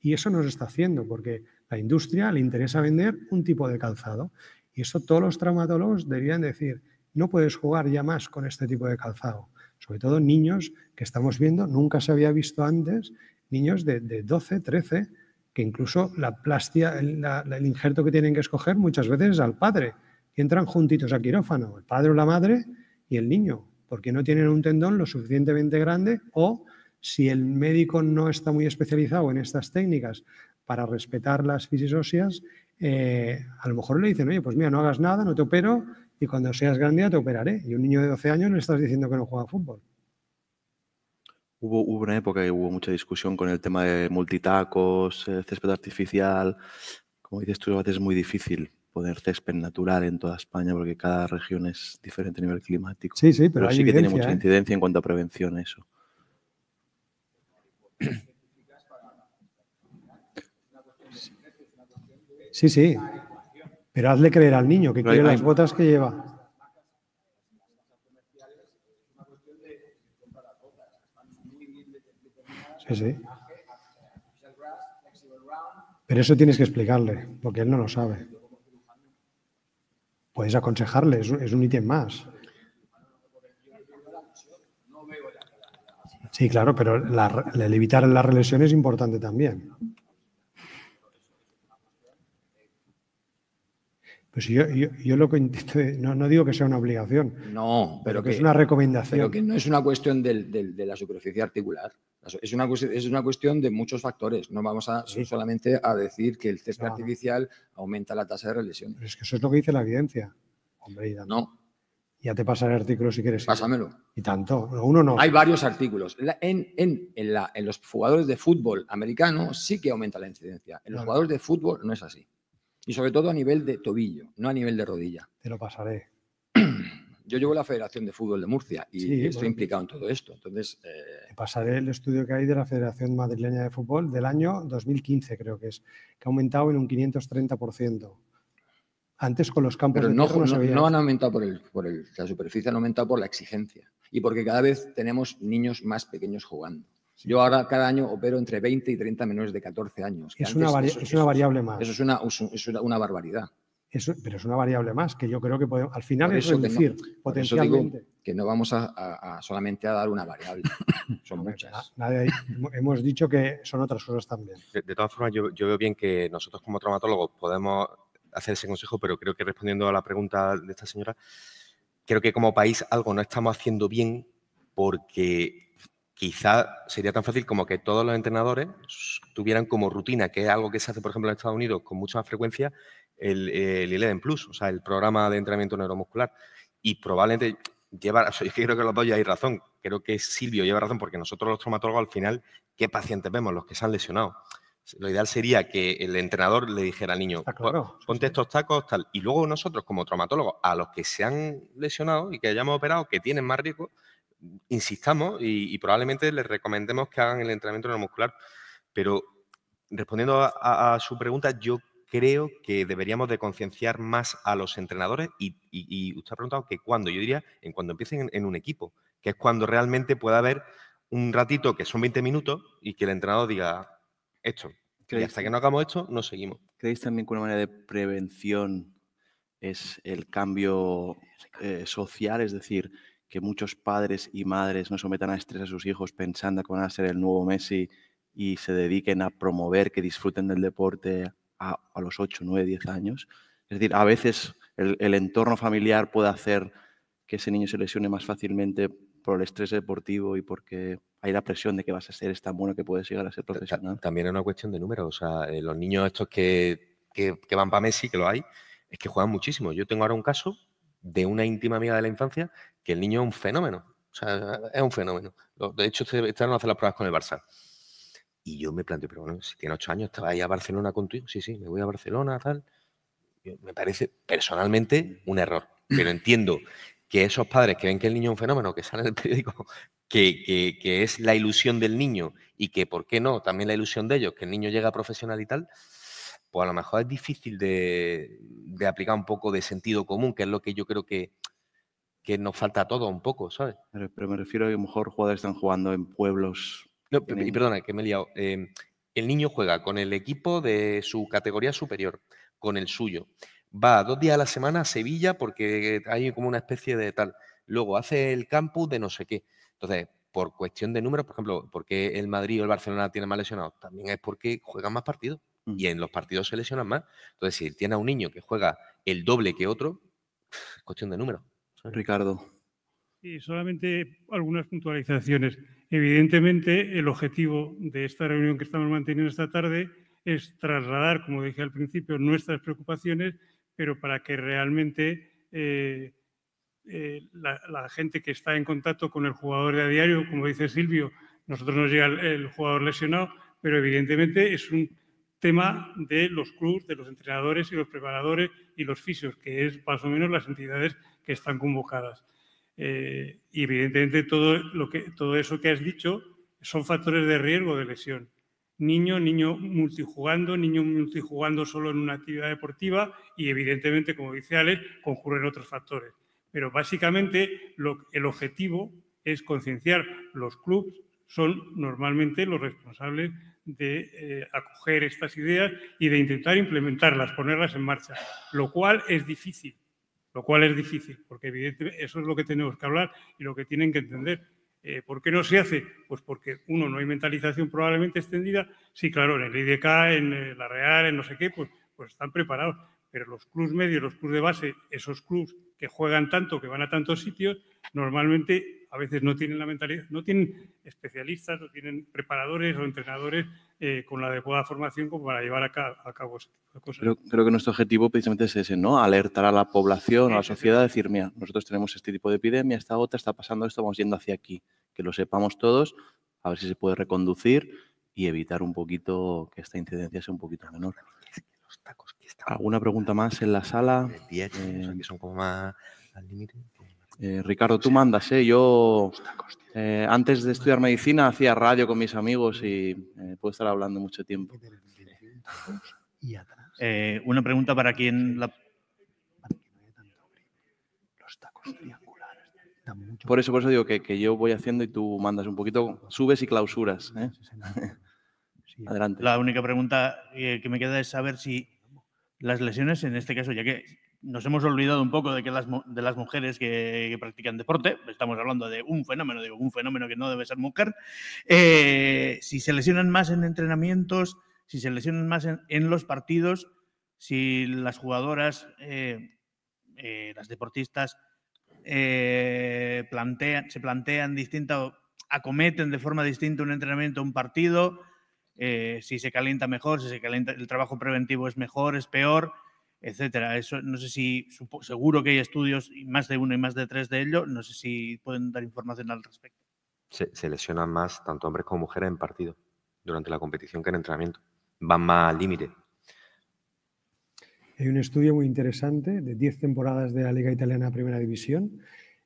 Y eso no se está haciendo porque la industria le interesa vender un tipo de calzado. Y eso todos los traumatólogos deberían decir, no puedes jugar ya más con este tipo de calzado. Sobre todo niños que estamos viendo, nunca se había visto antes, niños de 12, 13, que incluso la plastia, el injerto que tienen que escoger muchas veces es al padre. Y entran juntitos a quirófano, el padre o la madre y el niño, porque no tienen un tendón lo suficientemente grande o si el médico no está muy especializado en estas técnicas para respetar las fisis óseas, a lo mejor le dicen, oye, pues mira, no hagas nada, no te opero y cuando seas grande ya te operaré. Y a un niño de 12 años le estás diciendo que no juega fútbol. Hubo una época que hubo mucha discusión con el tema de multitacos, césped artificial. Como dices tú, a veces es muy difícil poner césped natural en toda España porque cada región es diferente a nivel climático. Sí, sí, pero hay sí que tiene evidencia, mucha incidencia en cuanto a prevención eso. Sí, sí. Pero hazle creer al niño que quiere las botas que lleva. Sí, sí. Pero eso tienes que explicarle, porque él no lo sabe. Puedes aconsejarle, es un ítem más. Sí, claro, pero el evitar la relesión es importante también. Pues yo lo que intento, no digo que sea una obligación. No, pero que es una recomendación. Pero que no es una cuestión de la superficie articular. Es una cuestión de muchos factores. No vamos solamente a decir que el césped artificial aumenta la tasa de relesión. Pero es que eso es lo que dice la evidencia. Hombre, y no. Ya te pasaré el artículo si quieres. Pásamelo. Y tanto. Uno no. Hay varios artículos. En los jugadores de fútbol americano sí que aumenta la incidencia. En los jugadores de fútbol no es así. Y sobre todo a nivel de tobillo, no a nivel de rodilla. Te lo pasaré. Yo llevo la Federación de Fútbol de Murcia y estoy implicado en todo esto. Entonces, te pasaré el estudio que hay de la Federación Madrileña de Fútbol del año 2015, creo que es, que ha aumentado en un 530%. Antes con los campos pero de tierra no se veía. No han aumentado la superficie, han aumentado por la exigencia. Y porque cada vez tenemos niños más pequeños jugando. Yo ahora cada año opero entre 20 y 30 menores de 14 años. Es una variable más. Eso es una barbaridad. Pero es una variable más que yo creo que podemos, al final es reducir potencialmente. Digo que no vamos a solamente a dar una variable. Son muchas. Hemos dicho que son otras cosas también. De todas formas, yo veo bien que nosotros como traumatólogos podemos hacer ese consejo, pero creo que respondiendo a la pregunta de esta señora, creo que como país algo no estamos haciendo bien porque quizá sería tan fácil como que todos los entrenadores tuvieran como rutina, que es algo que se hace, por ejemplo, en Estados Unidos con mucha más frecuencia, el Eleven Plus, o sea, el programa de entrenamiento neuromuscular. Y probablemente es que creo que los dos ya hay razón. Creo que Silvio lleva razón porque nosotros los traumatólogos al final, ¿qué pacientes vemos? Los que se han lesionado. Lo ideal sería que el entrenador le dijera al niño, claro, ponte estos tacos, tal. Y luego nosotros como traumatólogos, a los que se han lesionado y que hayamos operado, que tienen más riesgo, insistamos y probablemente les recomendemos que hagan el entrenamiento neuromuscular. Pero respondiendo a su pregunta, yo creo que deberíamos de concienciar más a los entrenadores y usted ha preguntado que cuándo. Yo diría en cuando empiecen en un equipo, que es cuando realmente pueda haber un ratito que son 20 minutos y que el entrenador diga esto. Y hasta que no hagamos esto, no seguimos. ¿Creéis también que una manera de prevención es el cambio social? Es decir, que muchos padres y madres no sometan a estrés a sus hijos pensando que van a ser el nuevo Messi y se dediquen a promover que disfruten del deporte a los 8, 9, 10 años. Es decir, a veces el entorno familiar puede hacer que ese niño se lesione más fácilmente por el estrés deportivo y porque hay la presión de que vas a ser tan bueno que puedes llegar a ser profesional. También es una cuestión de números. O sea, los niños estos que van para Messi, que lo hay, es que juegan muchísimo. Yo tengo ahora un caso de una íntima amiga de la infancia que el niño es un fenómeno. O sea, es un fenómeno. De hecho, están a hacer las pruebas con el Barça. Y yo me planteo, pero bueno, si tiene 8 años, ¿te vas a ir a Barcelona con tu hijo? Sí, me voy a Barcelona, tal. me parece personalmente un error. Pero entiendo que esos padres que ven que el niño es un fenómeno, que sale en el periódico, que es la ilusión del niño y que, ¿por qué no?, también la ilusión de ellos, que el niño llega a profesional y tal, pues a lo mejor es difícil de aplicar un poco de sentido común, que es lo que yo creo que nos falta a todos un poco, ¿sabes? Pero me refiero a que a lo mejor jugadores están jugando en pueblos... No, y perdona, que me he liado. El niño juega con el equipo de su categoría superior, con el suyo. Va 2 días a la semana a Sevilla porque hay como una especie de tal. Luego hace el campus de no sé qué. Entonces, por cuestión de números, por ejemplo, ¿por qué el Madrid o el Barcelona tienen más lesionados? También es porque juegan más partidos. Y en los partidos se lesionan más. Entonces, si tiene a un niño que juega el doble que otro, es cuestión de números. Ricardo. Sí, solamente algunas puntualizaciones. Evidentemente, el objetivo de esta reunión que estamos manteniendo esta tarde es trasladar, como dije al principio, nuestras preocupaciones, pero para que realmente la gente que está en contacto con el jugador de a diario, como dice Silvio, nosotros nos llega el jugador lesionado, pero evidentemente es un tema de los clubes, de los entrenadores y los preparadores y los fisios, que es más o menos las entidades que están convocadas. Y evidentemente todo eso que has dicho son factores de riesgo de lesión. Niño multijugando solo en una actividad deportiva y evidentemente, como dice Alex, concurren otros factores. Pero básicamente el objetivo es concienciar. Los clubes son normalmente los responsables de acoger estas ideas y de intentar implementarlas, ponerlas en marcha, lo cual es difícil, porque evidentemente eso es lo que tenemos que hablar y lo que tienen que entender. ¿Por qué no se hace? Pues porque, uno, no hay mentalización probablemente extendida. Sí, claro, en el IDK, en la Real, en no sé qué, pues están preparados. Pero los clubs medios, los clubs de base, esos clubs que juegan tanto, que van a tantos sitios, normalmente a veces no tienen la mentalidad, no tienen especialistas, no tienen preparadores o entrenadores con la adecuada formación como para llevar a cabo ese tipo de cosas. Creo que nuestro objetivo precisamente es ese, ¿no? Alertar a la población, a la sociedad, decir, mira, nosotros tenemos este tipo de epidemia, esta otra, está pasando esto, vamos yendo hacia aquí. Que lo sepamos todos, a ver si se puede reconducir y evitar un poquito que esta incidencia sea un poquito menor. ¿Alguna pregunta más en la sala? Que son como más al límite. Ricardo, tú mandas, ¿eh? Yo antes de estudiar medicina hacía radio con mis amigos y puedo estar hablando mucho tiempo. Una pregunta para quien la... Por eso digo que yo voy haciendo y tú mandas un poquito, subes y clausuras, ¿eh? Adelante. La única pregunta que me queda es saber si las lesiones, en este caso, ya que nos hemos olvidado un poco de las mujeres que practican deporte, estamos hablando de un fenómeno que no debe ser mujer, si se lesionan más en entrenamientos, si se lesionan más en los partidos, si las jugadoras, las deportistas, se plantean distinta, acometen de forma distinta un entrenamiento, un partido, si se calienta mejor, si se calienta, el trabajo preventivo es mejor, es peor, etcétera. Eso no sé si, seguro que hay estudios, y más de uno y más de 3 de ello, no sé si pueden dar información al respecto. Se lesionan más tanto hombres como mujeres en partido durante la competición que en entrenamiento. Van más al límite. Hay un estudio muy interesante de 10 temporadas de la Liga Italiana Primera División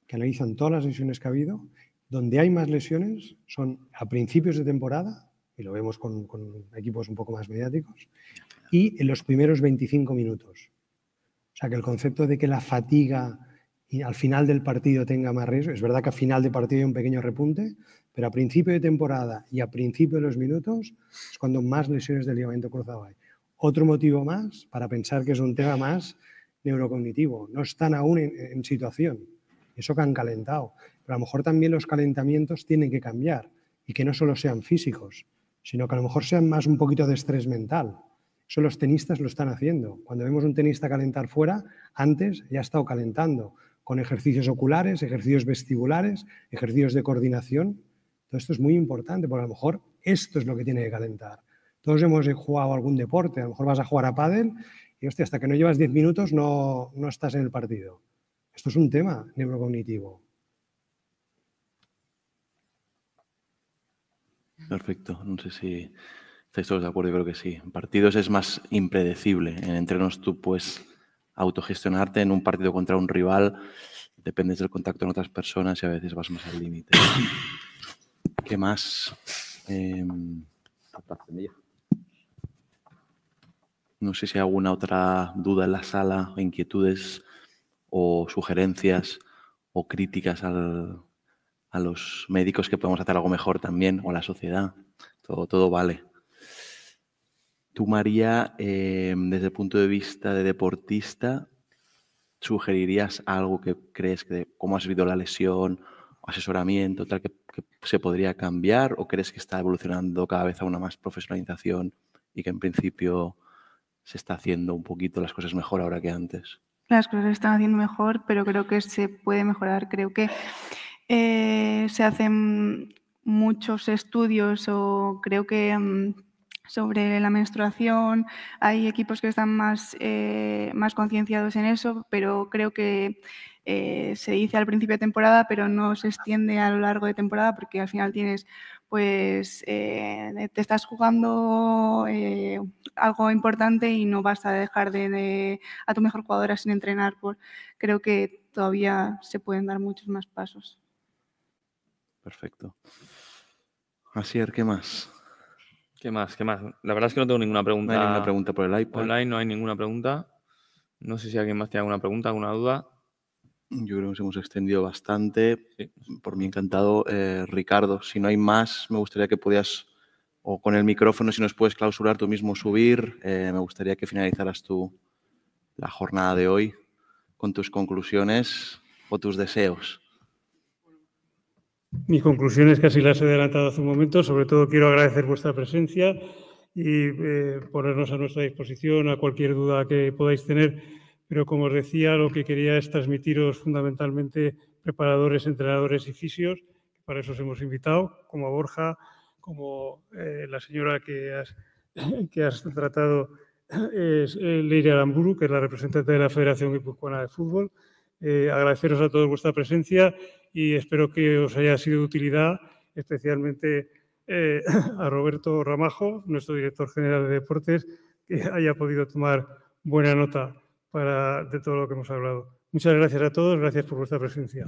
que analizan todas las lesiones que ha habido. Donde hay más lesiones son a principios de temporada, y lo vemos con equipos un poco más mediáticos, y en los primeros 25 minutos. O sea, que el concepto de que la fatiga y al final del partido tenga más riesgo, es verdad que a final de partido hay un pequeño repunte, pero a principio de temporada y a principio de los minutos es cuando más lesiones de ligamento cruzado hay. Otro motivo más para pensar que es un tema más neurocognitivo. No están aún en situación. Eso que han calentado. Pero a lo mejor también los calentamientos tienen que cambiar y que no solo sean físicos, sino que a lo mejor sean más un poquito de estrés mental. Eso los tenistas lo están haciendo. Cuando vemos un tenista calentar fuera, antes ya ha estado calentando con ejercicios oculares, ejercicios vestibulares, ejercicios de coordinación. Todo esto es muy importante porque a lo mejor esto es lo que tiene que calentar. Todos hemos jugado algún deporte, a lo mejor vas a jugar a pádel y hostia, hasta que no llevas 10 minutos no estás en el partido. Esto es un tema neurocognitivo. Perfecto. No sé si estáis todos de acuerdo, yo creo que sí. En partidos es más impredecible. En entrenos tú puedes autogestionarte en un partido contra un rival, dependes del contacto con otras personas y a veces vas más al límite. ¿Qué más? No sé si hay alguna otra duda en la sala, o inquietudes o sugerencias o críticas a los médicos que podemos hacer algo mejor también, o a la sociedad. Todo vale. Tú, María, desde el punto de vista de deportista, ¿sugerirías algo que crees que, cómo has vivido la lesión, asesoramiento, tal, que se podría cambiar, o crees que está evolucionando cada vez a una más profesionalización y que en principio se está haciendo un poquito las cosas mejor ahora que antes? Las cosas se están haciendo mejor, pero creo que se puede mejorar. Creo que se hacen muchos estudios, o creo que sobre la menstruación hay equipos que están más concienciados en eso, pero creo que se dice al principio de temporada, pero no se extiende a lo largo de temporada, porque al final tienes, pues, te estás jugando algo importante y no vas a dejar a tu mejor jugadora sin entrenar. Creo que todavía se pueden dar muchos más pasos. Perfecto. Asier, ¿qué más? ¿Qué más? La verdad es que no tengo ninguna pregunta. No hay ninguna pregunta por el iPad. Online no hay ninguna pregunta. No sé si alguien más tiene alguna pregunta, alguna duda. Yo creo que nos hemos extendido bastante. Sí. Por mí encantado. Ricardo, si no hay más, me gustaría que pudieras, o con el micrófono, si nos puedes clausurar tú mismo, subir. Me gustaría que finalizaras tú la jornada de hoy con tus conclusiones o tus deseos. Mis conclusiones casi las he adelantado hace un momento. Sobre todo quiero agradecer vuestra presencia y ponernos a nuestra disposición a cualquier duda que podáis tener. Pero como os decía, lo que quería es transmitiros fundamentalmente preparadores, entrenadores y fisios. Para eso os hemos invitado, como a Borja, como la señora que has tratado, es Leire Aramburu, que es la representante de la Federación Guipuzcoana de Fútbol. Agradeceros a todos vuestra presencia y espero que os haya sido de utilidad, especialmente a Roberto Ramajo, nuestro director general de deportes, que haya podido tomar buena nota de todo lo que hemos hablado. Muchas gracias a todos, gracias por vuestra presencia.